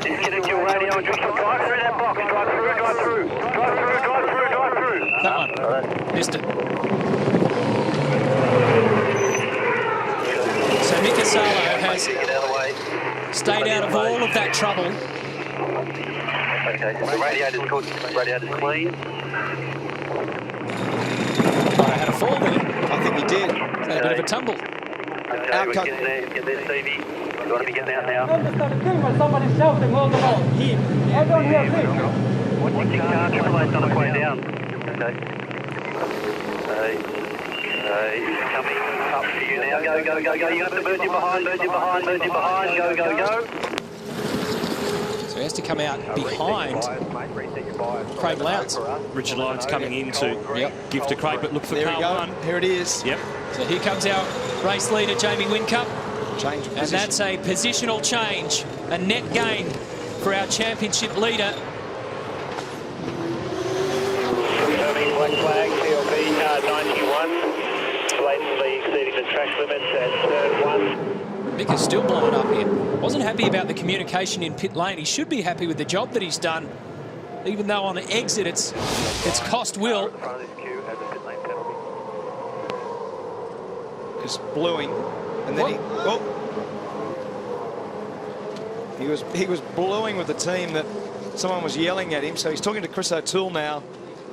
S9: Disconnect your radio and drive through that box. Drive through, drive through. Drive through, drive through, drive through.
S2: That one. Missed it. So Mika Salo has stayed out of all of that trouble.
S9: Okay, the radiator's good. Radiator's clean.
S2: Had a fall there.
S1: I think he did.
S2: Had a bit of a tumble.
S9: Okay, we're getting there, Stevie. You want to be getting out now?
S22: Somebody shouting all the way. I don't hear him.
S9: What's your car? Triple A's on its way down. Okay. Hey, coming. up for you now. Go, go, go, go. You have to merge it behind, merge it behind, merge it behind. Go, go, go.
S2: So he has to come out behind Craig Lowndes.
S3: Richard Lyons coming in to give to Craig, but look for car one.
S1: Here it is.
S3: Yep.
S2: So here comes our race leader, Jamie Whincup.
S1: Change of
S2: and that's a positional change, a net gain for our championship leader.
S9: Confirming black flag, PLB 91. Blatantly exceeding the track limits at turn 1.
S2: Mick is still blowing up here. Wasn't happy about the communication in pit lane. He should be happy with the job that he's done, even though on the exit it's cost Will.
S1: Just bluing, and then he was bluing with the team that someone was yelling at him. So he's talking to Chris O'Toole now.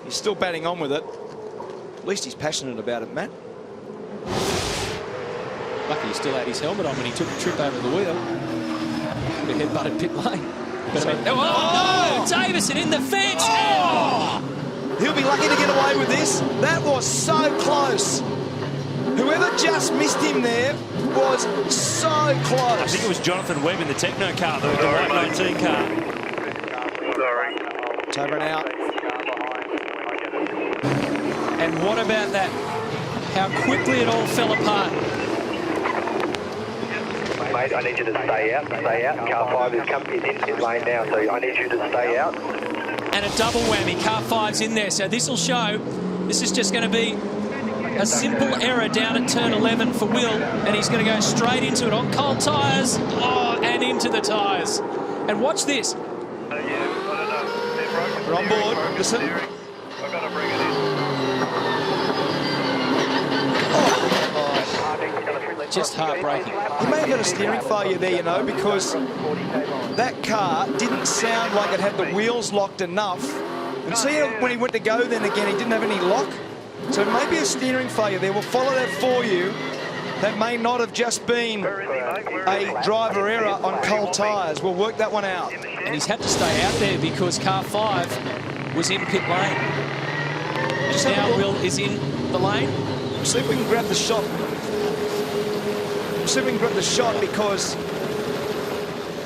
S1: He's still batting on with it. At least he's passionate about it, Matt.
S2: Lucky he still had his helmet on when he took a trip over the wheel. The head-butted pit lane. Oh, no! Davison in the fence!
S1: Oh! He'll be lucky to get away with this. That was so close. Whoever just missed him there was so close.
S3: I think it was Jonathan Webb in the Techno car, the white 19 car.
S1: Tobin out.
S2: And what about that? How quickly it all fell apart.
S9: Mate, I need you to stay out, stay out. Car 5 is in pit lane now, so I need you to stay out.
S2: And a double whammy. Car 5's in there, so this will show. This is just going to be a simple error down at turn 11 for Will, and he's going to go straight into it on cold tyres, and into the tyres. And watch this.
S1: We're on board. Listen.
S9: I've got to bring it in.
S2: Just heartbreaking.
S1: He may have had a steering failure there, you know, because that car didn't sound like it had the wheels locked enough. And see, when he went to go then again, he didn't have any lock. So maybe a steering failure there. We'll follow that for you. That may not have just been a driver error on cold tyres. We'll work that one out.
S2: And he's had to stay out there because car 5 was in pit lane. And now Will is in the lane.
S1: See if we can grab the shot. See if we can grab the shot, because you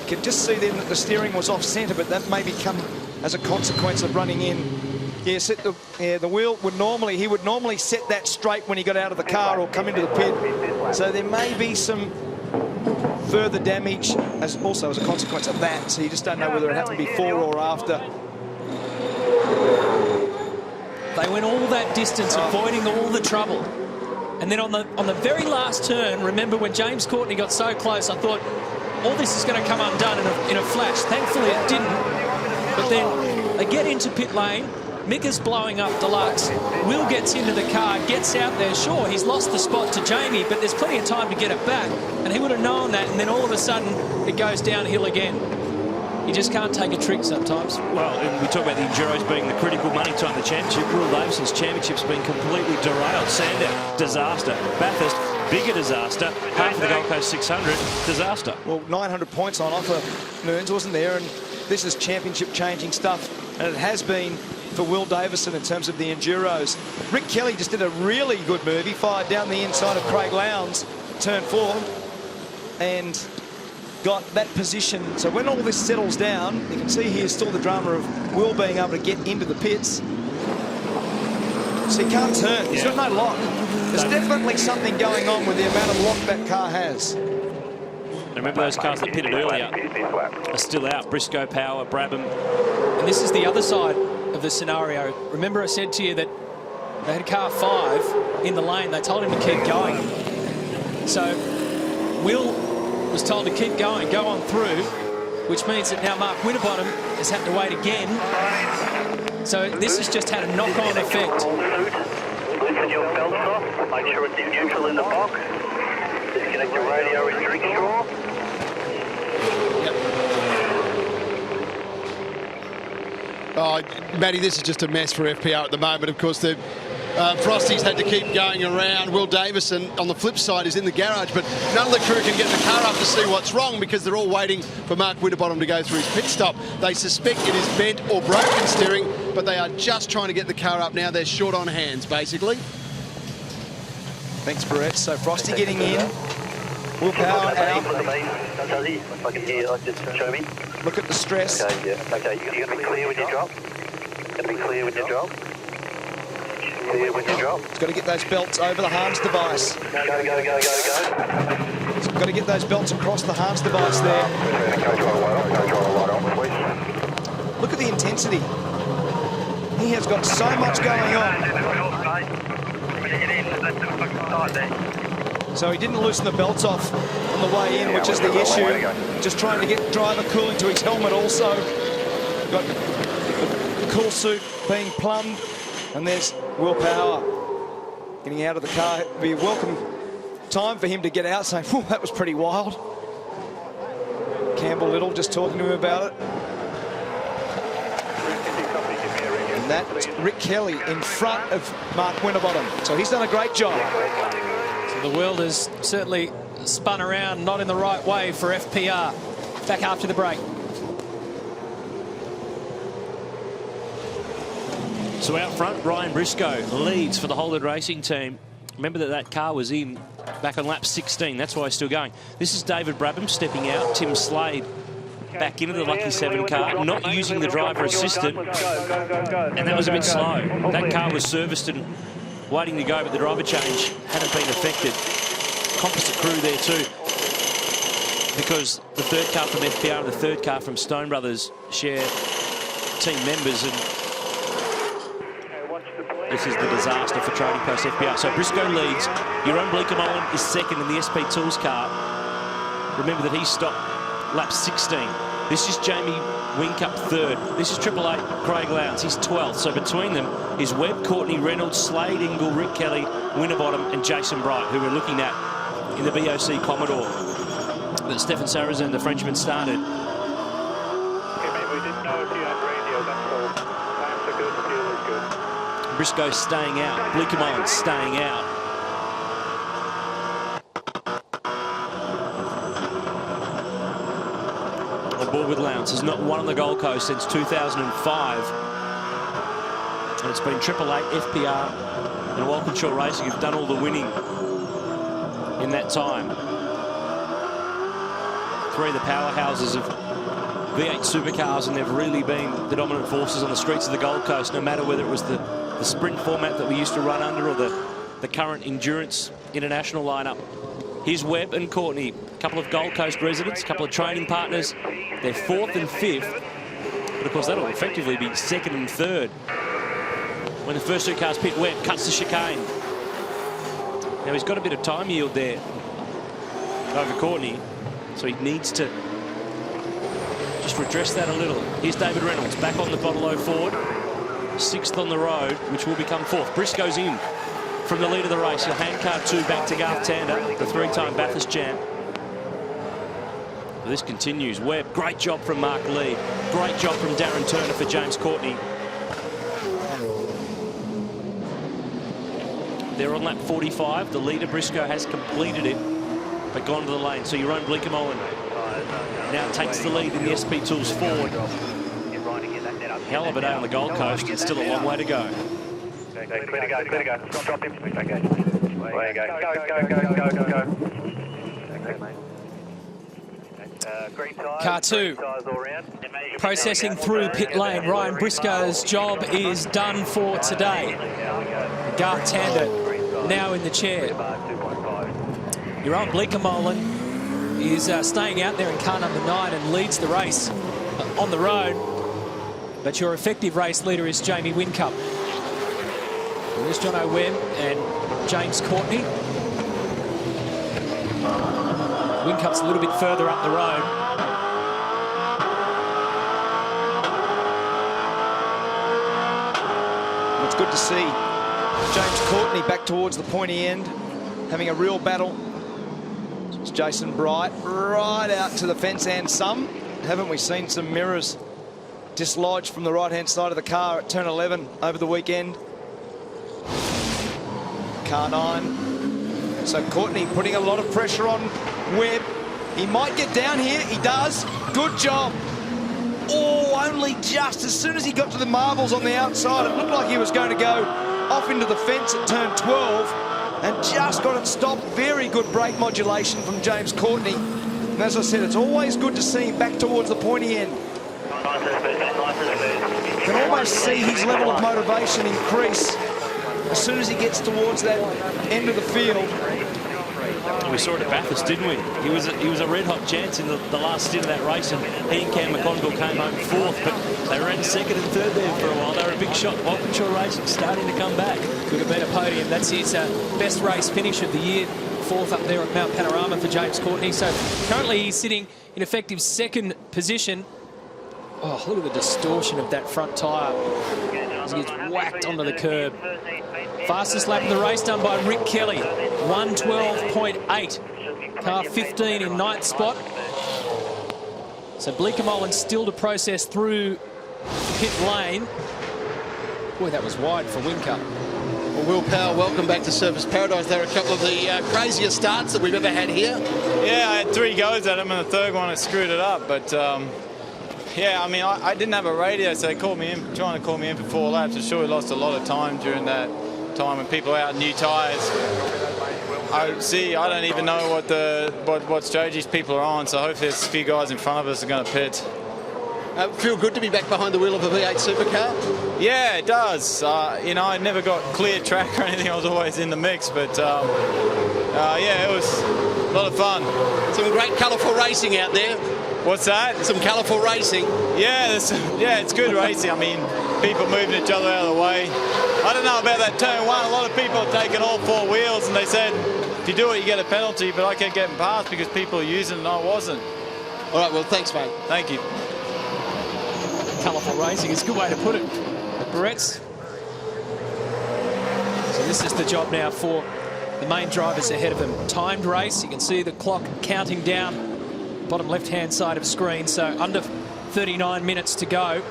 S1: can just see then that the steering was off centre, but that may become as a consequence of running in. Yes, the wheel would normally, he would normally set that straight when he got out of the car or come into the pit. So there may be some further damage as also as a consequence of that. So you just don't know whether it happened before or after.
S2: They went all that distance, avoiding all the trouble. And then on the very last turn, remember when James Courtney got so close, I thought all this is going to come undone in a flash. Thankfully it didn't. But then they get into pit lane. Mick is blowing up Deluxe. Will gets into the car, gets out there. Sure, he's lost the spot to Jamie, but there's plenty of time to get it back. And he would have known that, and then all of a sudden it goes downhill again. You just can't take a trick sometimes.
S3: Well, and we talk about the Enduros being the critical money time, the championship. Will Davison's championship's been completely derailed. Sandow, disaster. Bathurst, bigger disaster. Half of the Gold Coast 600, disaster.
S1: Well, 900 points on offer, Mearns, wasn't there? And this is championship-changing stuff, and it has been for Will Davison in terms of the Enduros. Rick Kelly just did a really good move. He fired down the inside of Craig Lowndes, turn 4, and got that position. So when all this settles down, you can see here still the drama of Will being able to get into the pits. So he can't turn. He's got no lock. There's definitely something going on with the amount of lock that car has.
S3: Remember those cars that pitted earlier are still out. Briscoe, Power, Brabham.
S2: And this is the other side of the scenario. Remember I said to you that they had car 5 in the lane. They told him to keep going. So Will was told to keep going, go on through, which means that now Mark Winterbottom has had to wait again. So this has just had a knock-on effect.
S9: Loosen your belts off, make sure it's in neutral in the box. Disconnect your radio and drink straw.
S5: Oh, Matty, this is just a mess for FPR at the moment. Of course, the Frosty's had to keep going around. Will Davison, on the flip side, is in the garage, but none of the crew can get the car up to see what's wrong because they're all waiting for Mark Winterbottom to go through his pit stop. They suspect it is bent or broken steering, but they are just trying to get the car up now. They're short on hands, basically.
S1: Thanks, Brett. So Frosty getting in. Will Power out.
S9: I can hear you. Just show me.
S1: Look at the stress.
S9: Okay, yeah. Okay, you're going to be clear when you drop. Going to be clear when you drop. Clear when you drop.
S1: It's got to get those belts over the harness device.
S9: Go, go, go, go, go.
S1: It's got to get those belts across the harness device there. Look at the intensity. He has got so much going on. So he didn't loosen the belts off on the way in, which is the issue. Just trying to get driver cool into his helmet also. Got the cool suit being plumbed. And there's Will Power getting out of the car. It'd be a welcome time for him to get out, saying, "Whew, that was pretty wild." Campbell Little just talking to him about it. And that's Rick Kelly in front of Mark Winterbottom. So he's done a great job.
S2: So the world has certainly spun around, not in the right way for FPR. Back after the break.
S3: So out front, Ryan Briscoe leads for the Holden Racing team. Remember that car was in back on lap 16. That's why he's still going. This is David Brabham stepping out. Tim Slade back into the Lucky 7 car, not using the driver assistant. And that was a bit slow. That car was serviced and waiting to go, but the driver change hadn't been affected. Composite crew there too, because the third car from FPR and the third car from Stone Brothers share team members, and this is the disaster for Trading Post FPR. So Briscoe leads. Jeroen Bleekemolen is second in the SP Tools car. Remember that he stopped lap 16. This is Jamie Whincup third. This is Triple Eight Craig Lowndes. He's 12th. So between them is Webb, Courtney, Reynolds, Slade, Ingle, Rick Kelly, Winterbottom and Jason Bright, who we're looking at in the BOC Commodore that Stefan Sarrazin, the Frenchman, started.
S16: Okay, mate, we didn't know if you had radio, that's all. Times are good, fuel is good.
S3: Briscoe staying out. Bleekemolen staying out. On board with Lowndes. Has not won on the Gold Coast since 2005. And it's been Triple Eight, FPR and Walkinshaw Racing who've done all the winning in that time. Three of the powerhouses of V8 supercars, and they've really been the dominant forces on the streets of the Gold Coast, no matter whether it was the sprint format that we used to run under or the current endurance international lineup. Here's Webb and Courtney, a couple of Gold Coast residents, a couple of training partners. They're fourth and fifth, but of course that'll effectively be second and third. When the first two cars pit, Webb cuts the chicane. Now he's got a bit of time yield there over Courtney, so he needs to just redress that a little. Here's David Reynolds back on the Bottle Ford. Sixth on the road, which will become fourth. Briscoe's in from the lead of the race. He'll handcart two back to Garth Tander, the three-time Bathurst champ. Well, this continues. Webb, great job from Mark Lee. Great job from Darren Turner for James Courtney. They're on lap 45. The leader, Briscoe, has completed it, but gone to the lane. So Jeroen Bleekemolen now takes the lead in the SP Tools Ford. Hell of a day on the Gold Coast, and still a long way to go.
S16: Clear to go, clear to go. Drop him. Okay. There you go. Go.
S2: Car two, processing through pit lane. Ryan Briscoe's job is done for today. Garth Tander now in the chair. Jeroen Bleekemolen is staying out there in car number 9 and leads the race on the road. But your effective race leader is Jamie Whincup. There's Jono Webb and James Courtney. Whincup's a little bit further up the road.
S1: It's good to see James Courtney back towards the pointy end, having a real battle. It's Jason Bright right out to the fence, and some, haven't we seen some mirrors dislodged from the right-hand side of the car at turn 11 over the weekend. Car 9. So Courtney putting a lot of pressure on Webb. He might get down here. He does. Good job. Oh, only just. As soon as he got to the marbles on the outside, it looked like he was going to go off into the fence at turn 12. and just got it stopped. Very good brake modulation from James Courtney. And as I said, it's always good to see him back towards the pointy end. You can almost see his level of motivation increase as soon as he gets towards that end of the field.
S3: We saw it at Bathurst, didn't we? He was a red-hot chance in the last stint of that race, and he and Cam McConville came home fourth, but they ran second and third there for a while. They were a big shot. Walkinshaw Racing starting to come back.
S2: Could have been a podium. That's his best race finish of the year. Fourth up there at Mount Panorama for James Courtney. So currently he's sitting in effective second position. Oh, look at the distortion of that front tyre as he gets whacked onto the curb. Fastest lap of the race done by Rick Kelly, 1:12.8. Car 15 in ninth spot. So Bleekemolen still to process through pit lane. Boy, that was wide for Whincup.
S5: Well, Will Powell, welcome back to Surfers Paradise. There are a couple of the craziest starts that we've ever had here.
S10: Yeah, I had 3 goes at him, and the third one I screwed it up. But yeah, I mean, I didn't have a radio, so they called me in, trying to call me in for 4 laps. I'm sure we lost a lot of time during that time when people are out in new tyres. I don't even know what strategies people are on, so hopefully there's a few guys in front of us are going to pit.
S5: Feel good to be back behind the wheel of a V8 supercar?
S10: Yeah, it does. You know, I never got clear track or anything. I was always in the mix, but yeah, it was a lot of fun.
S5: Some great colourful racing out there.
S10: What's that?
S5: Some colourful racing.
S10: Yeah, it's good racing. I mean, people moving each other out of the way. I don't know about that turn 1. A lot of people have taken all 4 wheels, and they said, if you do it, you get a penalty, but I kept getting past because people are using it and I wasn't.
S5: All right, well, thanks, mate.
S10: Thank you.
S2: Colourful racing is a good way to put it. Barrett's. So this is the job now for the main drivers ahead of them. Timed race. You can see the clock counting down. Bottom left-hand side of screen. So under 39 minutes to go.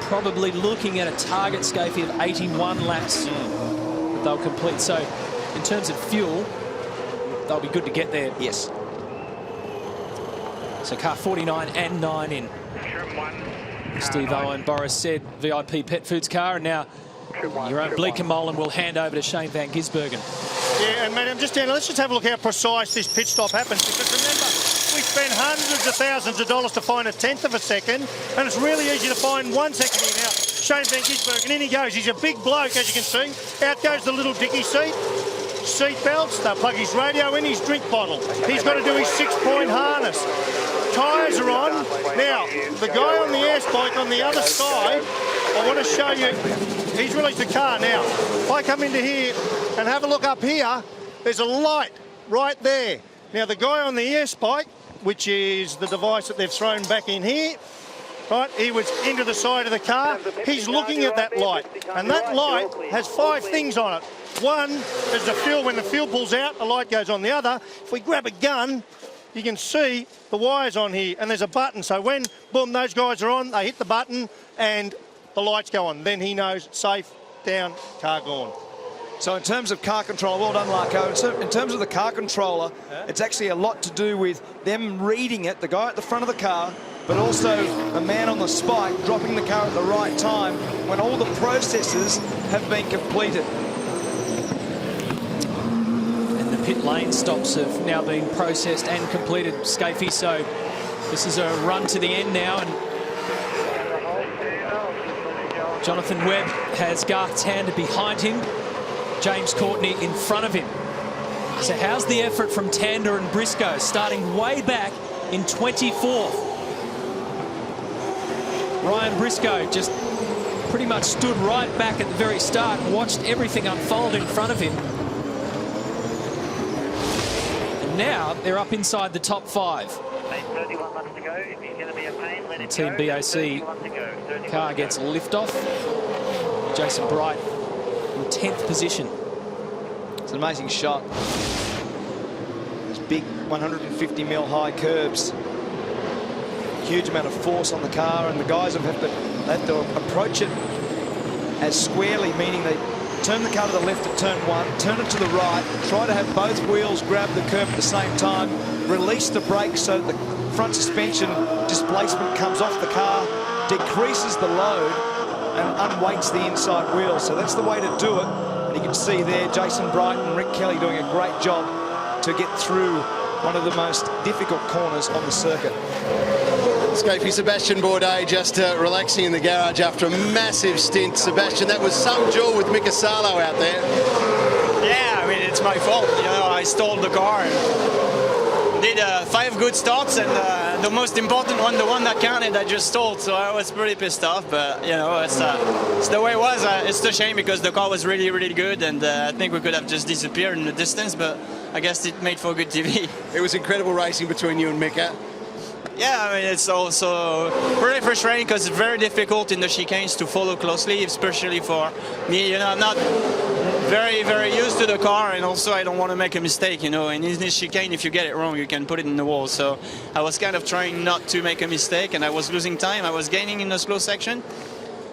S2: Probably looking at a target Scafie of 81 laps that they'll complete. So in terms of fuel, they'll be good to get there.
S1: Yes.
S2: So car 49 and 9 in. Steve Owen, Boris said, VIP Pet Foods car, and now your own Bleekemolen will hand over to Shane Van Gisbergen.
S7: Yeah, and mate, let's just have a look how precise this pit stop happens, because remember, we spend hundreds of thousands of dollars to find a tenth of a second, and it's really easy to find 1 second here now. Shane Van Gisbergen, in he goes. He's a big bloke, as you can see. Out goes the little dicky seat belts. They'll plug his radio in, his drink bottle. He's got to do his 6-point harness. Tyres are on. Now, the guy on the air spike on the other side, I want to show you, he's released the car. Now, if I come into here and have a look up here, there's a light right there. Now, the guy on the air spike, which is the device that they've thrown back in here, right, he was into the side of the car. He's looking at that light, and that light has 5 things on it. One is the fuel. When the fuel pulls out, the light goes on. The other, if we grab a gun, you can see the wires on here, and there's a button. So when, boom, those guys are on, they hit the button, and the lights go on. Then he knows, safe, down, car gone.
S1: So in terms of car control, well done, Larko. So in terms of the car controller, it's actually a lot to do with them reading it, the guy at the front of the car, but also the man on the spike dropping the car at the right time when all the processes have been completed.
S2: And the pit lane stops have now been processed and completed, Scafie. So this is a run to the end now, and Jonathan Webb has Garth Tander behind him, James Courtney in front of him. So how's the effort from Tander and Briscoe, starting way back in 24th? Ryan Briscoe just pretty much stood right back at the very start and watched everything unfold in front of him. And now they're up inside the top 5. The Team BOC car gets a lift off. Jason Bright in 10th position.
S1: It's an amazing shot. Those big 150mm high curbs. Huge amount of force on the car, and the guys have had to approach it as squarely, meaning they turn the car to the left at turn 1, turn it to the right, try to have both wheels grab the curb at the same time, release the brakes so the front suspension displacement comes off the car, decreases the load, and unweights the inside wheel. So that's the way to do it. And you can see there Jason Bright and Rick Kelly doing a great job to get through one of the most difficult corners on the circuit.
S5: Scapey, Sebastian Bourdais just relaxing in the garage after a massive stint. Sebastian, that was some duel with Mika Salo out there.
S11: Yeah, I mean, it's my fault. You know, I stole the car. Did 5 good starts, and the most important one, the one that counted, I just stole. So I was pretty pissed off. But you know, it's the way it was. It's a shame because the car was really, really good, and I think we could have just disappeared in the distance. But I guess it made for good TV.
S5: It was incredible racing between you and Mika.
S11: Yeah, I mean, it's also pretty frustrating because it's very difficult in the chicanes to follow closely, especially for me. You know, I'm not very, very used to the car, and also I don't want to make a mistake, you know. And in this chicane, if you get it wrong, you can put it in the wall. So I was kind of trying not to make a mistake, and I was losing time. I was gaining in the slow section.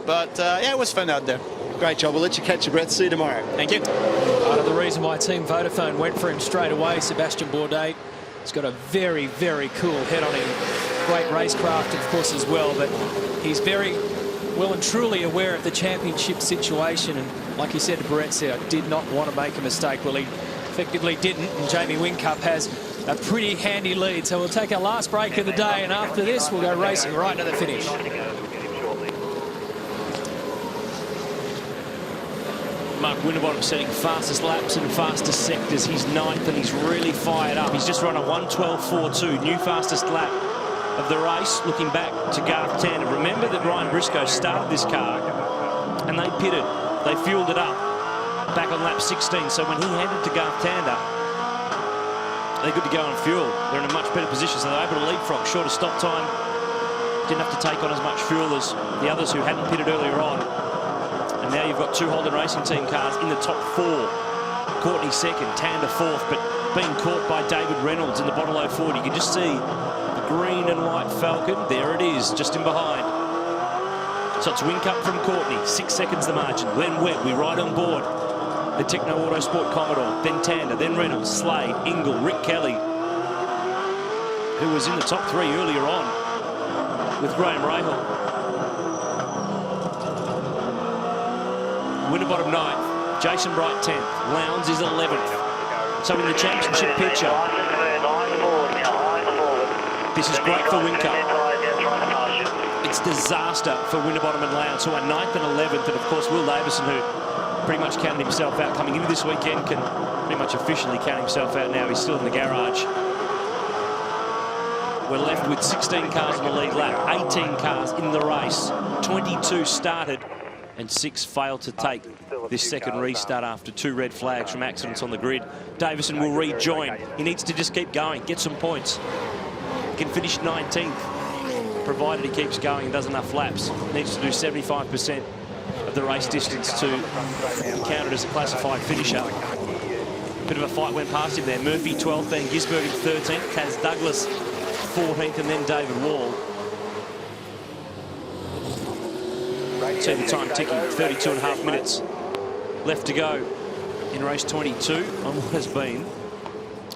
S11: But yeah, it was fun out there.
S5: Great job. We'll let you catch your breath. See you tomorrow.
S11: Thank you.
S2: Part of the reason why Team Vodafone went for him straight away, Sebastian Bourdais. He's got a very, very cool head on him. Great racecraft, of course, as well. But he's very well and truly aware of the championship situation. And like he said to Barretzi, I did not want to make a mistake. Well, he effectively didn't. And Jamie Whincup has a pretty handy lead. So we'll take our last break of the day. And after this, we'll go racing right to the finish.
S3: Mark Winterbottom setting fastest laps and fastest sectors. He's 9th and he's really fired up. He's just run a 1:12.42, new fastest lap of the race. Looking back to Garth Tander. Remember that Ryan Briscoe started this car and they pitted. They fueled it up back on lap 16. So when he handed to Garth Tander, they're good to go on fuel. They're in a much better position, so they're able to leapfrog. Shorter stop time. Didn't have to take on as much fuel as the others who hadn't pitted earlier on. And now you've got 2 Holden Racing Team cars in the top 4. Courtney 2nd, Tander 4th, but being caught by David Reynolds in the bottle 04. You can just see the green and white Falcon. There it is, just in behind. So it's Whincup from Courtney, 6 seconds the margin. Len Webb, we ride on board. The Techno Autosport Commodore, then Tander, then Reynolds, Slade, Ingle, Rick Kelly, who was in the top 3 earlier on with Graham Rahal. Winterbottom 9th, Jason Bright 10th, Lowndes is 11th. So in the championship picture, this is great for Whincup. It's disaster for Winterbottom and Lowndes, who are 9th and 11th, and of course Will Davison, who pretty much counted himself out coming into this weekend, can pretty much officially count himself out now. He's still in the garage. We're left with 16 cars in the lead lap, 18 cars in the race, 22 started, and 6 failed to take this second restart after 2 red flags from accidents on the grid. Davison will rejoin. He needs to just keep going, get some points. He can finish 19th, provided he keeps going and does enough laps. Needs to do 75% of the race distance to be counted as a classified finisher. Bit of a fight went past him there. Murphy 12th, then Gisbergen 13th, Kaz Douglas 14th, and then David Wall. See the time ticking, 32.5 minutes left to go in race 22 on what has been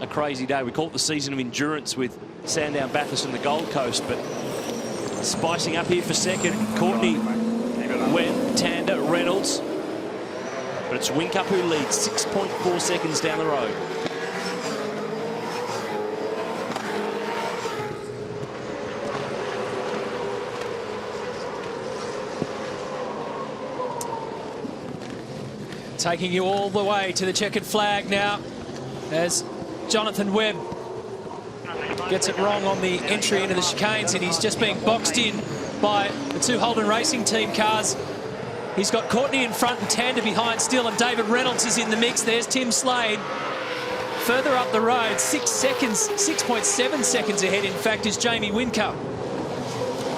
S3: a crazy day. We call it the season of endurance with Sandown, Bathurst and the Gold Coast, but spicing up here for second, Courtney, Webb, Tander, Reynolds, but it's Whincup who leads 6.4 seconds down the road.
S2: Taking you all the way to the checkered flag now as Jonathan Webb gets it wrong on the entry into the chicanes, and he's just being boxed in by the 2 Holden Racing Team cars. He's got Courtney in front and Tander behind still, and David Reynolds is in the mix. There's Tim Slade. Further up the road, 6 seconds, 6.7 seconds ahead, in fact, is Jamie Whincup.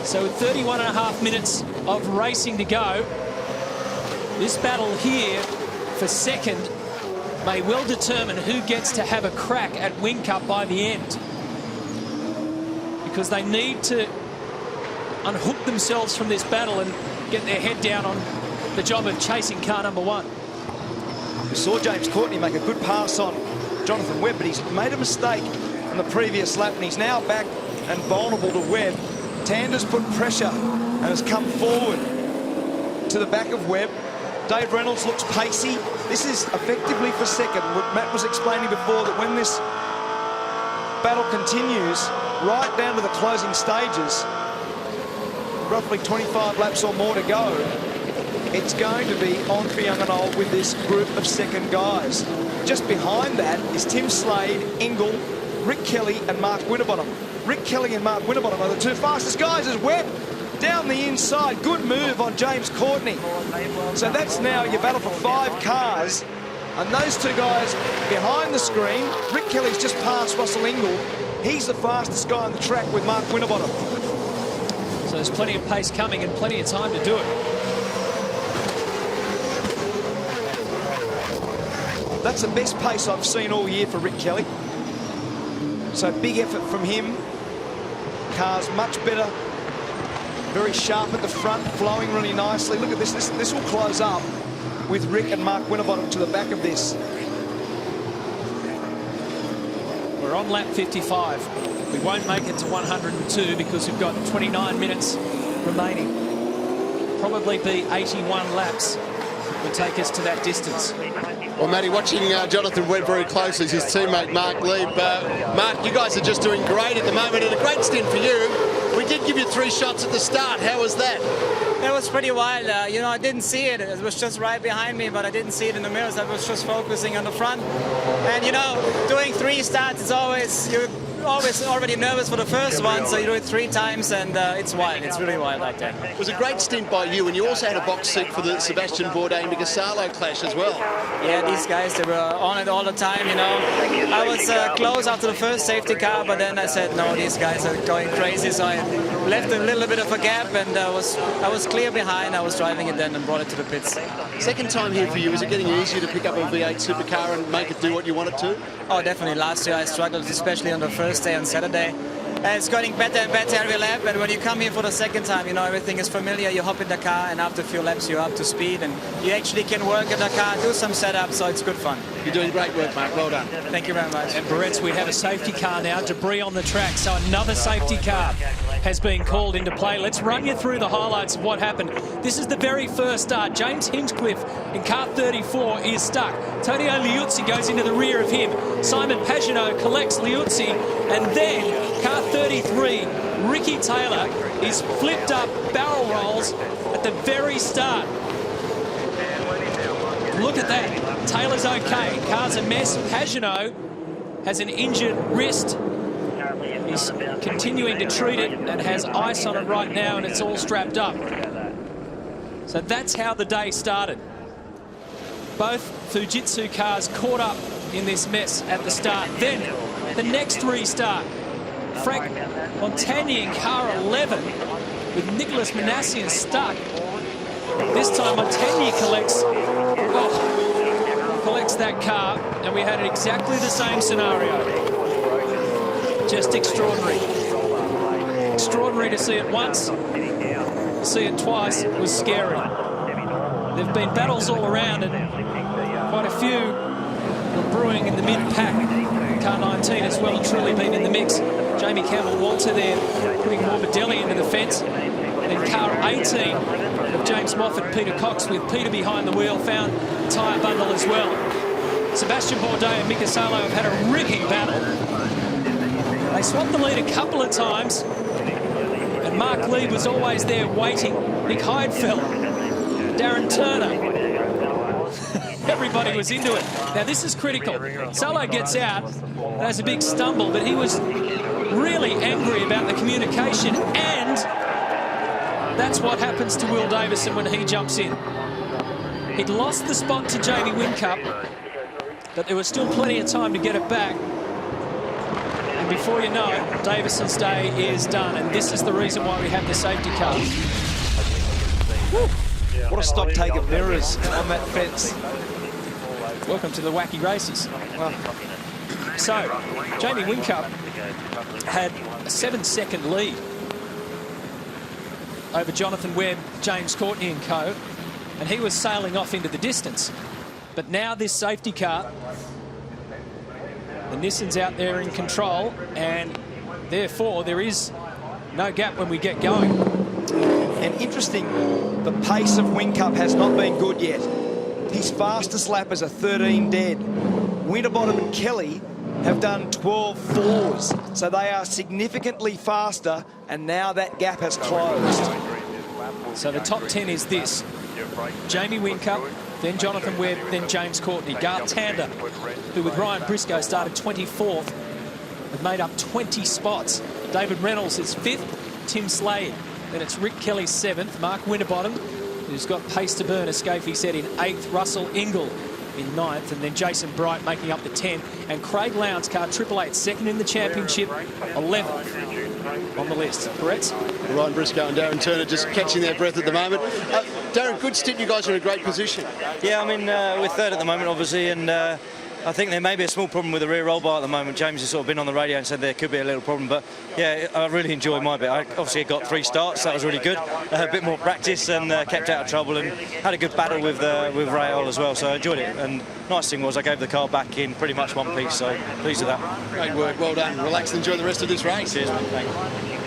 S2: So with 31.5 minutes of racing to go, this battle here for second may well determine who gets to have a crack at Whincup by the end, because they need to unhook themselves from this battle and get their head down on the job of chasing car number 1.
S1: We saw James Courtney make a good pass on Jonathan Webb, but he's made a mistake on the previous lap, and he's now back and vulnerable to Webb. Tander's put pressure and has come forward to the back of Webb. Dave Reynolds looks pacey. This is effectively for second. What Matt was explaining before, that when this battle continues right down to the closing stages, roughly 25 laps or more to go, it's going to be on for young and old with this group of second guys. Just behind that is Tim Slade, Engel, Rick Kelly and Mark Winterbottom. Rick Kelly and Mark Winterbottom are the two fastest guys as Webb down the inside. Good move on James Courtney. So that's now your battle for 5 cars. And those two guys behind the screen, Rick Kelly's just past Russell Engel. He's the fastest guy on the track with Mark Winterbottom.
S2: So there's plenty of pace coming and plenty of time to do it.
S1: That's the best pace I've seen all year for Rick Kelly. So big effort from him. Car's much better. Very sharp at the front, flowing really nicely. Look at this. This will close up with Rick and Mark Winterbottom to the back of this.
S2: We're on lap 55. We won't make it to 102 because we've got 29 minutes remaining. Probably be 81 laps would take us to that distance.
S5: Well, Matty, watching Jonathan Webb very closely is his teammate Mark Lieb. Mark, you guys are just doing great at the moment, and a great stint for you. We did give you 3 shots at the start. How was that?
S13: That was pretty wild. You know, I didn't see it. It was just right behind me, but I didn't see it in the mirrors. I was just focusing on the front. And, you know, doing 3 starts, it's always, you're always already nervous for the first one, so you do it 3 times, and it's wild. It's really wild out there.
S5: It was a great stint by you, and you also had a box seat for the Sebastian Bourdais-Mika Salo clash as well.
S13: Yeah, these guys, they were on it all the time, you know. I was close after the first safety car, but then I said, no, these guys are going crazy, so I left a little bit of a gap, and I was clear behind. I was driving it then and brought it to the pits.
S5: Second time here for you. Is it getting easier to pick up a V8 supercar and make it do what you want it to?
S13: Oh, definitely. Last year I struggled, especially on the first day on Saturday. And it's getting better and better every lap, and when you come here for the second time, you know, everything is familiar. You hop in the car, and after a few laps you're up to speed, and you actually can work in the car, do some setup, so it's good fun.
S5: You're doing great work, Mark. Well done.
S13: Thank you very much.
S2: And Barretts, we have a safety car now, debris on the track, so another safety car has been called into play. Let's run you through the highlights of what happened. This is the very first start. James Hinchcliffe in car 34 is stuck. Tonio Liuzzi goes into the rear of him. Simon Pagenaud collects Liuzzi, and then car 33, Ricky Taylor, is flipped up, barrel rolls at the very start. Look at that. Taylor's okay. Car's a mess. Pagenaud has an injured wrist. He's continuing to treat it and has ice on it right now, and it's all strapped up. So that's how the day started. Both Fujitsu cars caught up in this mess at the start. Then the next restart. Frank Montagny in car 11 with Nicholas Manassian stuck. This time Montagny collects that car, and we had exactly the same scenario. Just extraordinary. Extraordinary to see it once. To see it twice was scary. There have been battles all around, and quite a few were brewing in the mid-pack. Car 19 as well and truly been in the mix. Jamie Campbell-Walter there putting Morbidelli into the fence. And then car 18 of James Moffat, Peter Cox with Peter behind the wheel, found a tyre bundle as well. Sebastian Bourdais and Mika Salo have had a ripping battle. They swapped the lead a couple of times, and Mark Lieb was always there waiting. Nick Heinfeld, Darren Turner. Everybody was into it. Now this is critical. Salo gets out and has a big stumble, but he was really angry about the communication, and that's what happens to Will Davison when he jumps in. He'd lost the spot to Jamie Whincup, but there was still plenty of time to get it back. And before you know it, Davison's day is done, and this is the reason why we have the safety car.
S1: Woo. What a stock take of mirrors on that fence.
S2: Welcome to the wacky races. So, Jamie Whincup had a 7-second lead over Jonathan Webb, James Courtney and co, and he was sailing off into the distance. But now this safety car, the Nissan's out there in control, and therefore there is no gap when we get going.
S1: And interesting, the pace of Whincup has not been good yet. His fastest lap is a 13 dead. Winterbottom and Kelly have done 12 fours, so they are significantly faster, and now that gap has closed.
S2: So the top 10 is this: Jamie Whincup, then Jonathan Webb, then James Courtney. Garth Tander, who with Ryan Briscoe started 24th, have made up 20 spots. David Reynolds is 5th, Tim Slade. Then it's Rick Kelly 7th, Mark Winterbottom, who's got pace to burn, as Scafie said, in 8th, Russell Ingle in 9th, and then Jason Bright making up the 10. And Craig Lowndes' car, 888, second in the championship, 11th on the list. Correct?
S5: Ryan Briscoe and Darren Turner just catching their breath at the moment. Darren, good stint. You guys are in a great position.
S14: Yeah, I mean, we're third at the moment, obviously, and I think there may be a small problem with the rear roll bar at the moment. James has sort of been on the radio and said there could be a little problem, but yeah, I really enjoyed my bit. I obviously got 3 starts, so that was really good. A bit more practice and kept out of trouble, and had a good battle with Rail as well, so I enjoyed it. And nice thing was I gave the car back in pretty much one piece, so pleased with that.
S5: Great work, well done. Relax and enjoy the rest of this race.
S14: Cheers, mate. Thank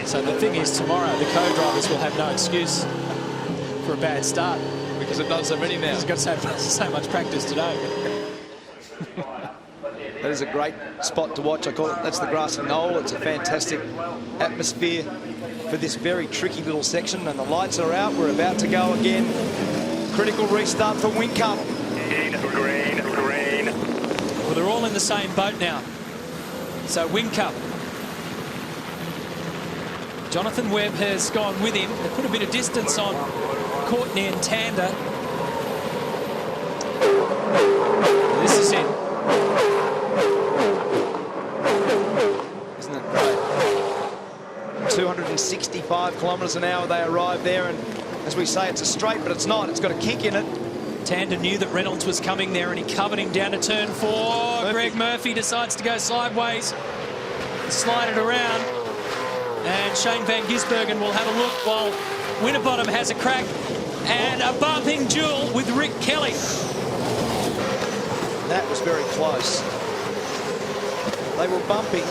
S14: you.
S2: So the thing is, tomorrow the co-drivers will have no excuse for a bad start.
S15: Because they've done so many now.
S2: He's got so much practice today.
S1: That is a great spot to watch. I call it, that's the grassy knoll. It's a fantastic atmosphere for this very tricky little section, and the lights are out. We're about to go again. Critical restart for Whincup.
S9: Green.
S2: Well, they're all in the same boat now. So Whincup. Jonathan Webb has gone with him. They put a bit of distance on Courtney and Tander. This is it.
S1: Isn't it great? 265 kilometres an hour they arrive there, and as we say, it's a straight, but it's not. It's got a kick in it.
S2: Tander knew that Reynolds was coming there, and he covered him down to turn 4. Greg Murphy decides to go sideways, slide it around, and Shane Van Gisbergen will have a look while Winterbottom has a crack, and a bumping duel with Rick Kelly.
S1: That was very close. They were bumping.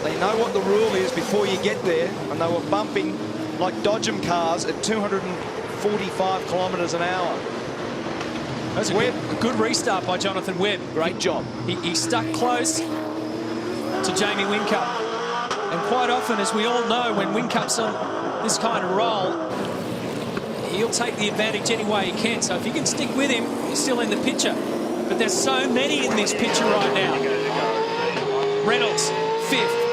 S1: They know what the rule is before you get there, and they were bumping like Dodgem cars at 245 kilometres an hour.
S2: That's a good restart by Jonathan Webb.
S1: Great job.
S2: He stuck close to Jamie Whincup. And quite often, as we all know, when Whincup's on this kind of roll, he'll take the advantage any way he can. So if you can stick with him, you're still in the picture. But there's so many in this picture right now. Reynolds, 5th.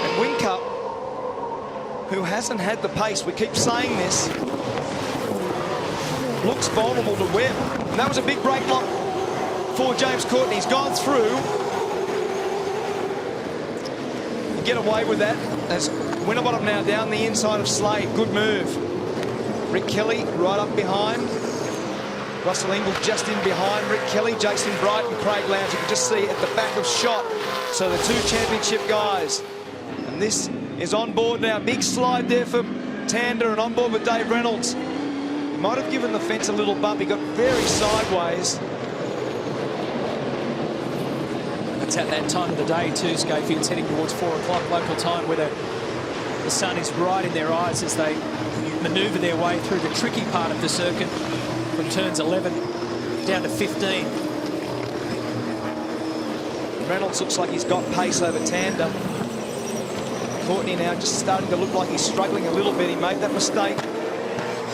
S1: And Whincup, who hasn't had the pace, we keep saying this, looks vulnerable to Webb. And that was a big brake lock for James Courtney. He's gone through. You get away with that as Winterbottom now down the inside of Slade. Good move. Rick Kelly right up behind. Russell Ingle just in behind Rick Kelly. Jason Bright and Craig Lowndes, you can just see at the back of shot. So the 2 championship guys. And this is on board now. Big slide there for Tander, and on board with Dave Reynolds. He might have given the fence a little bump. He got very sideways.
S2: It's at that time of the day too, Scafie. It's heading towards 4 o'clock local time, where the sun is right in their eyes as they manoeuvre their way through the tricky part of the circuit from turns 11 down to 15.
S1: Reynolds looks like he's got pace over Tander. Courtney now just starting to look like he's struggling a little bit. He made that mistake.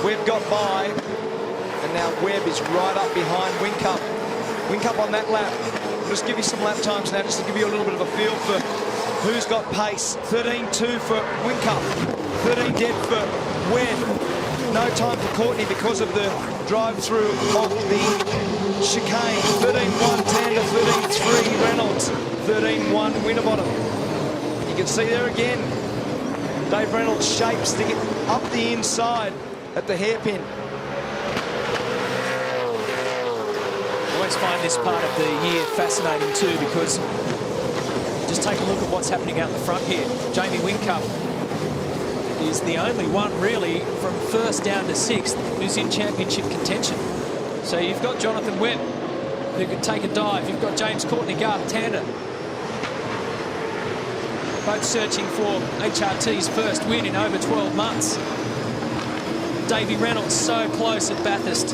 S1: Webb got by, and now Webb is right up behind Whincup. Whincup on that lap. I'll just give you some lap times now, just to give you a little bit of a feel for who's got pace. 13.2 for Whincup, 13 dead for Webb. No time for Courtney because of the drive-through of the chicane. 13.1 Tander, 13.3 Reynolds, 13.1 Winterbottom. And you can see there again, Dave Reynolds shapes to get up the inside at the hairpin.
S2: I always find this part of the year fascinating too, because just take a look at what's happening out the front here. Jamie Whincup is the only one really from 1st down to 6th who's in championship contention. So you've got Jonathan Webb who could take a dive. You've got James Courtney, Garth Tander, both searching for HRT's first win in over 12 months. Davey Reynolds so close at Bathurst.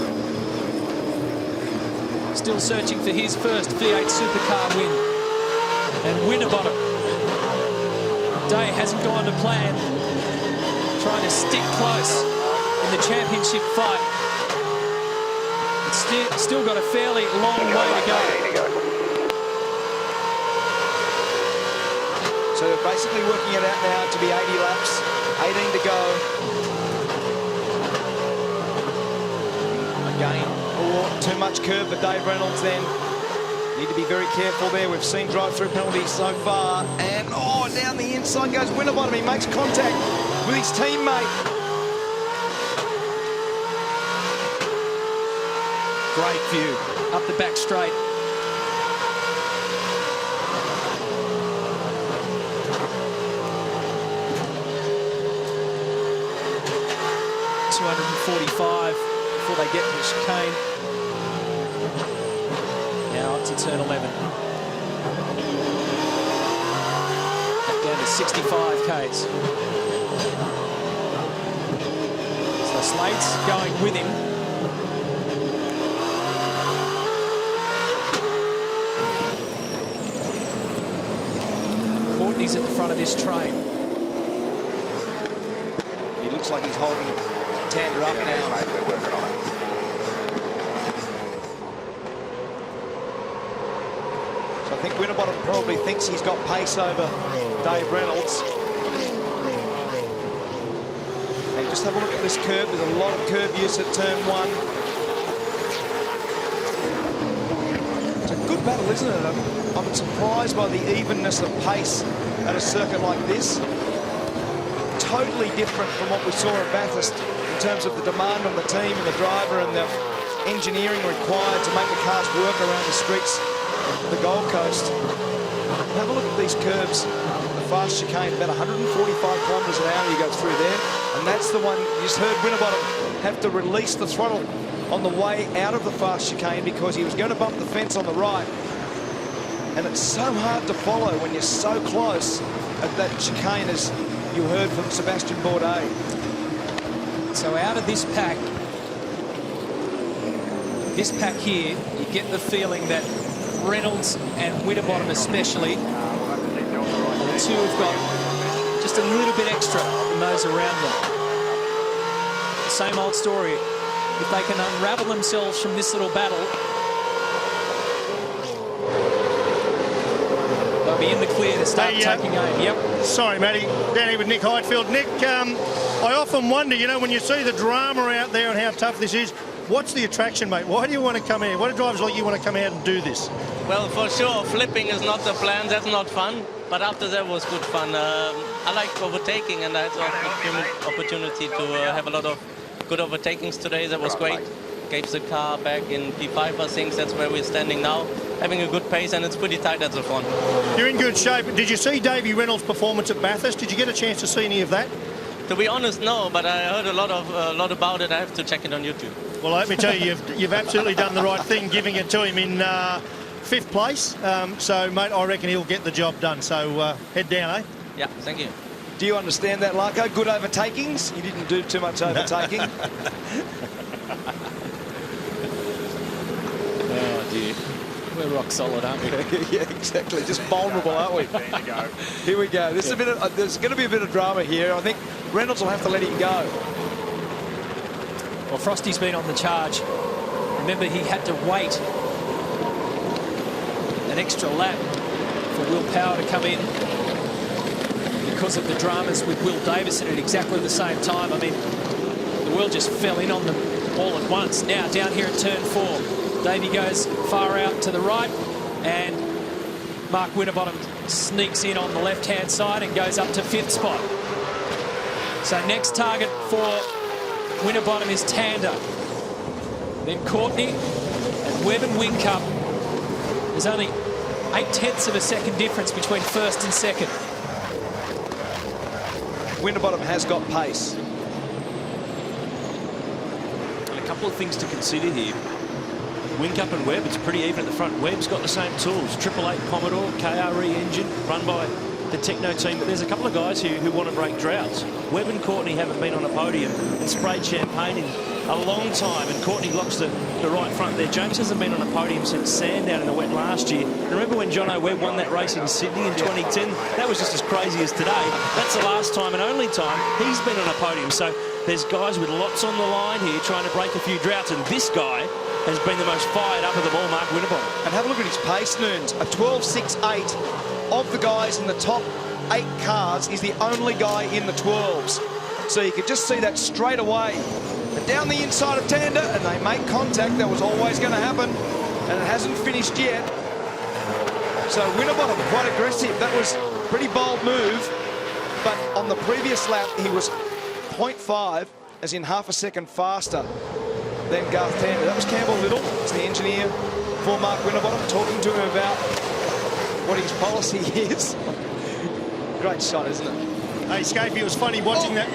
S2: Still searching for his first V8 supercar win. And Winterbottom. Day hasn't gone to plan. Trying to stick close in the championship fight. It's still got a fairly long way to go.
S1: So they're basically working it out now to be 80 laps, 18 to go. Again, too much curve for Dave Reynolds then. Need to be very careful there. We've seen drive-through penalties so far. And, down the inside goes Winterbottom. He makes contact with his teammate.
S2: Great view up the back straight. .245 before they get to the chicane. Now up to turn 11. Back down to 65 Ks. So Slade's going with him. Courtney's at the front of this train.
S1: He looks like he's holding Tander up now. So I think Winterbottom probably thinks he's got pace over Dave Reynolds. And just have a look at this curve. There's a lot of curve use at turn 1. It's a good battle, isn't it? I'm surprised by the evenness of pace at a circuit like this. Totally different from what we saw at Bathurst in terms of the demand on the team and the driver and the engineering required to make the cars work around the streets of the Gold Coast. Have a look at these curves. The fast chicane, about 145 kilometres an hour you go through there. And that's the one, you just heard Winterbottom have to release the throttle on the way out of the fast chicane because he was going to bump the fence on the right. And it's so hard to follow when you're so close at that chicane, as you heard from Sebastian Bourdais.
S2: So out of this pack here, you get the feeling that Reynolds and Winterbottom especially, the two have got just a little bit extra than those around them. Same old story. If they can unravel themselves from this little battle, they'll be in the clear to start taking aim. Yep.
S7: Sorry, Matty. Down here with Nick Heinfeld. Nick, I often wonder, you know, when you see the drama out there and how tough this is, what's the attraction, mate? Why do you want to come here? Why do drivers like you want to come out and do this?
S15: Well, for sure, flipping is not the plan. That's not fun. But after that was good fun. I like overtaking, and I had the opportunity to have a lot of good overtakings today. That was great. Gave the car back in P5, I think. That's where we're standing now. Having a good pace, and it's pretty tight at the front.
S7: You're in good shape. Did you see Davey Reynolds' performance at Bathurst? Did you get a chance to see any of that?
S15: To be honest, no, but I heard a lot about it. I have to check it on YouTube.
S7: Well, let me tell you, you've absolutely done the right thing, giving it to him in 5th place. So, mate, I reckon he'll get the job done. So, head down, eh?
S15: Yeah, thank you.
S1: Do you understand that, Larko? Good overtakings? You didn't do too much overtaking.
S2: Oh, dear. We're rock solid, aren't we?
S1: Yeah, exactly. Just vulnerable, aren't we? Here we go. This is a bit of, there's going to be a bit of drama here. I think Reynolds will have to let him go.
S2: Well, Frosty's been on the charge. Remember, he had to wait an extra lap for Will Power to come in because of the dramas with Will Davison at exactly the same time. I mean, the world just fell in on them all at once. Now, down here at turn 4. Davey goes far out to the right, and Mark Winterbottom sneaks in on the left-hand side and goes up to 5th spot. So next target for Winterbottom is Tander. Then Courtney and Webb and Whincup. There's only 0.8 of a second difference between 1st and 2nd.
S1: Winterbottom has got pace.
S3: And a couple of things to consider here. Whincup and Webb, it's pretty even at the front. Webb's got the same tools. 888 Commodore, KRE engine, run by the Techno team, but there's a couple of guys who want to break droughts. Webb and Courtney haven't been on a podium and sprayed champagne in a long time, and Courtney locks the right front there. James hasn't been on a podium since Sandown in the wet last year. And remember when Jono Webb won that race in Sydney in 2010? That was just as crazy as today. That's the last time and only time he's been on a podium. So there's guys with lots on the line here trying to break a few droughts, and this guy has been the most fired up of them all, Mark Winterbottom.
S1: And have a look at his pace, Noons. A 12.68. Of the guys in the top 8 cars, he's the only guy in the 12s. So you could just see that straight away. And down the inside of Tander, and they make contact. That was always going to happen, and it hasn't finished yet. So Winterbottom, quite aggressive. That was a pretty bold move. But on the previous lap, he was 0.5, as in half a second faster than Garth Tander. That was Campbell Little, it's the engineer for Mark Winterbottom, talking to him about what his policy is. Great shot, isn't it?
S7: Hey, Scapey, it was funny watching that.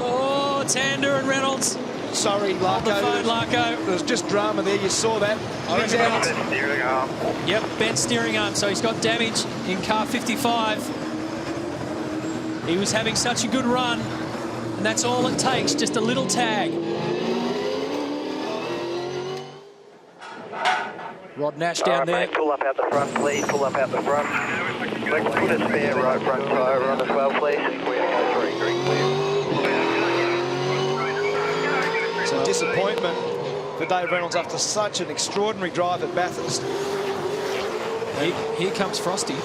S2: Oh, Tander and Reynolds.
S1: Sorry, Larko.
S2: On the phone, Larko.
S1: There was just drama there, you saw that. He's out.
S16: Steering arm.
S2: Yep, bent steering arm, so he's got damage in car 55. He was having such a good run, and that's all it takes, just a little tag. Rod Nash down there.
S9: Mate, pull up out the front, please. Pull up out the front. Put a spare right front tyre on as well, please. Clear to go through. Green clear.
S1: It's a disappointment for Dave Reynolds after such an extraordinary drive at Bathurst.
S2: Here comes Frosty.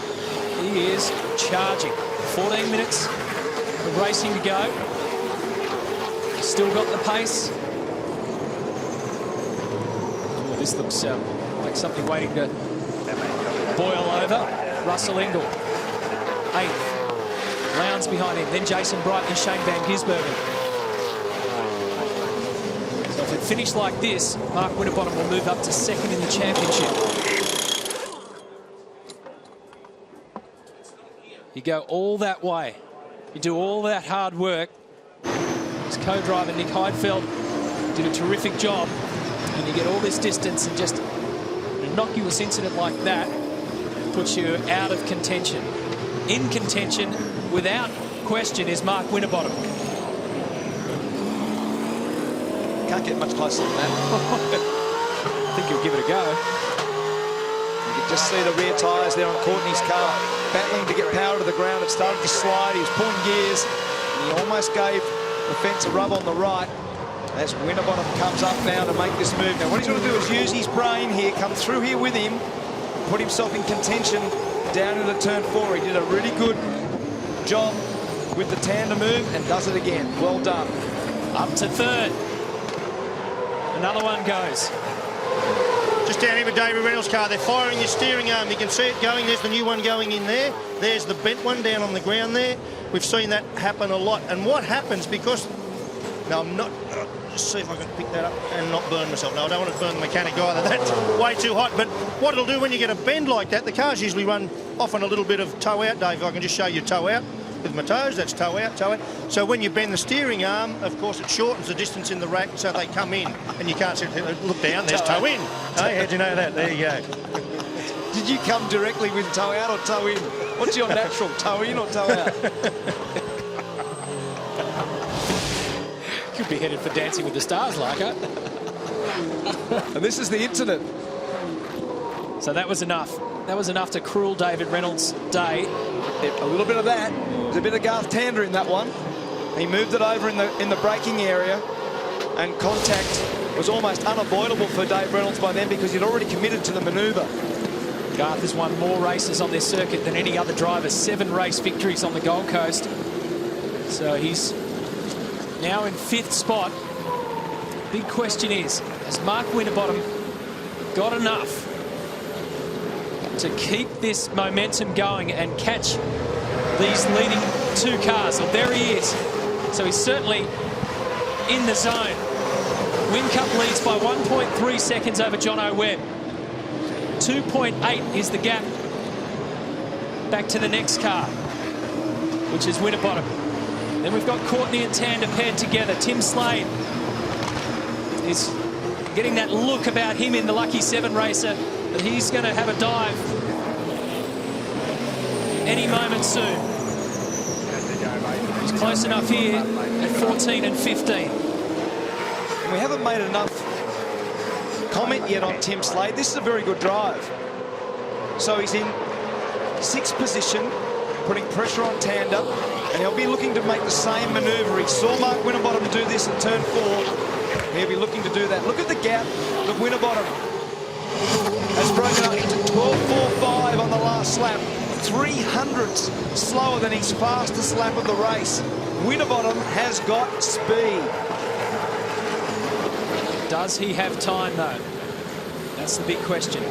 S2: He is charging. 14 minutes of racing to go. Still got the pace. Oh, this looks like something waiting to boil over. Russell Engel, 8th. Lowndes behind him. Then Jason Bright and Shane Van Gisbergen. So if it finished like this, Mark Winterbottom will move up to 2nd in the championship. You go all that way. You do all that hard work. His co-driver, Nick Heinfeld, did a terrific job. And you get all this distance, and just an innocuous incident like that puts you out of contention. In contention, without question, is Mark Winterbottom.
S1: Can't get much closer than that.
S2: I think he'll give it a go.
S1: You can just see the rear tyres there on Courtney's car, battling to get power to the ground. It started to slide. He was pulling gears, and he almost gave the fence a rub on the right. As Winterbottom comes up now to make this move. Now, what he's going to do is use his brain here, come through here with him, put himself in contention down into turn 4. He did a really good job with the Tander move and does it again. Well done.
S2: Up to 3rd. Another one goes.
S7: Just down here with David Reynolds' car, they're firing the steering arm. You can see it going. There's the new one going in there. There's the bent one down on the ground there. We've seen that happen a lot. And what happens, because... Now, I'm not... Just see if I can pick that up and not burn myself. No, I don't want to burn the mechanic either. That's way too hot. But what it'll do when you get a bend like that, the cars usually run off on a little bit of toe out, Dave. If I can just show you toe out with my toes, that's toe out, toe out. So when you bend the steering arm, of course, it shortens the distance in the rack so they come in. And you can't see, look down, there's toe in. Hey, how'd you know that? There you go.
S1: Did you come directly with toe out or toe in? What's your natural, toe in or toe out?
S2: Could be headed for Dancing with the Stars, Larko.
S1: And this is the incident.
S2: So that was enough. That was enough to cruel David Reynolds' day.
S1: A little bit of that. There's a bit of Garth Tander in that one. He moved it over in the braking area, and contact was almost unavoidable for Dave Reynolds by then because he'd already committed to the manoeuvre.
S2: Garth has won more races on this circuit than any other driver. 7 race victories on the Gold Coast. So he's now in 5th spot. Big question is, has Mark Winterbottom got enough to keep this momentum going and catch these leading 2 cars? Well, there he is. So he's certainly in the zone. Whincup leads by 1.3 seconds over Jono Webb. 2.8 is the gap back to the next car, which is Winterbottom. Then we've got Courtney and Tander paired together. Tim Slade is getting that look about him in the Lucky 7 racer that he's going to have a dive any moment soon. He's close enough here at 14 and 15.
S1: We haven't made enough comment yet on Tim Slade. This is a very good drive. So he's in 6th position, putting pressure on Tander, and he'll be looking to make the same manoeuvre. He saw Mark Winterbottom do this in turn 4. He'll be looking to do that. Look at the gap that Winterbottom has broken up into 12.45 on the last lap. 300ths slower than his fastest lap of the race. Winterbottom has got speed.
S2: Does he have time, though? That's the big question.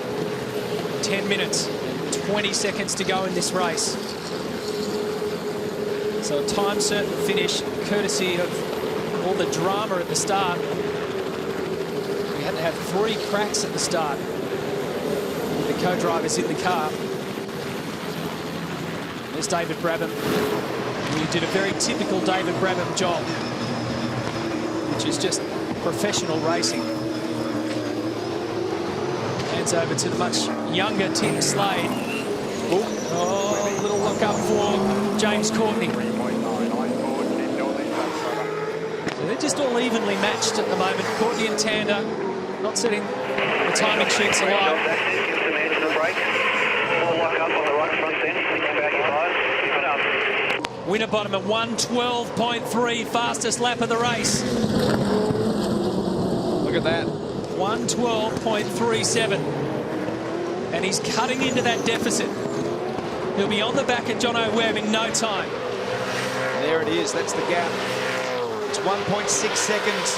S2: 10 minutes, 20 seconds to go in this race. So a time-certain finish, courtesy of all the drama at the start. We had to have 3 cracks at the start with the co-drivers in the car. There's David Brabham. He did a very typical David Brabham job, which is just professional racing. Hands over to the much younger Tim Slade. Oh, a little look up for James Courtney. So they're just all evenly matched at the moment. Courtney and Tander not setting the timing sheets alight. Winterbottom at 1:12.3, fastest lap of the race.
S1: Look at that.
S2: 1:12.37. And he's cutting into that deficit. He'll be on the back of Jono Webb in no time.
S1: There it is. That's the gap. It's 1.6 seconds.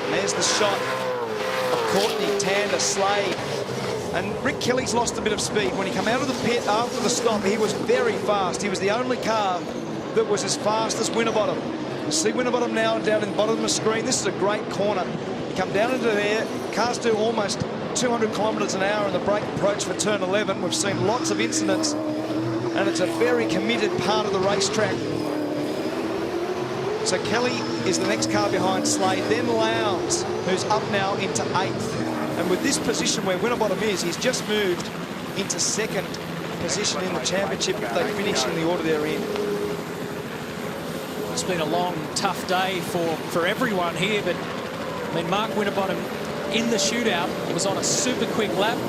S1: And there's the shot of Courtney, Tander, Slade. And Rick Kelly's lost a bit of speed. When he came out of the pit after the stop, he was very fast. He was the only car that was as fast as Winterbottom. You see Winterbottom now down in the bottom of the screen. This is a great corner. You come down into there, cars do almost 200 kilometres an hour in the brake approach for turn 11. We've seen lots of incidents, and it's a very committed part of the racetrack. So Kelly is the next car behind Slade, then Lowndes, who's up now into 8th. And with this position where Winterbottom is, he's just moved into 2nd position in the championship if they finish in the order they're in.
S2: It's been a long, tough day for everyone here, but I mean, Mark Winterbottom in the shootout was on a super quick lap,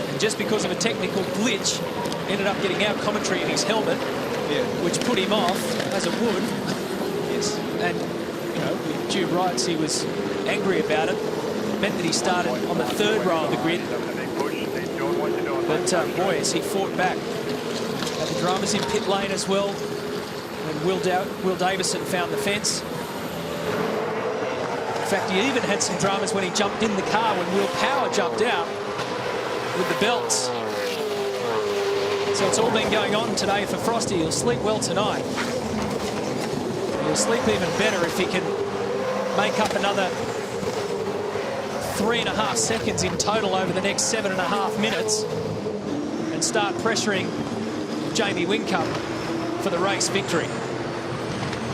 S2: and just because of a technical glitch, ended up getting out commentary in his helmet, which put him off, as it would. Yes, and you know, with due rights, he was angry about it. Meant that he started on the 3rd row of the grid. But boy, as he fought back. Had the dramas in pit lane as well. And Will Davison found the fence. In fact, he even had some dramas when he jumped in the car when Will Power jumped out with the belts. So it's all been going on today for Frosty. He'll sleep well tonight. He'll sleep even better if he can make up another 3.5 seconds in total over the next 7.5 minutes and start pressuring Jamie Whincup for the race victory.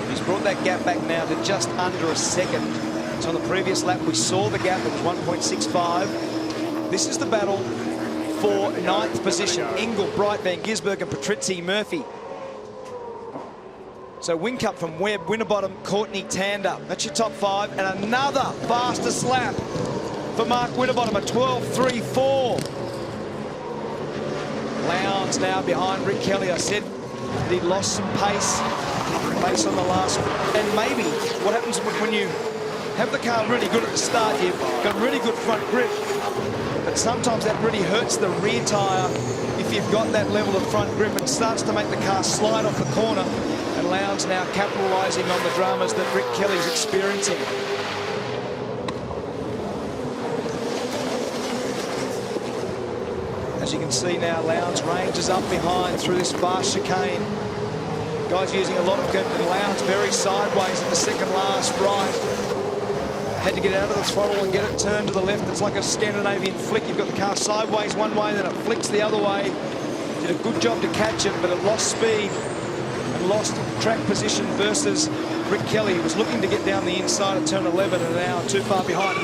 S1: He's brought that gap back now to just under a second. So on the previous lap we saw the gap at 1.65. This is the battle for 9th position. Engel, Bright, Van Gisbergen, and Patrizzi, Murphy. So Whincup from Webb, Winterbottom, Courtney, Tander. That's your top 5. And another fastest lap for Mark Winterbottom at 12.34. Lowndes now behind Rick Kelly. I said that he lost some pace based on the last. And maybe what happens when you have the car really good at the start, you've got really good front grip, but sometimes that really hurts the rear tyre if you've got that level of front grip, and starts to make the car slide off the corner. And Lowndes now capitalising on the dramas that Rick Kelly's experiencing. As you can see now, Lowndes ranges up behind through this fast chicane. Guys using a lot of grip, and Lowndes very sideways at the second last right. Had to get out of the throttle and get it turned to the left. It's like a Scandinavian flick. You've got the car sideways one way, then it flicks the other way. Did a good job to catch it, but it lost speed and lost track position versus Rick Kelly. He was looking to get down the inside at turn 11 and now too far behind.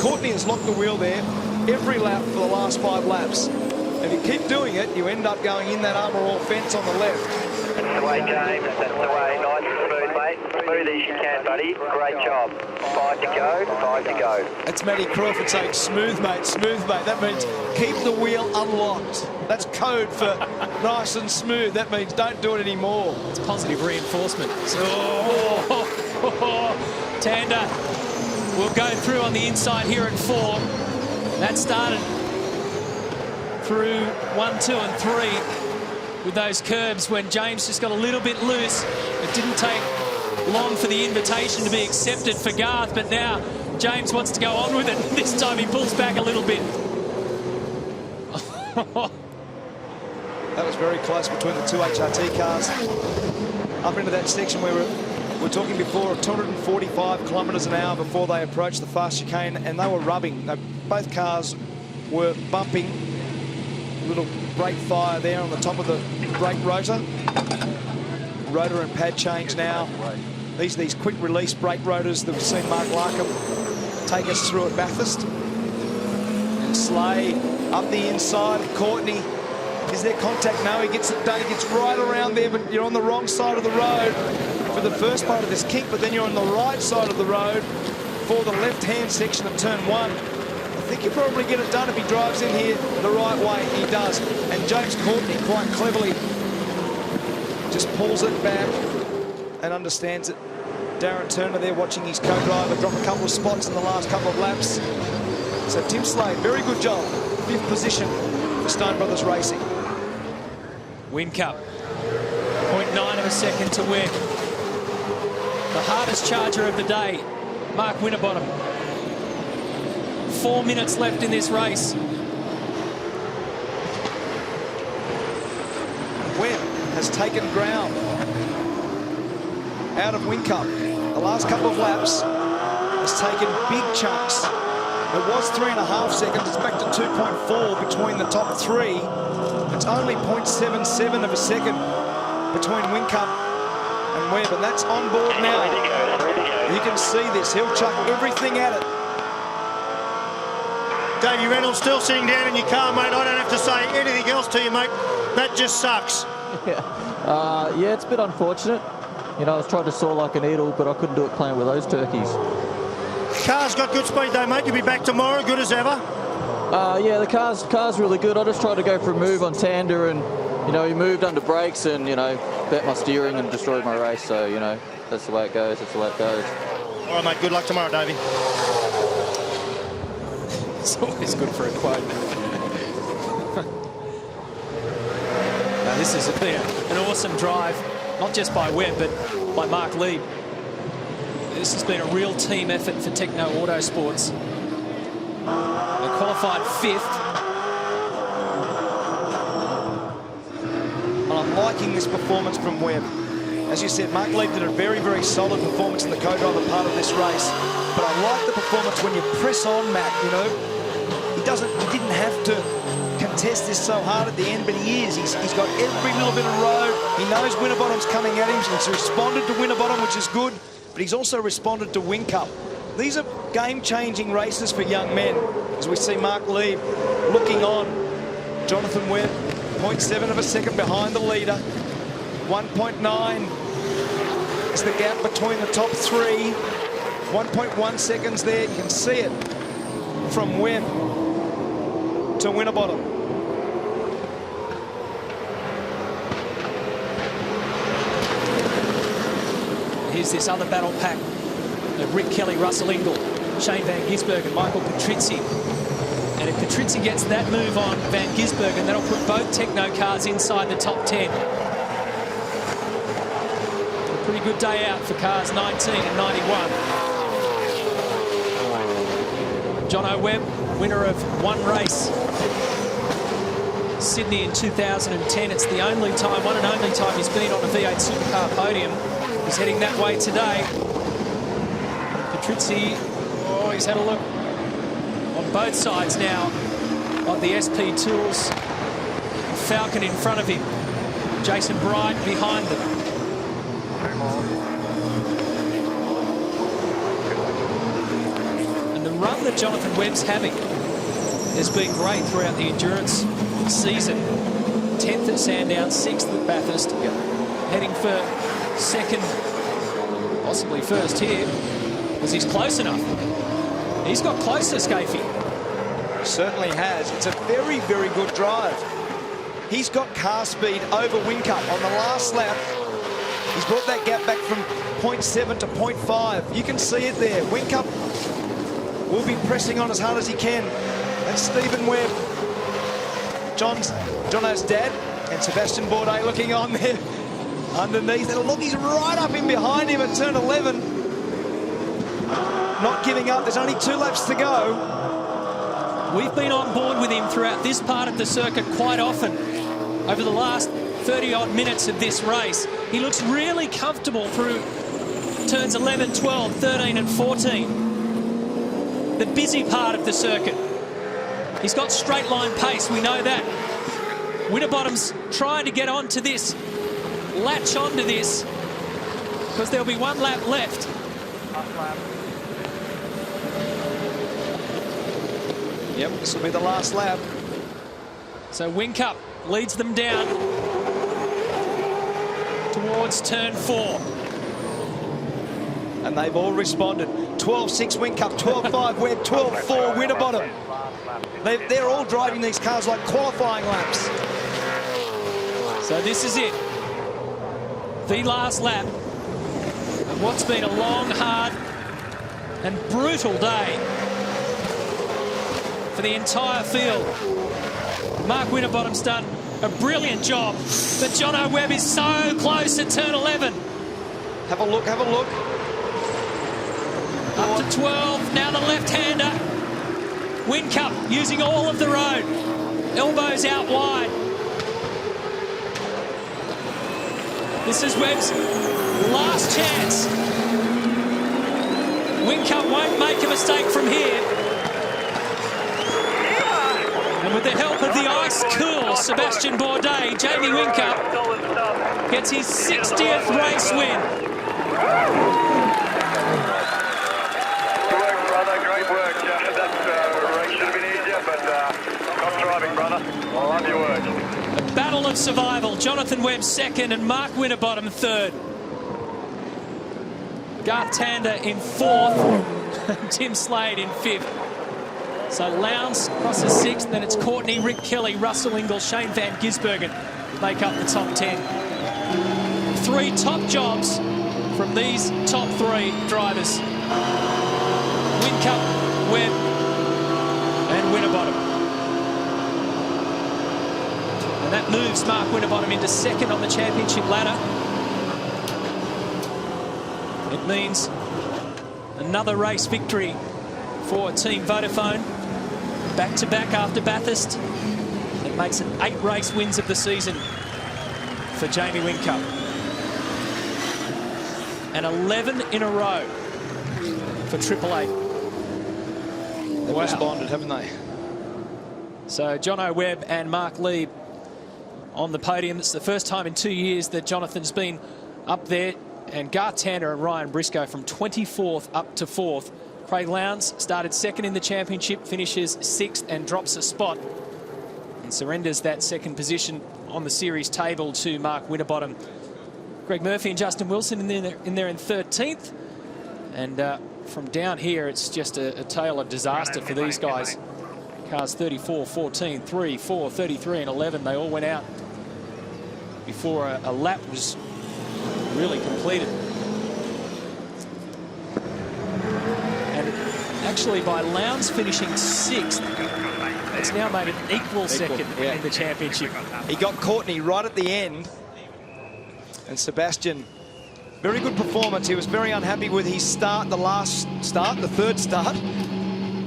S1: Courtney has locked the wheel there every lap for the last 5 laps. If you keep doing it, you end up going in that Armour All fence on the left.
S4: That's the way, James. That's the way. Nice and smooth, mate. Smooth as you can, buddy. Great job. 5 to go. 5 to go.
S1: That's Matty Crawford saying, smooth, mate, smooth, mate. That means keep the wheel unlocked. That's code for nice and smooth. That means don't do it anymore.
S2: It's positive reinforcement. Tander will go through on the inside here at 4. That started through 1, 2 and 3 with those curbs when James just got a little bit loose. It didn't take long for the invitation to be accepted for Garth, but now James wants to go on with it. This time he pulls back a little bit.
S1: That was very close between the two HRT cars. Up into that section where we're talking before of 245 kilometres an hour before they approached the fast chicane, and they were rubbing. Both cars were bumping. A little brake fire there on the top of the brake rotor. Rotor and pad change now. These quick release brake rotors that we've seen Mark Larkham take us through at Bathurst. And Slay up the inside of Courtney. Is there contact? No, he gets it done. He gets right around there, but you're on the wrong side of the road for the first part of this kink, but then you're on the right side of the road for the left-hand section of turn 1. I think he'll probably get it done if he drives in here the right way. He does. And James Courtney quite cleverly just pulls it back and understands it. Darren Turner there watching his co-driver drop a couple of spots in the last couple of laps. So Tim Slade, very good job. 5th position for Stone Brothers Racing.
S2: Whincup, 0.9 of a second to win. The hardest charger of the day, Mark Winterbottom. 4 minutes left in this race.
S1: Webb has taken ground out of Whincup. The last couple of laps has taken big chunks. It was 3.5 seconds. It's back to 2.4 between the top 3. It's only 0.77 of a second between Whincup and Webb, and that's on board now. You can see this. He'll chuck everything at it.
S7: Davey Reynolds still sitting down in your car, mate. I don't have to say anything else to you, mate. That just sucks.
S17: Yeah, it's a bit unfortunate. You know, I was trying to soar like a needle, but I couldn't do it playing with those turkeys.
S7: Car's got good speed though, mate. You'll be back tomorrow, good as ever.
S17: Yeah, the car's really good. I just tried to go for a move on Tander, and you know, he moved under brakes, and you know, bent my steering and destroyed my race. So you know, that's the way it goes. That's the way it goes.
S7: All right, mate. Good luck tomorrow, Davey.
S2: It's always good for a quote. Now, this has been an awesome drive, not just by Webb, but by Mark Lee. This has been a real team effort for Techno Autosports. They qualified 5th.
S1: And I'm liking this performance from Webb. As you said, Mark Lee did a very, very solid performance in the co-driver part of this race. But I like the performance when you press on, Mac, you know. He didn't have to contest this so hard at the end, but he is. He's got every little bit of road. He knows Winterbottom's coming at him. He's responded to Winterbottom, which is good, but he's also responded to Whincup. These are game-changing races for young men, as we see Mark Lee looking on. Jonathan Webb, 0.7 of a second behind the leader. 1.9 is the gap between the top 3. 1.1 seconds there. You can see it from Webb to Winterbottom.
S2: Here's this other battle pack of Rick Kelly, Russell Ingall, Shane Van Gisbergen and Michael Patrizzi. And if Patrizzi gets that move on Van Gisbergen, that'll put both Techno cars inside the top 10. A pretty good day out for cars 19 and 91. Jono Webb, winner of one race. Sydney in 2010. It's the only time, one and only time he's been on a V8 Supercar podium. He's heading that way today. Patrizzi, oh, he's had a look on both sides now of the SP Tools. Falcon in front of him. Jason Bryant behind them. And the run that Jonathan Webb's having has been great throughout the endurance season. 10th at Sandown, 6th at Bathurst, heading for second, possibly first here, because he's close enough. He's got closer, Scafie.
S1: Certainly has. It's a very, very good drive. He's got car speed over Whincup on the last lap. He's brought that gap back from 0.7 to 0.5. You can see it there. Whincup will be pressing on as hard as he can. That's Stephen Webb, Jono's dad, and Sebastian Bourdais looking on there underneath. And look, he's right up in behind him at turn 11. Not giving up. There's only 2 laps to go.
S2: We've been on board with him throughout this part of the circuit quite often. Over the last 30-odd minutes of this race, he looks really comfortable through turns 11, 12, 13 and 14. The busy part of the circuit. He's got straight line pace, we know that. Winterbottom's trying to get onto this, latch onto this, because there'll be 1 lap left.
S1: Yep, this will be the last lap.
S2: So Whincup leads them down towards turn 4.
S1: And they've all responded. 12.6 Whincup, 12.5 Webb, 12.4 Winterbottom. They're all driving these cars like qualifying laps.
S2: So this is it. The last lap of what's been a long, hard and brutal day for the entire field. Mark Winterbottom's done a brilliant job, but Jono Webb is so close at turn 11.
S1: Have a look, have a look.
S2: Up to 12, now the left-hander. Whincup using all of the road. Elbows out wide. This is Webb's last chance. Whincup won't make a mistake from here. And with the help of the ice-cool Sebastian Bourdais, Jamie Whincup gets his 60th race win.
S16: Good work, brother. Great work. That race should have been easier, but not driving, brother. I love your work.
S2: A battle of survival. Jonathan Webb second and Mark Winterbottom third. Garth Tander in 4th. Tim Slade in 5th. So Lowndes crosses 6th, then it's Courtney, Rick Kelly, Russell Ingall, Shane Van Gisbergen make up the top 10. 3 top jobs from these top 3 drivers. Whincup, Webb and Winterbottom. And that moves Mark Winterbottom into 2nd on the championship ladder. It means another race victory for Team Vodafone. Back-to-back after Bathurst. It makes it 8 race wins of the season for Jamie Whincup. And 11 in a row for Triple Eight.
S1: They've responded, haven't they?
S2: So Jono Webb and Mark Lee on the podium. It's the first time in 2 years that Jonathan's been up there. And Garth Tander and Ryan Briscoe from 24th up to 4th. Craig Lowndes started 2nd in the championship, finishes 6th and drops a spot and surrenders that 2nd position on the series table to Mark Winterbottom. Greg Murphy and Justin Wilson in there in 13th. And from down here, it's just a tale of disaster for these guys. Cars 34, 14, 3, 4, 33 and 11. They all went out before a lap was really completed. Actually, by Lowndes finishing 6th, it's now made an equal second in the championship.
S1: He got Courtney right at the end. And Sebastian, very good performance. He was very unhappy with his start, the last start, the 3rd start.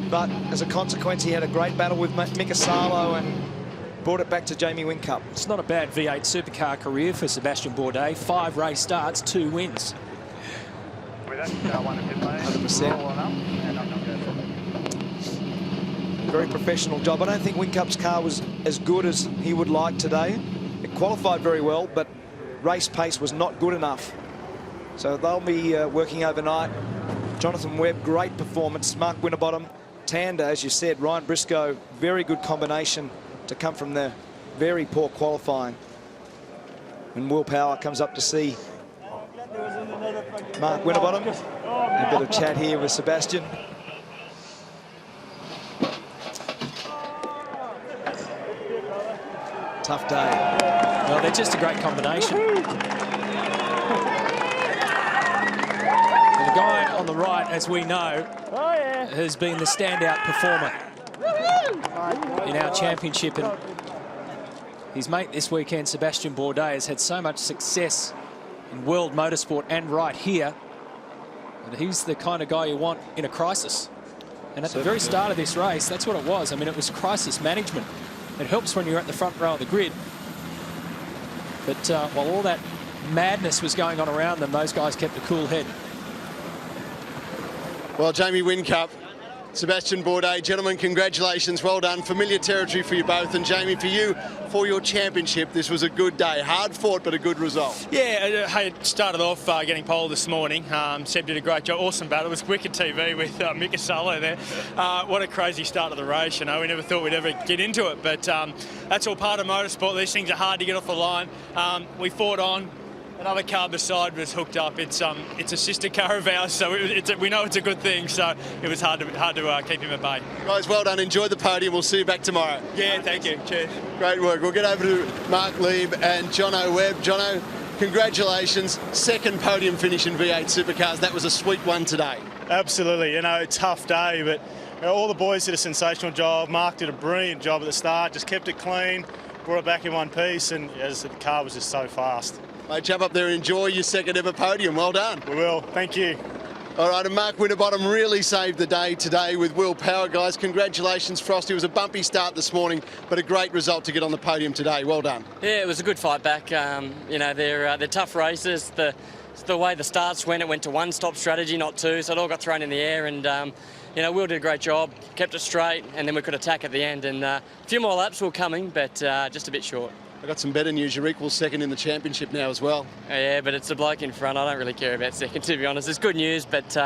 S1: But as a consequence, he had a great battle with Mika Salo and brought it back to Jamie Whincup.
S2: It's not a bad V8 supercar career for Sebastian Bourdais. 5 race starts, 2 wins.
S1: 100%. Very professional job. I don't think Whincup's car was as good as he would like today. It qualified very well, but race pace was not good enough. So they'll be working overnight. Jonathan Webb, great performance. Mark Winterbottom Tander, as you said, Ryan Briscoe, very good combination to come from the very poor qualifying. And Will Power comes up to see Mark Winterbottom. A bit of chat here with Sebastian. Tough day.
S2: Well, they're just a great combination. And the guy on the right, as we know, has been the standout performer in our championship. And his mate this weekend, Sebastian Bourdais, has had so much success in world motorsport and right here. And he's the kind of guy you want in a crisis. And at the very start of this race, that's what it was. I mean, it was crisis management. It helps when you're at the front row of the grid. But while all that madness was going on around them, those guys kept a cool head.
S5: Well, Jamie Whincup, Sebastian Bourdais, gentlemen, congratulations. Well done. Familiar territory for you both. And Jamie, for you, for your championship, this was a good day. Hard fought, but a good result.
S18: Yeah, I started off getting pole this morning. Seb did a great job. Awesome battle. It was wicked TV with Mika Salo there. What a crazy start of the race. You know, we never thought we'd ever get into it, but that's all part of motorsport. These things are hard to get off the line. We fought on. Another car beside was hooked up. It's a sister car of ours, so we know it's a good thing. So it was hard to keep him at bay.
S5: Guys, well done. Enjoy the podium. We'll see you back tomorrow.
S18: Yeah, thank you. Cheers.
S5: Great work. We'll get over to Mark Lieb and Jono Webb. Jono, congratulations. Second podium finish in V8 Supercars. That was a sweet one today.
S21: Absolutely. You know, tough day, but you know, all the boys did a sensational job. Mark did a brilliant job at the start. Just kept it clean, brought it back in one piece, and as the car was just so fast.
S5: Mate, jump up there and enjoy your second ever podium. Well done.
S21: We will. Thank you.
S5: All right, and Mark Winterbottom really saved the day today with Will Power, guys. Congratulations, Frosty. It was a bumpy start this morning, but a great result to get on the podium today. Well done.
S12: Yeah, it was a good fight back. You know, they're tough races. The way the starts went, it went to one-stop strategy, not two, so it all got thrown in the air. And you know, Will did a great job, kept it straight, and then we could attack at the end. And a few more laps were coming, but just a bit short.
S5: I got some better news. You're equal second in the championship now as well.
S12: Yeah, but it's the bloke in front. I don't really care about second, to be honest. It's good news, but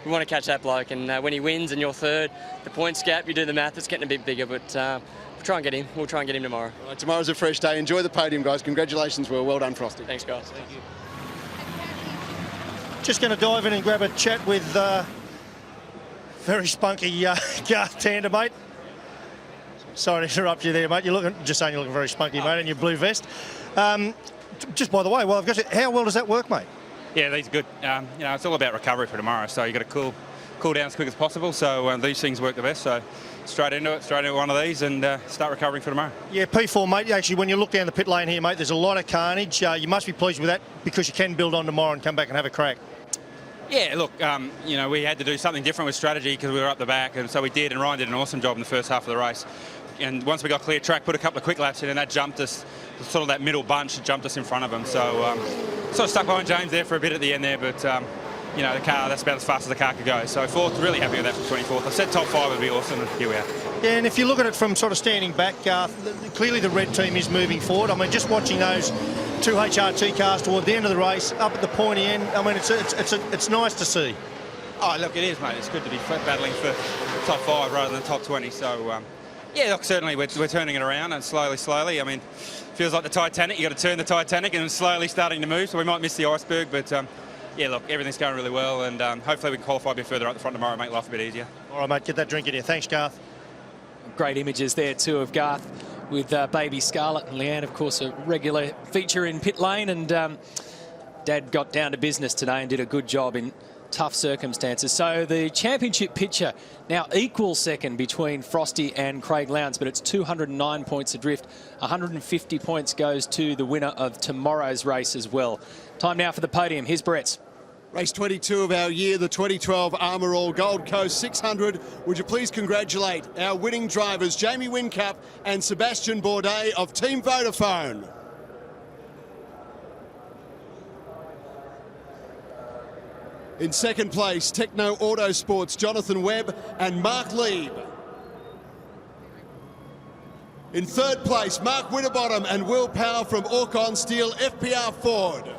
S12: we want to catch that bloke. And when he wins and you're third, the points gap, you do the math, it's getting a bit bigger. But we'll try and get him. We'll try and get him tomorrow.
S5: All right, tomorrow's a fresh day. Enjoy the podium, guys. Congratulations, Will. Well done, Frosty.
S12: Thanks, guys. Thank you.
S7: Just going to dive in and grab a chat with very spunky Garth Tander, mate. Sorry to interrupt you there, mate. You're looking very spunky, mate, in your blue vest. Just by the way, well, I've got you, how well does that work, mate?
S20: Yeah, these are good. You know, it's all about recovery for tomorrow, so you've got to cool down as quick as possible. So these things work the best. So straight into one of these and start recovering for tomorrow.
S7: Yeah, P4, mate. Actually, when you look down the pit lane here, mate, there's a lot of carnage. You must be pleased with that because you can build on tomorrow and come back and have a crack.
S20: Yeah, look, you know, we had to do something different with strategy because we were up the back, and so we did, and Ryan did an awesome job in the first half of the race. And once we got clear track, put a couple of quick laps in, and that jumped us, sort of that middle bunch jumped us in front of them. So sort of stuck behind James there for a bit at the end there, but you know, the car, that's about as fast as the car could go. So fourth, really happy with that for 24th. I said top 5 would be awesome, and here we are. Yeah,
S7: and if you look at it from sort of standing back, clearly the red team is moving forward. I mean, just watching those two HRT cars toward the end of the race, up at the pointy end, I mean, it's nice to see.
S20: Oh, look, it is, mate. It's good to be battling for top 5 rather than top 20. So, yeah, look, certainly we're turning it around, and slowly. I mean, feels like the Titanic. You've got to turn the Titanic, and it's slowly starting to move. So we might miss the iceberg, but yeah, look, everything's going really well, and hopefully we can qualify a bit further up the front tomorrow and make life a bit easier.
S7: All right, mate, get that drink in here. Thanks, Garth.
S2: Great images there too of Garth with baby Scarlett, and Leanne, of course, a regular feature in pit lane, and Dad got down to business today and did a good job in tough circumstances. So the championship picture now equal second between Frosty and Craig Lowndes, but it's 209 points adrift. 150 points goes to the winner of tomorrow's race as well. Time now for the podium. Here's Brett's.
S5: Race 22 of our year, the 2012 Armour All Gold Coast 600. Would you please congratulate our winning drivers, Jamie Whincup and Sebastian Bourdais of Team Vodafone. In second place, Techno Autosports, Jonathan Webb and Mark Lieb. In third place, Mark Winterbottom and Will Power from Orcon Steel FPR Ford.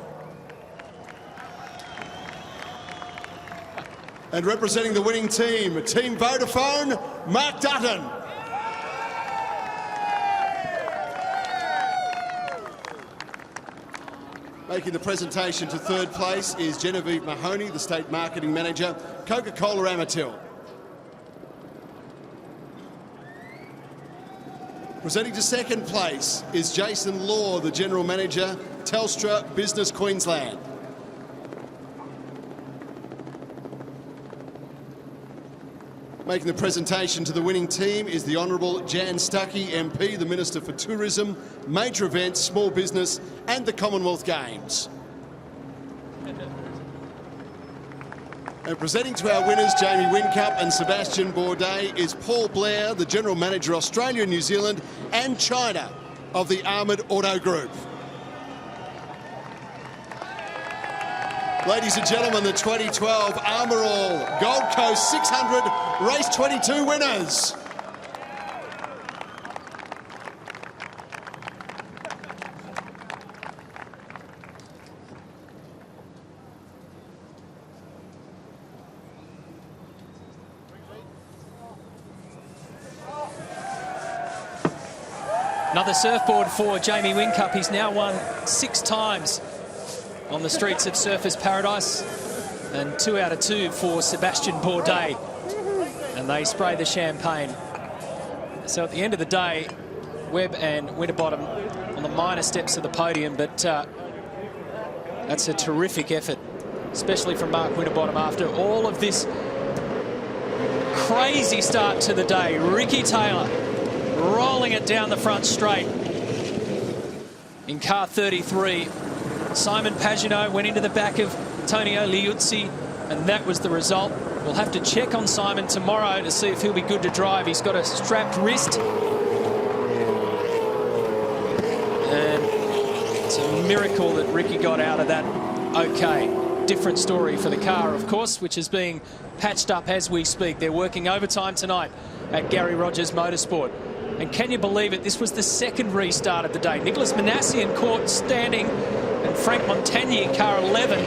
S5: And representing the winning team, Team Vodafone, Mark Dutton. Making the presentation to third place is Genevieve Mahoney, the State Marketing Manager, Coca-Cola Amatil. Presenting to second place is Jason Law, the General Manager, Telstra Business Queensland. Making the presentation to the winning team is the Honourable Jan Stuckey, MP, the Minister for Tourism, Major Events, Small Business and the Commonwealth Games. And presenting to our winners, Jamie Whincup and Sebastian Bourdais, is Paul Blair, the General Manager, Australia, New Zealand and China of the Armoured Auto Group. Ladies and gentlemen, the 2012 Armour All Gold Coast 600 Race 22 winners.
S2: Another surfboard for Jamie Whincup. He's now won 6 times on the streets of Surfers Paradise, and 2 out of 2 for Sebastian Bourdais, and they spray the champagne. So at the end of the day, Webb and Winterbottom on the minor steps of the podium, but that's a terrific effort, especially from Mark Winterbottom after all of this crazy start to the day. Ricky Taylor rolling it down the front straight in car 33. Simon Pagenaud went into the back of Tonio Liuzzi, and that was the result. We'll have to check on Simon tomorrow to see if he'll be good to drive. He's got a strapped wrist. And it's a miracle that Ricky got out of that okay. Different story for the car, of course, which is being patched up as we speak. They're working overtime tonight at Gary Rogers Motorsport. And can you believe it? This was the second restart of the day. Nicholas Manassian caught standing, and Frank Montagny in car 11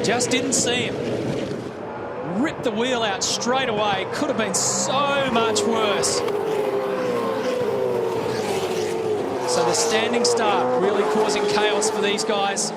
S2: just didn't see him. Ripped the wheel out straight away. Could have been so much worse. So the standing start really causing chaos for these guys.